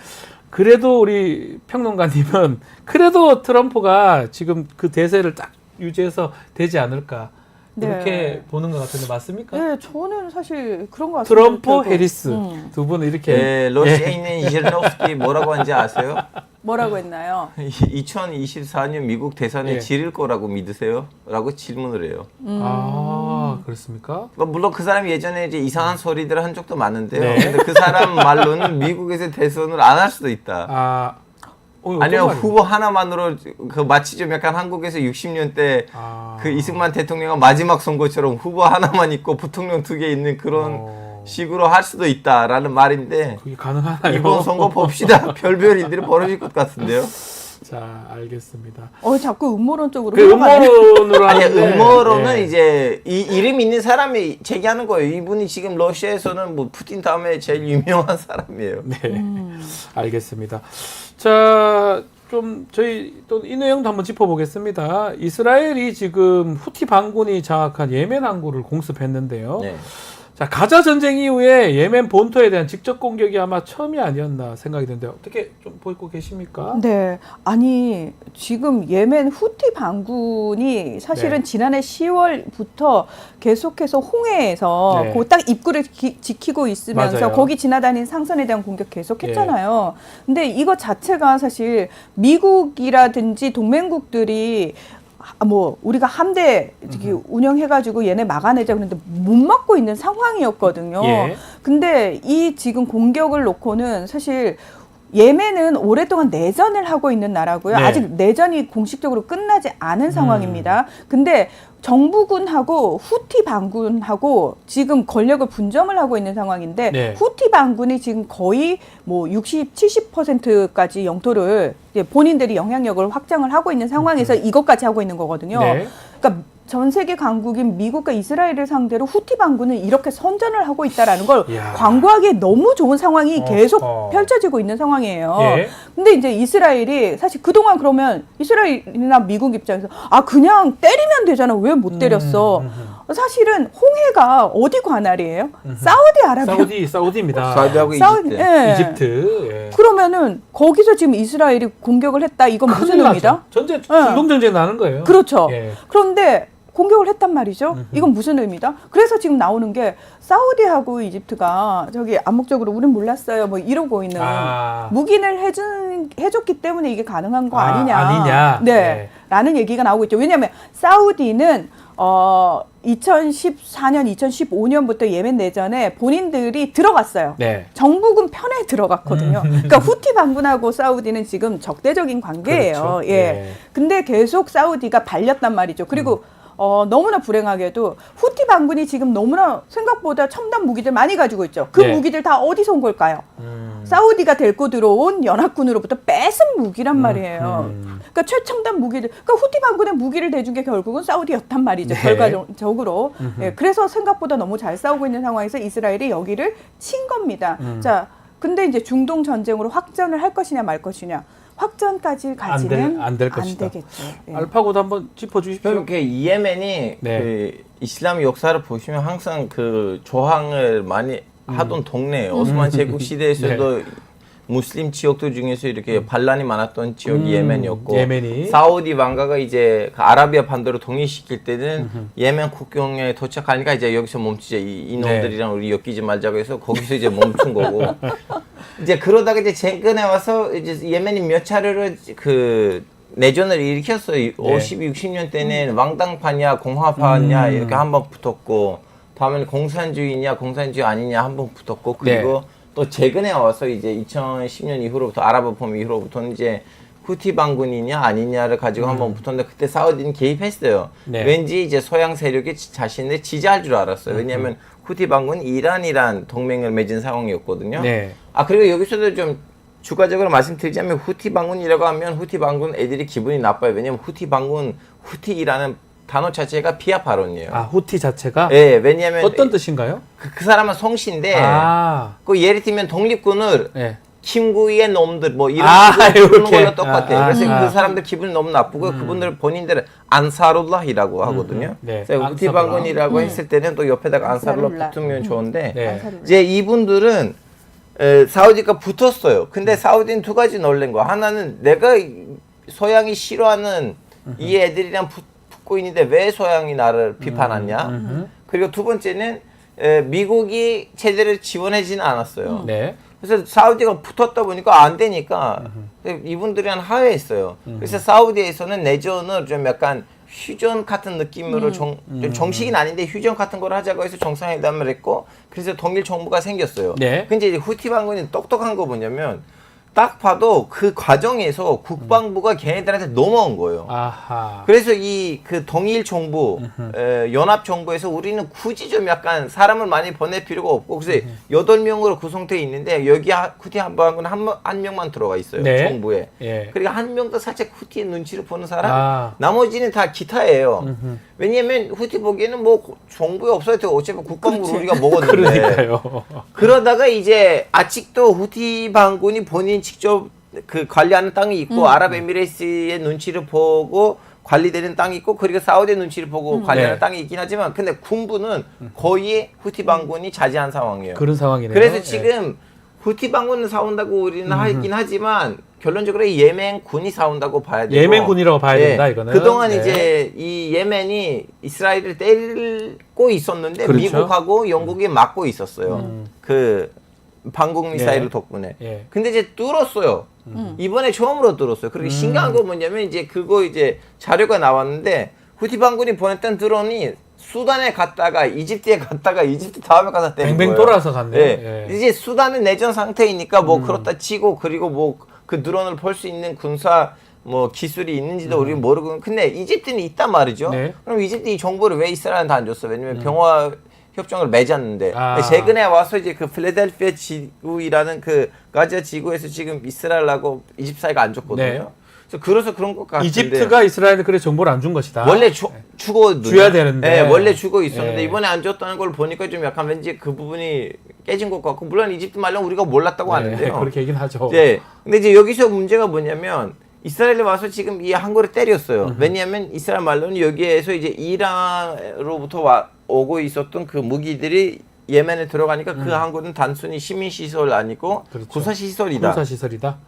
그래도 우리 평론가님은 그래도 트럼프가 지금 그 대세를 딱 유지해서 되지 않을까 이렇게 네. 보는 것 같은데 맞습니까? 네, 저는 사실 그런 것 같습니다. 트럼프, 결국. 해리스 두 분은 이렇게 예, 러시아에 있는 이젤노프스키 뭐라고 한지 아세요? 뭐라고 했나요? 2024년 미국 대선에 예. 지를 거라고 믿으세요? 라고 질문을 해요. 아 그렇습니까? 물론 그 사람이 예전에 이제 이상한 소리들을 한 적도 많은데요. 네. 근데 그 사람 말로는 미국에서 대선을 안 할 수도 있다. 아 아니면 후보 하나만으로 그 마치 좀 약간 한국에서 60년대 그 이승만 대통령의 마지막 선거처럼 후보 하나만 있고 부통령 2개 있는 그런 식으로 할 수도 있다라는 말인데 그게 가능하나요? 이번 선거 봅시다. 별별 일들이 벌어질 것 같은데요. 자 알겠습니다. 자꾸 음모론 쪽으로. 그 음모론으로 아니 하는데, 음모론은 예. 이제 이름 있는 사람이 제기하는 거예요. 이분이 지금 러시아에서는 뭐 푸틴 다음에 제일 유명한 사람이에요. 네, 알겠습니다. 자, 좀 저희 또 이 내용도 한번 짚어보겠습니다. 이스라엘이 지금 후티 반군이 장악한 예멘 항구를 공습했는데요. 네. 자, 가자 전쟁 이후에 예멘 본토에 대한 직접 공격이 아마 처음이 아니었나 생각이 드는데 어떻게 좀 보고 계십니까? 네, 아니 지금 예멘 후티 반군이 사실은 네. 지난해 10월부터 계속해서 홍해에서 네. 그 딱 입구를 지키고 있으면서 맞아요. 거기 지나다니는 상선에 대한 공격 계속했잖아요. 근데 이거 자체가 사실 미국이라든지 동맹국들이 뭐 우리가 함대 운영해가지고 얘네 막아내자 그랬는데 못 막고 있는 상황이었거든요. 예. 근데 이 지금 공격을 놓고는 사실 예멘은 오랫동안 내전을 하고 있는 나라고요. 네. 아직 내전이 공식적으로 끝나지 않은 상황입니다. 근데 정부군하고 후티 반군하고 지금 권력을 분점을 하고 있는 상황인데 네. 후티 반군이 지금 거의 뭐 60, 70%까지 영토를 이제 본인들이 영향력을 확장을 하고 있는 상황에서 이것까지 하고 있는 거거든요. 네. 그러니까 전 세계 강국인 미국과 이스라엘을 상대로 후티 반군은 이렇게 선전을 하고 있다라는 걸 이야. 광고하기에 너무 좋은 상황이 계속 어허. 펼쳐지고 있는 상황이에요. 예. 근데 이제 이스라엘이 사실 그동안 그러면 이스라엘이나 미국 입장에서 그냥 때리면 되잖아. 왜 못 때렸어? 사실은 홍해가 어디 관할이에요? 사우디아라비아. 사우디입니다. 사우디하고 사우디, 이집트. 예. 이집트. 예. 그러면은 거기서 지금 이스라엘이 공격을 했다. 이건 무슨 큰일 의미다? 나죠. 중동 전쟁 나는 거예요. 그렇죠. 예. 그런데 공격을 했단 말이죠. 이건 무슨 의미다? 그래서 지금 나오는 게 사우디하고 이집트가 저기 암묵적으로 우린 몰랐어요. 뭐 이러고 있는 묵인을 해줬기 때문에 이게 가능한 거 아니냐. 네. 네. 라는 얘기가 나오고 있죠. 왜냐하면 사우디는 2014년, 2015년부터 예멘 내전에 본인들이 들어갔어요. 네. 정부군 편에 들어갔거든요. 그러니까 후티 반군하고 사우디는 지금 적대적인 관계예요. 그렇죠. 예. 예. 근데 계속 사우디가 발렸단 말이죠. 그리고 너무나 불행하게도 후티 반군이 지금 너무나 생각보다 첨단 무기들 많이 가지고 있죠. 그 네. 무기들 다 어디서 온 걸까요? 사우디가 데리고 들어온 연합군으로부터 뺏은 무기란 말이에요. 그러니까 최첨단 무기들, 그러니까 후티 반군의 무기를 대준 게 결국은 사우디였단 말이죠. 네. 결과적으로. 예, 그래서 생각보다 너무 잘 싸우고 있는 상황에서 이스라엘이 여기를 친 겁니다. 자, 근데 이제 중동 전쟁으로 확전을 할 것이냐 말 것이냐. 확전까지 가지는 안 될 것이다. 되겠죠. 예. 알파고도 한번 짚어주십시오. 그렇게 예멘이 네. 그 이슬람 역사를 보시면 항상 그 조항을 많이 하던 동네예요. 오스만 제국 시대에서도 네. 무슬림 지역들 중에서 이렇게 반란이 많았던 지역이 예멘이었고 예멘이. 사우디 왕가가 이제 그 아라비아 반도를 독립시킬 때는 예멘 국경에 도착하니까 이제 여기서 멈추자 이놈들이랑 우리 엮이지 말자고 해서 거기서 이제 멈춘 거고 이제 그러다가 이제 최근에 와서 이제 예멘이 몇 차례로 그 내전을 일으켰어요. 50, 60년 때는 왕당파냐 공화파냐 이렇게 한번 붙었고 다음에는 공산주의냐 공산주의 아니냐 한번 붙었고 그리고 네. 또 최근에 와서 이제 2010년 이후로부터 아랍 봄 이후로부터는 이제 후티 반군이냐 아니냐를 가지고 한번 붙었는데 그때 사우디는 개입했어요. 네. 왠지 이제 소양 세력이 자신을 지지할 줄 알았어요. 왜냐하면 후티 반군은 이란이란 동맹을 맺은 상황이었거든요. 네. 그리고 여기서도 좀 추가적으로 말씀드리자면 후티 반군이라고 하면 후티 반군 애들이 기분이 나빠요. 왜냐하면 후티 반군, 후티라는 단어 자체가 비하 발언이에요. 후티 자체가? 네, 왜냐하면 어떤 뜻인가요? 그 사람은 성씨인데 아. 그 예를 들면 독립군을 네. 김구이의 놈들 뭐 이런 아, 식으로 부르는 이렇게. 걸로 똑같아요. 아, 그래서 아. 그 사람들 기분이 너무 나쁘고 그분들 본인들은 안사룰라이라고 하거든요. 네, 그래서 후티 안사룰라. 방군이라고 했을 때는 또 옆에다가 안사룰라 안사룰라. 붙으면 좋은데 네. 이제 이분들은 사우디가 붙었어요. 근데 사우디는 두 가지 놀란 거. 하나는 내가 서양이 싫어하는 이 애들이랑 붙고 있는데 왜 서양이 나를 비판하냐. 그리고 두 번째는 미국이 제대로 지원하지는 않았어요. 네. 그래서 사우디가 붙었다 보니까 안 되니까 이분들이랑 하회했어요. 그래서 사우디에서는 내전을 좀 약간 휴전 같은 느낌으로 정식은 아닌데 휴전 같은 걸 하자고 해서 정상회담을 했고 그래서 통일 정부가 생겼어요. 네. 근데 이제 후티 방군이 똑똑한 거 뭐냐면 딱 봐도 그 과정에서 국방부가 걔네들한테 넘어온 거예요. 아하. 그래서 이 그 동일 정부, 연합 정부에서 우리는 굳이 좀 약간 사람을 많이 보낼 필요가 없고 그래서 8명으로 구성되어 있는데 여기 후티 한방군 한 명만 들어가 있어요. 네. 정부에. 예. 그리고 한 명도 살짝 후티의 눈치를 보는 사람, 아. 나머지는 다 기타예요. 왜냐면 후티 보기에는 뭐 정부에 없어도 되고 어차피 국방부를 우리가 먹었는데. 그러니까요. 그러다가 이제 아직도 후티 반군이 본인 직접 그 관리하는 땅이 있고 아랍에미레이트의 눈치를 보고 관리되는 땅이 있고 그리고 사우디의 눈치를 보고 관리하는 네. 땅이 있긴 하지만 근데 군부는 거의 후티 반군이 차지한 상황이에요. 그런 상황이네요. 그래서 예. 지금 후티 반군은 싸운다고 우리는 하긴 하지만 결론적으로 예멘 군이 싸운다고 봐야 되고 예멘군이라고 봐야 예, 된다 이거는. 그동안 네. 이제 이 예멘이 이스라엘을 때리고 있었는데 그렇죠. 미국하고 영국이 막고 있었어요. 그 방공 미사일 예. 덕분에. 예. 근데 이제 뚫었어요. 이번에 처음으로 뚫었어요. 그리고 신기한 건 뭐냐면 이제 그거 이제 자료가 나왔는데 후티 반군이 보냈던 드론이 수단에 갔다가 이집트에 갔다가 이집트 다음에 가서 때린 뱅뱅 거예요. 돌아서 갔네요. 예. 예. 이제 수단은 내전 상태이니까 뭐 그렇다 치고 그리고 뭐 그 드론을 볼 수 있는 군사 뭐 기술이 있는지도 우리는 모르고 근데 이집트는 있단 말이죠. 네. 그럼 이집트 이 정보를 왜 이스라엘한테 안 줬어? 왜냐면 병화 협정을 맺었는데 아. 최근에 와서 이제 그 필라델피아 지구이라는 그 가자 지구에서 지금 이스라엘하고 이집트 사이가 안 좋거든요. 네. 그래서 그런 것 같은데 이집트가 이스라엘에 그래 정보를 안 준 것이다. 원래 주고 줘야 되는데. 네, 원래 주고 있었는데 예. 이번에 안 줬다는 걸 보니까 좀 약간 왠지 그 부분이 깨진 것 같고 물론 이집트 말로는 우리가 몰랐다고 하는데요. 그렇게 얘기는 하죠. 네. 근데 이제 여기서 문제가 뭐냐면 이스라엘에 와서 지금 이 항구를 때렸어요. 왜냐하면 이스라엘 말로는 여기에서 이제 이란으로부터 오고 있었던 그 무기들이 예멘에 들어가니까 그 항구는 단순히 시민 시설 아니고 그렇죠. 군사 시설이다. 군사 시설이다.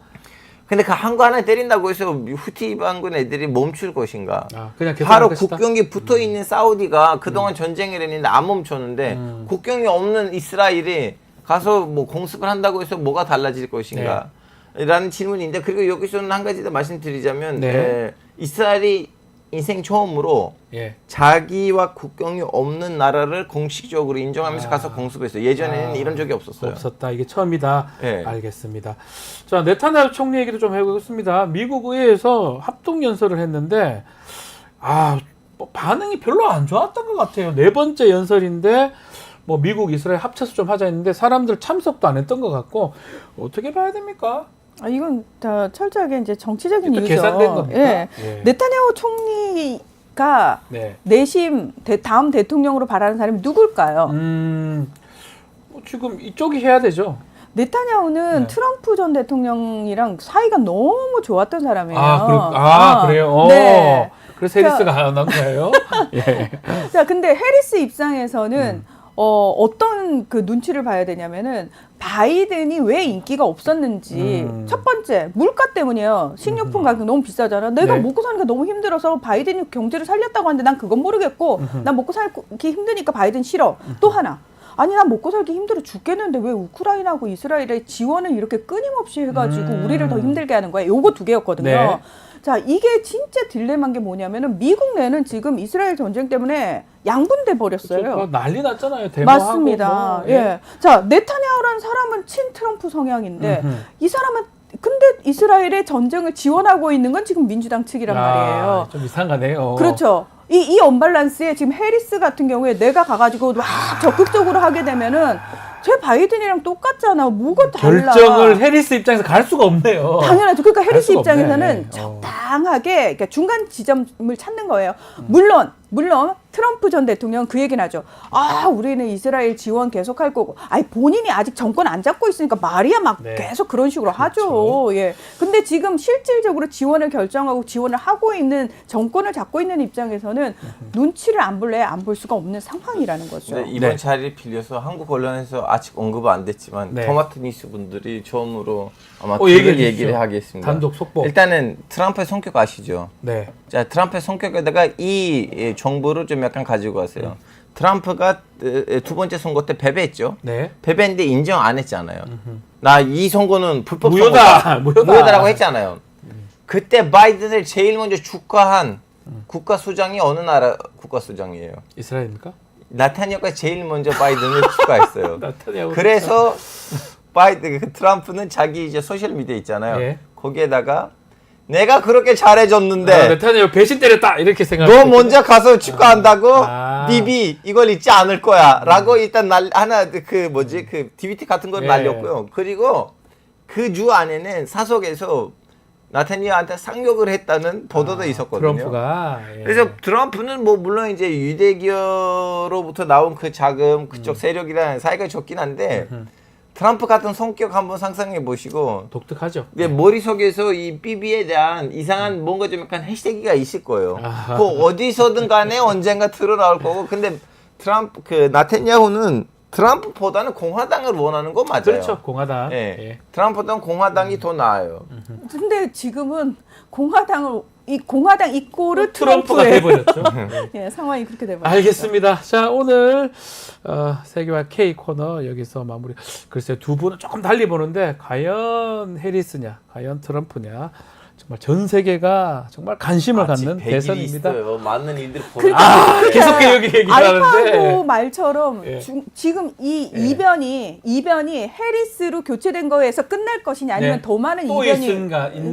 근데 그 항구 하나 때린다고 해서 후티 반군 애들이 멈출 것인가? 아, 그냥 계속 바로 할 것이다? 국경에 붙어 있는 사우디가 그동안 전쟁을 했는데 안 멈췄는데 국경이 없는 이스라엘이 가서 뭐 공습을 한다고 해서 뭐가 달라질 것인가? 라는 질문인데 그리고 여기서는 한 가지 더 말씀드리자면 네. 이스라엘이 인생 처음으로 예. 자기와 국경이 없는 나라를 공식적으로 인정하면서 가서 공습했어요. 예전에는 이런 적이 없었어요. 없었다. 이게 처음이다. 네. 알겠습니다. 자, 네타냐후 총리 얘기를 좀 해보겠습니다. 미국 의회에서 합동 연설을 했는데 뭐 반응이 별로 안 좋았던 것 같아요. 4번째 연설인데 뭐 미국 이스라엘 합쳐서 좀 하자 했는데 사람들 참석도 안 했던 것 같고 어떻게 봐야 됩니까? 이건 다 철저하게 이제 정치적인 또 이유죠. 계산된 겁니까? 예. 예. 네타냐후 총리가 네. 내심 다음 대통령으로 바라는 사람이 누굴까요? 뭐 지금 이쪽이 해야 되죠. 네타냐후는 네. 트럼프 전 대통령이랑 사이가 너무 좋았던 사람이에요. 그래요? 네. 그래서 해리스가 나온 거예요? 예. 자, 근데 해리스 입장에서는 어떤 그 눈치를 봐야 되냐면은 바이든이 왜 인기가 없었는지 첫 번째 물가 때문이에요. 식료품 가격 너무 비싸잖아. 내가 네. 먹고 사니까 너무 힘들어서 바이든이 경제를 살렸다고 하는데 난 그건 모르겠고 난 먹고 살기 힘드니까 바이든 싫어. 또 하나. 아니 난 먹고 살기 힘들어 죽겠는데 왜 우크라이나하고 이스라엘의 지원을 이렇게 끊임없이 해가지고 우리를 더 힘들게 하는 거야. 요거 두 개였거든요. 네. 자, 이게 진짜 딜레마인 게 뭐냐면은 미국 내는 지금 이스라엘 전쟁 때문에 양분돼 버렸어요. 난리 났잖아요. 데모하고 맞습니다. 뭐. 예. 자, 네타냐후라는 사람은 친 트럼프 성향인데 이 사람은 근데 이스라엘의 전쟁을 지원하고 있는 건 지금 민주당 측이란 말이에요. 좀 이상하네요. 그렇죠. 이 언밸런스에 지금 해리스 같은 경우에 내가 가가지고 막 적극적으로 하게 되면은 제 바이든이랑 똑같잖아. 뭐가 달라? 결정을 해리스 입장에서 갈 수가 없네요. 당연하죠. 그러니까 갈 해리스 수가 입장에서는 없네. 적당하게 그러니까 중간 지점을 찾는 거예요. 물론 트럼프 전 대통령 그 얘기는 하죠. 아, 우리는 이스라엘 지원 계속할 거고. 아니 본인이 아직 정권 안 잡고 있으니까 말이야 막 네. 계속 그런 식으로 그렇죠. 하죠. 예. 근데 지금 실질적으로 지원을 결정하고 지원을 하고 있는 정권을 잡고 있는 입장에서는 눈치를 안 볼래 안 볼 수가 없는 상황이라는 거죠. 네, 이번 네. 자리를 빌려서 한국 언론에서 아직 언급 안 됐지만 네. 토마토 뉴스 분들이 처음으로 아마 얘기해 얘기를 주시죠. 하겠습니다. 단독 속보. 일단은 트럼프의 성격 아시죠? 네. 자, 트럼프의 성격에다가 이 정보를 좀 약간 가지고 왔어요. 트럼프가 두 번째 선거 때 패배했죠. 네. 패배했는데 인정 안 했잖아요. 나 이 선거는 불법 무효다. 선거다. 무효다. 무효다라고 했잖아요. 그때 바이든을 제일 먼저 축하한 국가수장이 어느 나라 국가수장이에요? 이스라엘입니까? 나타냐후가 제일 먼저 바이든을 축하했어요. 나타냐후. 그래서 트럼프는 자기 이제 소셜 미디어 있잖아요. 예. 거기에다가 내가 그렇게 잘해줬는데 네타냐후 배신 때렸다 이렇게 생각. 너 먼저 가서 축하한다고 아. 비비 이걸 잊지 않을 거야라고 일단 하나 그 DVT 같은 걸 예. 날렸고요. 그리고 그 주 안에는 사석에서 나타냐후한테 상륙을 했다는 보도도 있었거든요. 트럼프가. 예. 그래서 트럼프는 뭐 물론 이제 유대교로부터 나온 그 자금 그쪽 세력이랑 사이가 좋긴 한데 트럼프 같은 성격 한번 상상해 보시고 독특하죠. 내 머릿속에서 이 BB에 대한 이상한 뭔가 좀 약간 해시태기가 있을 거예요. 아하. 그 어디서든 간에 언젠가 드러나올 거고. 근데 그 나타냐후는 트럼프보다는 공화당을 원하는 거 맞아요. 그렇죠. 공화당. 예. 예. 트럼프보다는 공화당이 더 나아요. 근데 지금은 공화당 이꼬르 트럼프가 트럼프의 돼버렸죠. 예, 상황이 그렇게 돼버렸어요. 알겠습니다. 자, 오늘 세계화 K 코너 여기서 마무리. 글쎄요, 두 분은 조금 달리 보는데 과연 해리스냐, 과연 트럼프냐. 정말 전 세계가 정말 관심을 갖는 대선입니다. 있어요. 많은 일들이 계속 여기 얘기를 알파고 하는데. 말처럼 예. 지금 이 예. 이변이 해리스로 교체된 거에서 끝날 것이냐 아니면 네. 더 많은 또 이변이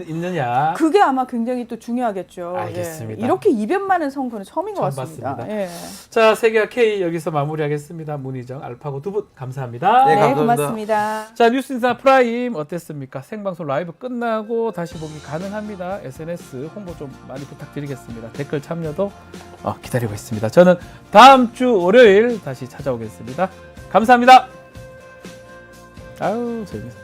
있느냐. 그게 아마 굉장히 또 중요하겠죠. 알겠습니다. 예. 이렇게 이변 많은 선거는 처음인 것 처음 같습니다. 봤습니다. 예. 자, 세계화 K 여기서 마무리하겠습니다. 문희정, 알파고 두 분 감사합니다. 네, 네, 감사합니다. 고맙습니다. 자, 뉴스인사 프라임 어땠습니까? 생방송 라이브 끝나고 다시 보기 가능합니다. SNS 홍보 좀 많이 부탁드리겠습니다. 댓글 참여도 기다리고 있습니다. 저는 다음 주 월요일 다시 찾아오겠습니다. 감사합니다. 아유, 재밌어.